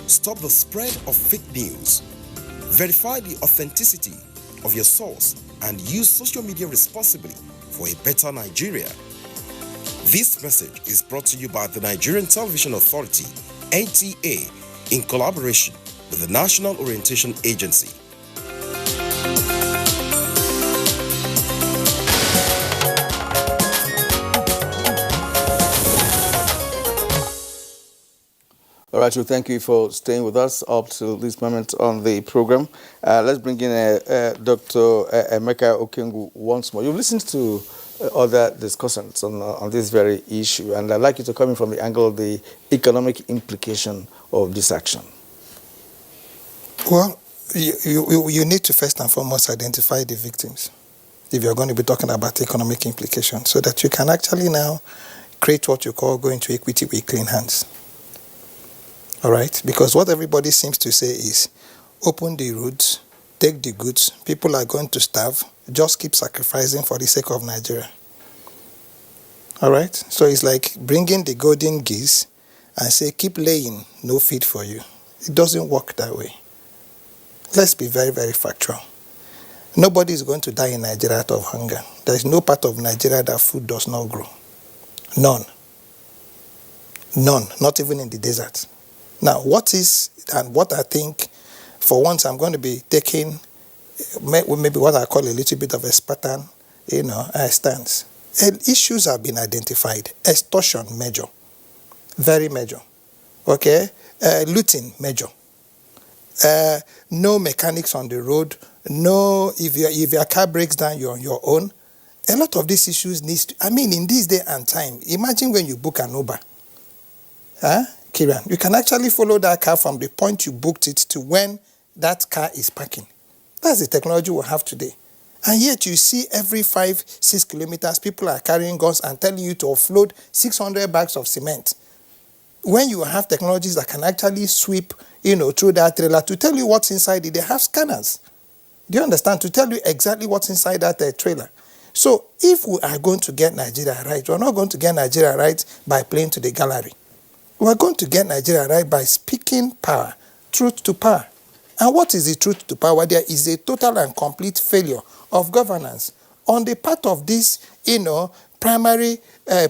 Stop the spread of fake news. Verify the authenticity of your source and use social media responsibly for a better Nigeria. This message is brought to you by the Nigerian Television Authority, NTAi, in collaboration with the National Orientation Agency. All right, so thank you for staying with us up to this moment on the program. Let's bring in Dr. Emeka Okengu once more. You've listened to other discussions on this very issue, and I'd like you to come in from the angle of the economic implication of this action. Well, you need to first and foremost identify the victims if you're going to be talking about economic implications, so that you can actually now create what you call going to equity with clean hands. All right? Because what everybody seems to say is, open the roads, take the goods, people are going to starve, just keep sacrificing for the sake of Nigeria. All right? So it's like bringing the golden geese and say, keep laying, no feed for you. It doesn't work that way. Let's be very, very factual. Nobody is going to die in Nigeria out of hunger. There is no part of Nigeria that food does not grow. None. None, not even in the desert. Now, what I think, for once I'm going to be taking maybe what I call a little bit of a Spartan, stance. Issues have been identified. Extortion, major. Very major. Okay? Looting, major. No mechanics on the road. No, if your car breaks down, you're on your own. A lot of these issues needs to, in this day and time, imagine when you book an Uber. Kiran, you can actually follow that car from the point you booked it to when that car is parking. That's the technology we have today. And yet you see every 5-6 kilometers, people are carrying guns and telling you to offload 600 bags of cement. When you have technologies that can actually sweep, through that trailer to tell you what's inside it, they have scanners. Do you understand? To tell you exactly what's inside that trailer. So if we are going to get Nigeria right, we're not going to get Nigeria right by playing to the gallery. We're going to get Nigeria right by speaking power, truth to power. And what is the truth to power? There is a total and complete failure of governance on the part of these, primary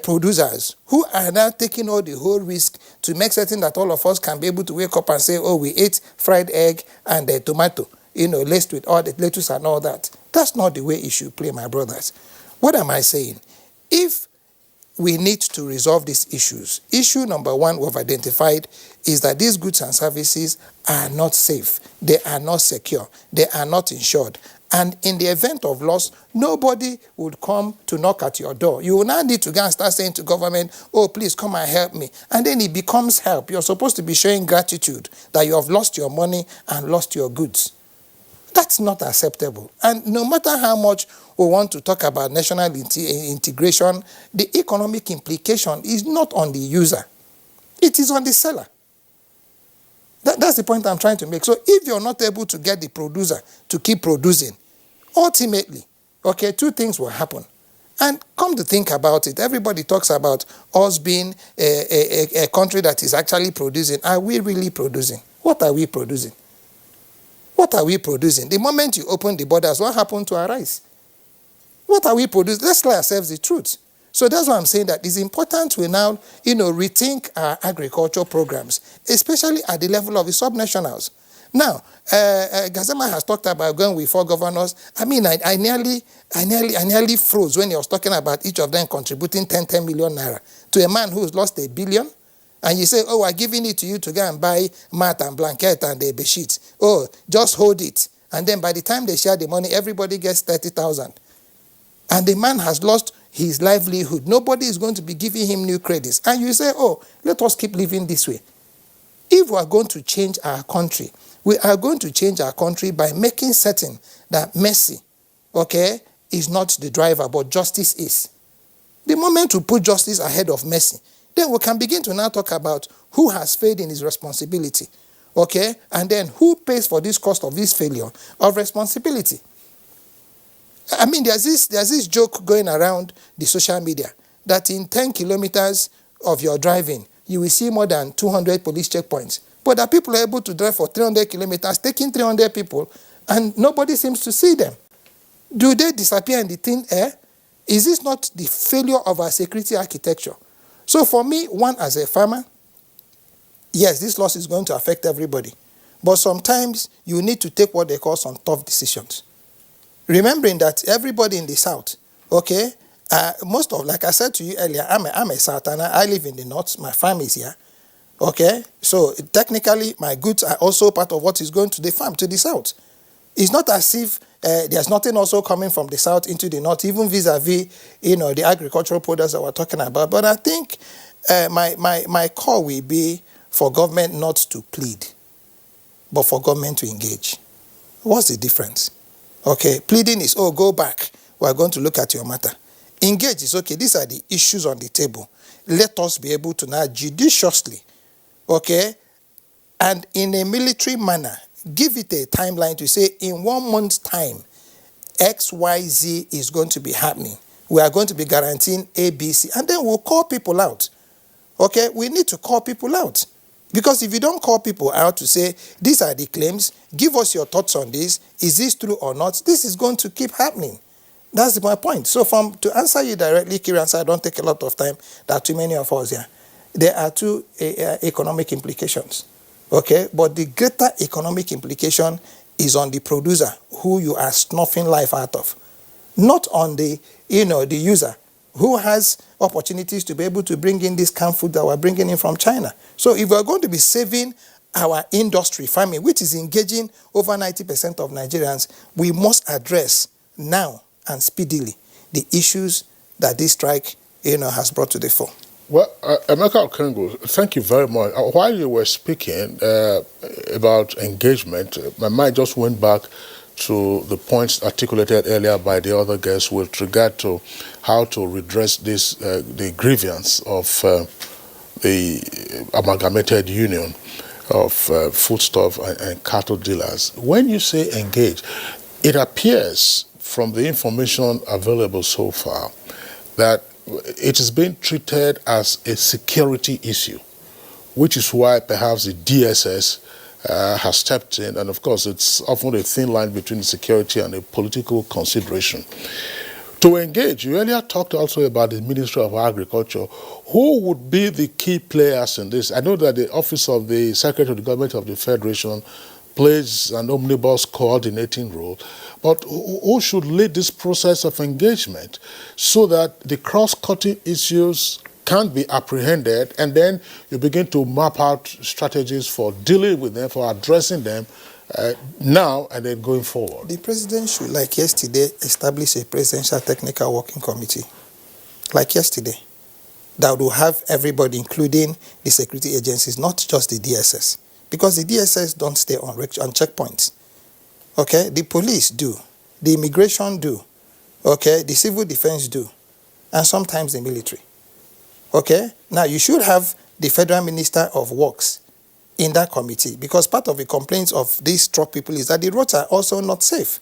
producers who are now taking all the whole risk to make certain that all of us can be able to wake up and say, oh, we ate fried egg and tomato, laced with all the lettuce and all that. That's not the way it should play, my brothers. What am I saying? If we need to resolve these issues, issue number one we've identified is that these goods and services are not safe. They are not secure. They are not insured. And in the event of loss, nobody would come to knock at your door. You will now need to go and start saying to government, oh, please come and help me. And then it becomes help. You're supposed to be showing gratitude that you have lost your money and lost your goods. That's not acceptable. And no matter how much we want to talk about national integration, the economic implication is not on the user. It is on the seller. That's the point I'm trying to make. So if you're not able to get the producer to keep producing, ultimately, two things will happen. And come to think about it, everybody talks about us being a country that is actually producing. Are we really producing? What are we producing? What are we producing? The moment you open the borders, what happened to our rice? What are we producing? Let's tell ourselves the truth. So that's why I'm saying that it's important we now, rethink our agriculture programs, especially at the level of the subnationals. Now, Gazema has talked about going with 4 governors. I nearly froze when he was talking about each of them contributing 10 million naira to a man who's lost $1 billion. And you say, oh, we're giving it to you to go and buy mat and blanket and the bedsheet. Oh, just hold it. And then by the time they share the money, everybody gets 30,000. And the man has lost his livelihood. Nobody is going to be giving him new credits. And you say, oh, let us keep living this way. If we are going to change our country, we are going to change our country by making certain that mercy, is not the driver, but justice is. The moment we put justice ahead of mercy, then we can begin to now talk about who has failed in his responsibility, and then who pays for this cost of this failure of responsibility. There's this joke going around the social media that in 10 kilometers of your driving, you will see more than 200 police checkpoints. But that people are able to drive for 300 kilometers, taking 300 people, and nobody seems to see them. Do they disappear in the thin air? Is this not the failure of our security architecture? So for me, one, as a farmer, yes, this loss is going to affect everybody. But sometimes you need to take what they call some tough decisions. Remembering that everybody in the South, most of, like I said to you earlier, I'm a Southerner. I live in the North. My farm is here. So technically, my goods are also part of what is going to the farm, to the South. It's not as if there's nothing also coming from the South into the North, even vis-a-vis, the agricultural products that we're talking about. But I think my call will be for government not to plead, but for government to engage. What's the difference? Pleading is, go back. We're going to look at your matter. Engage is okay. These are the issues on the table. Let us be able to now judiciously, okay, and in a military manner, give it a timeline to say in 1 month's time, XYZ is going to be happening. We are going to be guaranteeing ABC, and then we'll call people out. Okay, we need to call people out. Because if you don't call people out to say, these are the claims, give us your thoughts on this, is this true or not, this is going to keep happening. That's my point. So to answer you directly, Kieran, so I don't take a lot of time, there are too many of us here. There are two economic implications. Okay, but the greater economic implication is on the producer, who you are snuffing life out of. Not on the user, who has opportunities to be able to bring in this canned food that we're bringing in from China. So if we're going to be saving our industry, farming, which is engaging over 90% of Nigerians, we must address now and speedily the issues that this strike, has brought to the fore. Well, Emeka Okengo, thank you very much. While you were speaking about engagement, my mind just went back to the points articulated earlier by the other guests with regard to how to redress this, the grievance of the amalgamated union of foodstuff and cattle dealers. When you say engage, it appears from the information available so far that it is being treated as a security issue, which is why perhaps the DSS has stepped in, and of course it's often a thin line between security and a political consideration. To engage, you earlier talked also about the Ministry of Agriculture. Who would be the key players in this? I know that the Office of the Secretary of the Government of the Federation plays an omnibus coordinating role, but who should lead this process of engagement so that the cross-cutting issues can be apprehended, and then you begin to map out strategies for dealing with them, for addressing them now and then going forward? The president should, like yesterday, establish a presidential technical working committee, like yesterday, that will have everybody, including the security agencies, not just the DSS, because the DSS don't stay on checkpoints. Okay, the police do, the immigration do, okay, the civil defense do, and sometimes the military. Okay, now you should have the Federal Minister of Works in that committee, because part of the complaints of these truck people is that the roads are also not safe.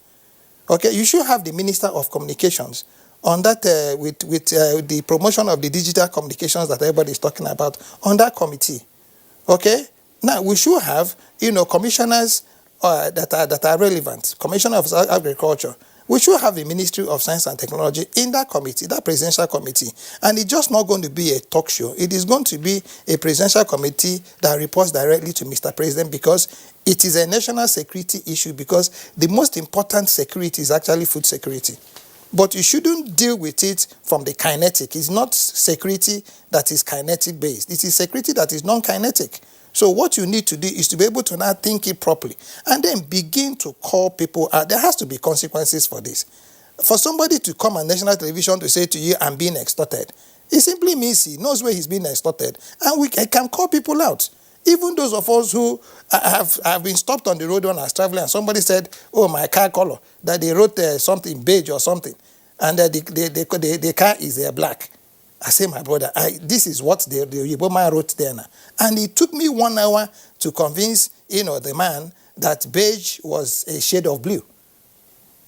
Okay, you should have the Minister of Communications on that with the promotion of the digital communications that everybody is talking about on that committee. Okay, now we should have commissioners that are relevant, Commissioner of Agriculture. We should have the Ministry of Science and Technology in that committee, that presidential committee. And it's just not going to be a talk show. It is going to be a presidential committee that reports directly to Mr. President, because it is a national security issue, because the most important security is actually food security. But you shouldn't deal with it from the kinetic. It's not security that is kinetic based. It is security that is non-kinetic. So what you need to do is to be able to now think it properly and then begin to call people out. There has to be consequences for this. For somebody to come on national television to say to you, I'm being extorted, it simply means he knows where he's being extorted, and we can call people out. Even those of us who have been stopped on the road when I was traveling and somebody said, oh, my car color, that they wrote something beige or something, and the car is black. I say, my brother, this is what the Yiboma wrote there now. And it took me 1 hour to convince, the man that beige was a shade of blue.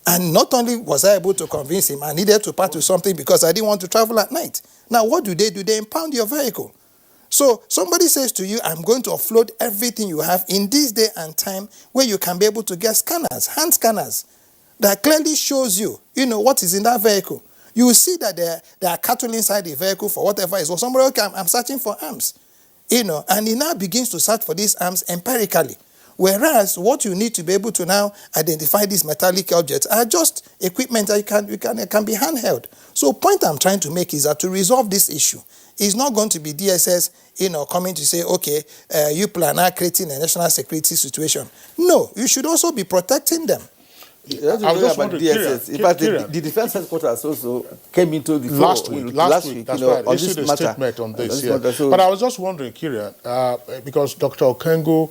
And not only was I able to convince him, I needed to part with something because I didn't want to travel at night. Now, what do? They impound your vehicle. So somebody says to you, I'm going to offload everything you have in this day and time where you can be able to get scanners, hand scanners, that clearly shows you, what is in that vehicle. You will see that there are cattle inside the vehicle for whatever it is. Or somebody, okay, I'm searching for arms. And he now begins to search for these arms empirically. Whereas what you need to be able to now identify these metallic objects are just equipment that can be handheld. So point I'm trying to make is that to resolve this issue, it's not going to be DSS, coming to say, okay, you plan on creating a national security situation. No, you should also be protecting them. I was just wondering, DSS. In fact, the defense headquarters also came into the last week. That's right. On issued a statement on this. But I was just wondering, Kieran, because Dr. Okengo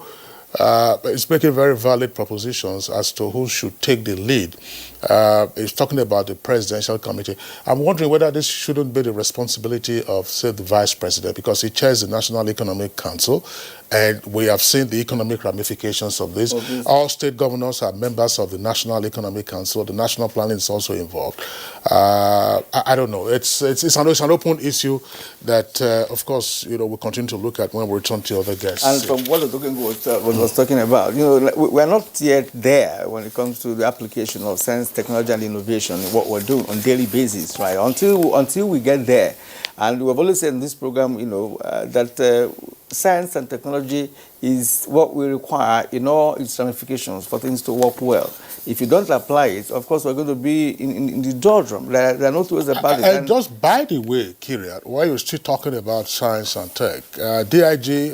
It's making very valid propositions as to who should take the lead. It's talking about the presidential committee. I'm wondering whether this shouldn't be the responsibility of, say, the vice president, because he chairs the National Economic Council, and we have seen the economic ramifications of this. All state governors are members of the National Economic Council. The national planning is also involved. I don't know. It's an open issue that, of course, we'll continue to look at when we return to other guests. And from what the talking was talking about, we're not yet there when it comes to the application of science, technology, and innovation in what we're doing on a daily basis, right? Until we get there. And we've always said in this program, that science and technology is what we require in all its ramifications for things to work well. If you don't apply it, of course, we're going to be in the doldrum. There are no two ways about it. And just by the way, Kyriat, while you're still talking about science and tech, DIG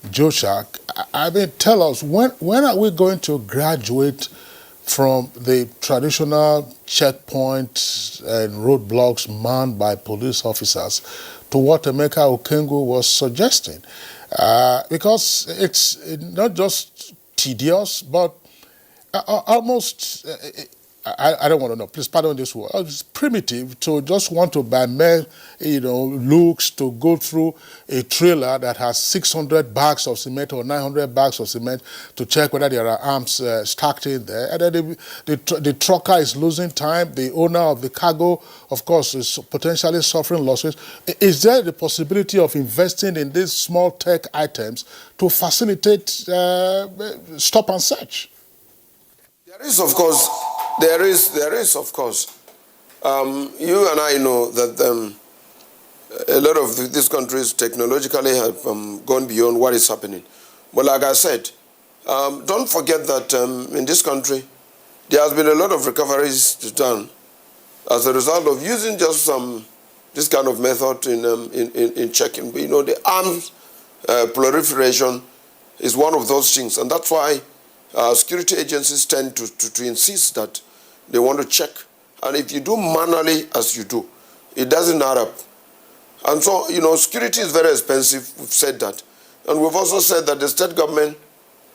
Joshak, I mean, tell us, when are we going to graduate from the traditional checkpoints and roadblocks manned by police officers to what Emeka Okengu was suggesting? Because it's not just tedious, but almost, I don't want to know, please pardon this word, it's primitive to just want to, by mere, looks, to go through a trailer that has 600 bags of cement or 900 bags of cement to check whether there are arms stacked in there. And then the trucker is losing time. The owner of the cargo, of course, is potentially suffering losses. Is there the possibility of investing in these small tech items to facilitate stop and search? There is, of course. There is, of course. You and I know that a lot of these countries technologically have gone beyond what is happening. But like I said, don't forget that in this country, there has been a lot of recoveries done as a result of using just this kind of method in checking. But, the arms proliferation is one of those things, and that's why security agencies tend to insist that they want to check. And if you do manually as you do, it doesn't add up. And so, security is very expensive. We've said that. And we've also said that the state government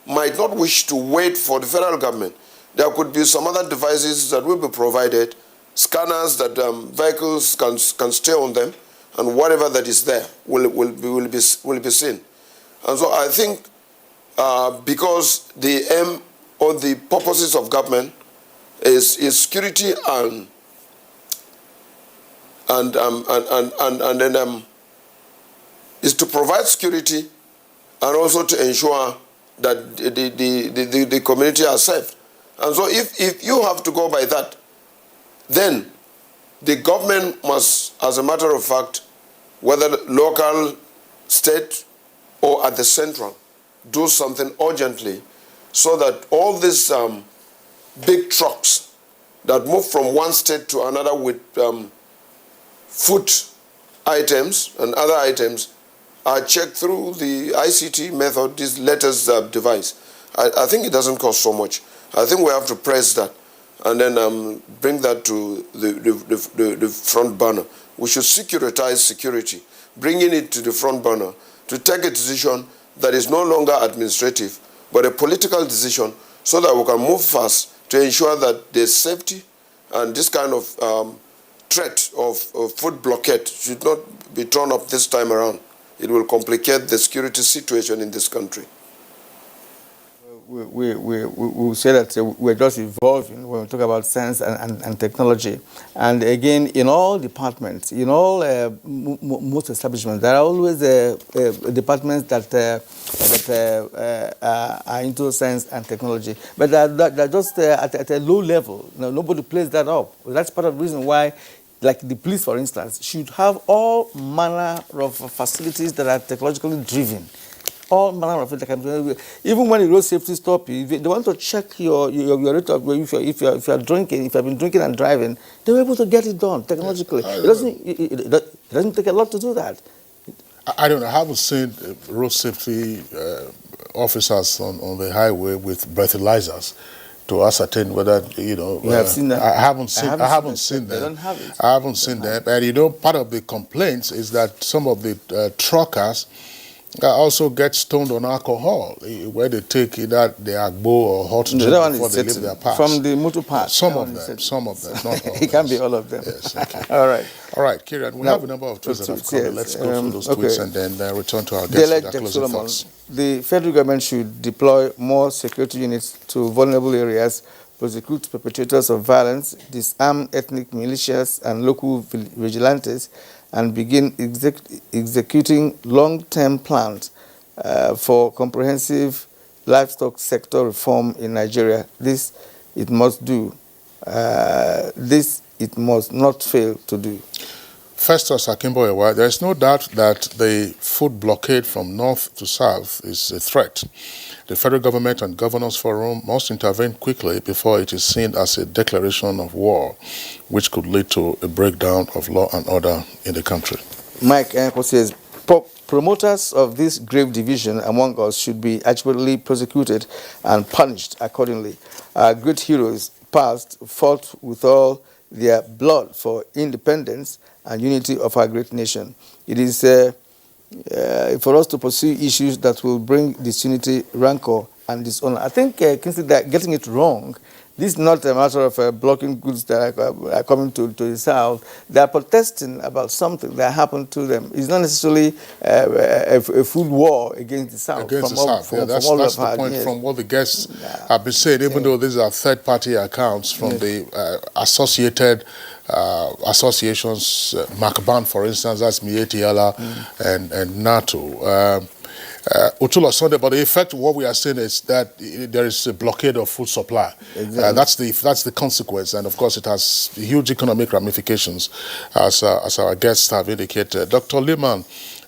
might not wish to wait for the federal government. There could be some other devices that will be provided, scanners that vehicles can stay on them, and whatever that is there will be seen. And so I think because the aim or the purposes of government is security and then is to provide security and also to ensure that the community are safe. And so if you have to go by that, then the government must, as a matter of fact, whether local, state, or at the central, do something urgently so that all these big trucks that move from one state to another with food items and other items are checked through the ICT method, this latest device. I think it doesn't cost so much. I think we have to press that and then bring that to the front burner. We should securitize security, bringing it to the front burner to take a decision that is no longer administrative, but a political decision so that we can move fast to ensure that there's safety and this kind of threat of food blockade should not be thrown up this time around. It will complicate the security situation in this country. We say that we're just evolving when we talk about science and technology. And again, in all departments, in all most establishments, there are always departments that are into science and technology. But they're just at a low level. Nobody plays that up. That's part of the reason why, like the police, for instance, should have all manner of facilities that are technologically driven. All manner of it. Even when the road safety stop you, they want to check your rate of, if you are drinking, if you have been drinking and driving, they were able to get it done technologically. It doesn't take a lot to do that. I don't know. I haven't seen road safety officers on the highway with breathalyzers to ascertain whether, You have seen that? I haven't seen them. They don't have it. I haven't seen them. And part of the complaints is that some of the truckers also get stoned on alcohol, where they take either the agbo or hot drink before they leave their pass. From the motor park. Some of them, not all. It can't be all of them. Yes, okay. All right. All right, Kieran, we have a number of tweets that have come in. Let's go through those tweets and then return to our guests with their closing thoughts. The federal government should deploy more security units to vulnerable areas, prosecute perpetrators of violence, disarm ethnic militias and local vigilantes, and begin executing long-term plans for comprehensive livestock sector reform in Nigeria. This it must do. This it must not fail to do. Festus Akimboyewa, there is no doubt that the food blockade from north to south is a threat. The federal government and governors forum must intervene quickly before it is seen as a declaration of war, which could lead to a breakdown of law and order in the country. Mike Enko says, promoters of this grave division among us should be adequately prosecuted and punished accordingly. Our great heroes past fought with all their blood for independence and unity of our great nation. It is for us to pursue issues that will bring disunity, rancor, and dishonor. I think Kingsley, they're getting it wrong. This is not a matter of blocking goods that are coming to the south. They are protesting about something that happened to them. It's not necessarily a food war against the south. Against the south, that's the point from what the guests have been saying, even though these are third-party accounts from the associated associations, MACBAN, for instance, that's Mietiala and NATO. Utula Sunday, but the effect of what we are saying is that there is a blockade of food supply. Exactly. That's the consequence, and of course it has huge economic ramifications, as our guests have indicated. Dr. Liman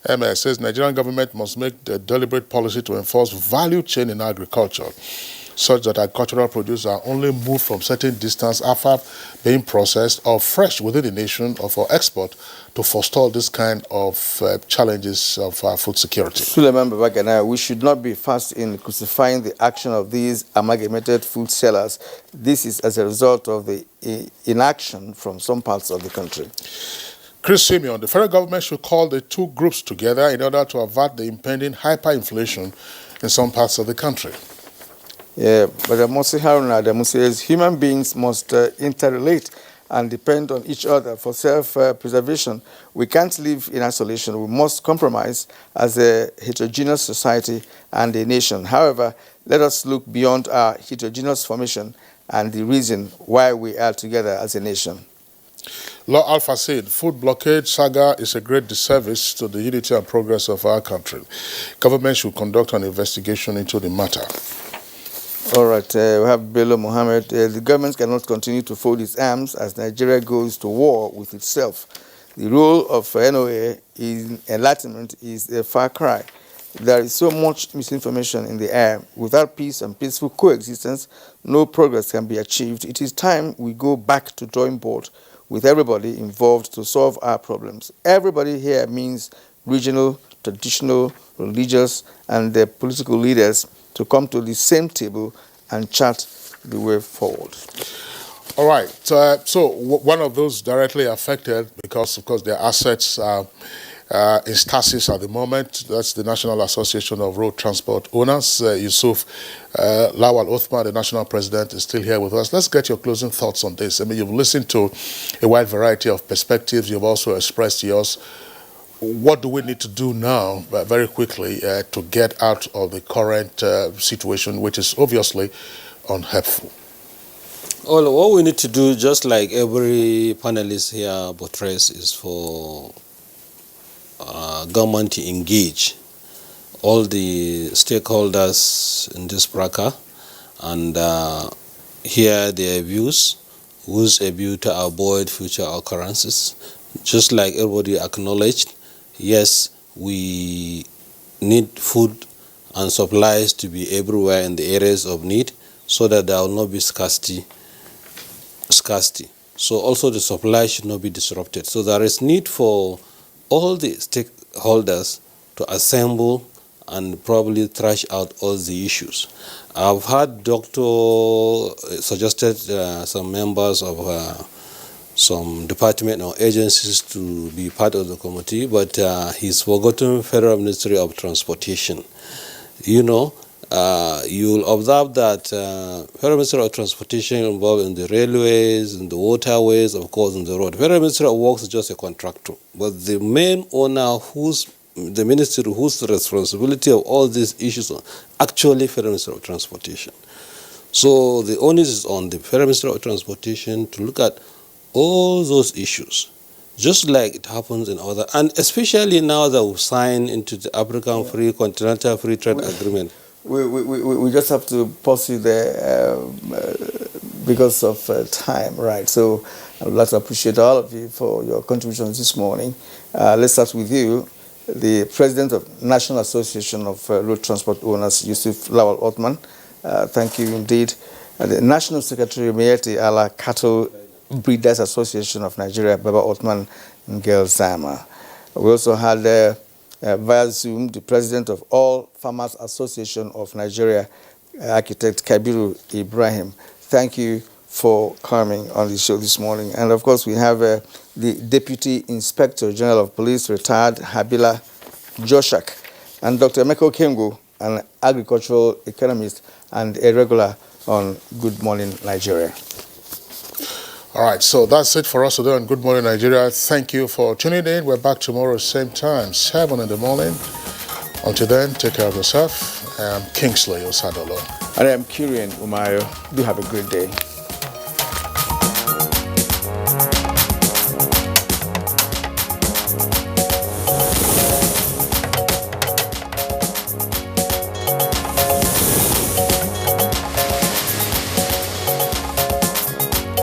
MS says Nigerian government must make the deliberate policy to enforce value chain in agriculture, such that agricultural produce are only moved from certain distance after being processed or fresh within the nation or for export to forestall this kind of challenges of food security. Suleiman Babagana, we should not be fast in crucifying the action of these amalgamated food sellers. This is as a result of the inaction from some parts of the country. Chris Simeon, the federal government should call the two groups together in order to avert the impending hyperinflation in some parts of the country. Yeah, but Amosi Haruna Adamu says human beings must interrelate and depend on each other for self-preservation. We can't live in isolation. We must compromise as a heterogeneous society and a nation. However, let us look beyond our heterogeneous formation and the reason why we are together as a nation. Law Alpha said, food blockade saga is a great disservice to the unity and progress of our country. Government should conduct an investigation into the matter. All right, we have Bello Mohammed. The government cannot continue to fold its arms as Nigeria goes to war with itself. The role of NOA in enlightenment is a far cry. There is so much misinformation in the air. Without peace and peaceful coexistence, no progress can be achieved. It is time we go back to drawing board with everybody involved to solve our problems. Everybody here means regional, traditional, religious, and the political leaders to come to the same table and chart the way forward. All right. So one of those directly affected, because of course their assets are in stasis at the moment, that's the National Association of Road Transport Owners. Yusuf Lawal Othman, the national president, is still here with us. Let's get your closing thoughts on this. I mean, you've listened to a wide variety of perspectives. You've also expressed yours. What do we need to do now, very quickly, to get out of the current situation, which is obviously unhelpful? Well, what we need to do, just like every panelist here portrays, is for government to engage all the stakeholders in this bracket and hear their views, with a view to avoid future occurrences. Just like everybody acknowledged, yes, we need food and supplies to be everywhere in the areas of need so that there will not be scarcity. So also the supply should not be disrupted. So there is need for all the stakeholders to assemble and probably thrash out all the issues. I've heard Doctor suggested some members of some department or agencies to be part of the committee, but he's forgotten Federal Ministry of Transportation. You'll observe that Federal Ministry of Transportation involved in the railways, in the waterways, of course, in the road. Federal Ministry of Works is just a contractor, but the main owner, the ministry whose responsibility of all these issues are actually Federal Ministry of Transportation. So the onus is on the Federal Ministry of Transportation to look at all those issues, just like it happens in other, and especially now that we've signed into the African Continental Free Trade Agreement. We just have to pause you there because of time, right? So I would like to appreciate all of you for your contributions this morning. Let's start with you, the President of National Association of Road Transport Owners, Yusuf Lawal Othman. Thank you indeed. The National Secretary, Meyeti Ala Cattle Breeders Association of Nigeria, Baba Othman Ngel Zama. We also had via Zoom the President of All Farmers Association of Nigeria, Architect Kabiru Ibrahim. Thank you for coming on the show this morning. And of course, we have the Deputy Inspector General of Police, retired Habila Joshak, and Dr. Emeka Kengo, an agricultural economist and a regular on Good Morning Nigeria. All right, so that's it for us today on Good Morning Nigeria. Thank you for tuning in. We're back tomorrow, same time, 7 in the morning. Until then, take care of yourself. I am Kingsley Osadolo. And I am Kirian Umayo. Do have a great day.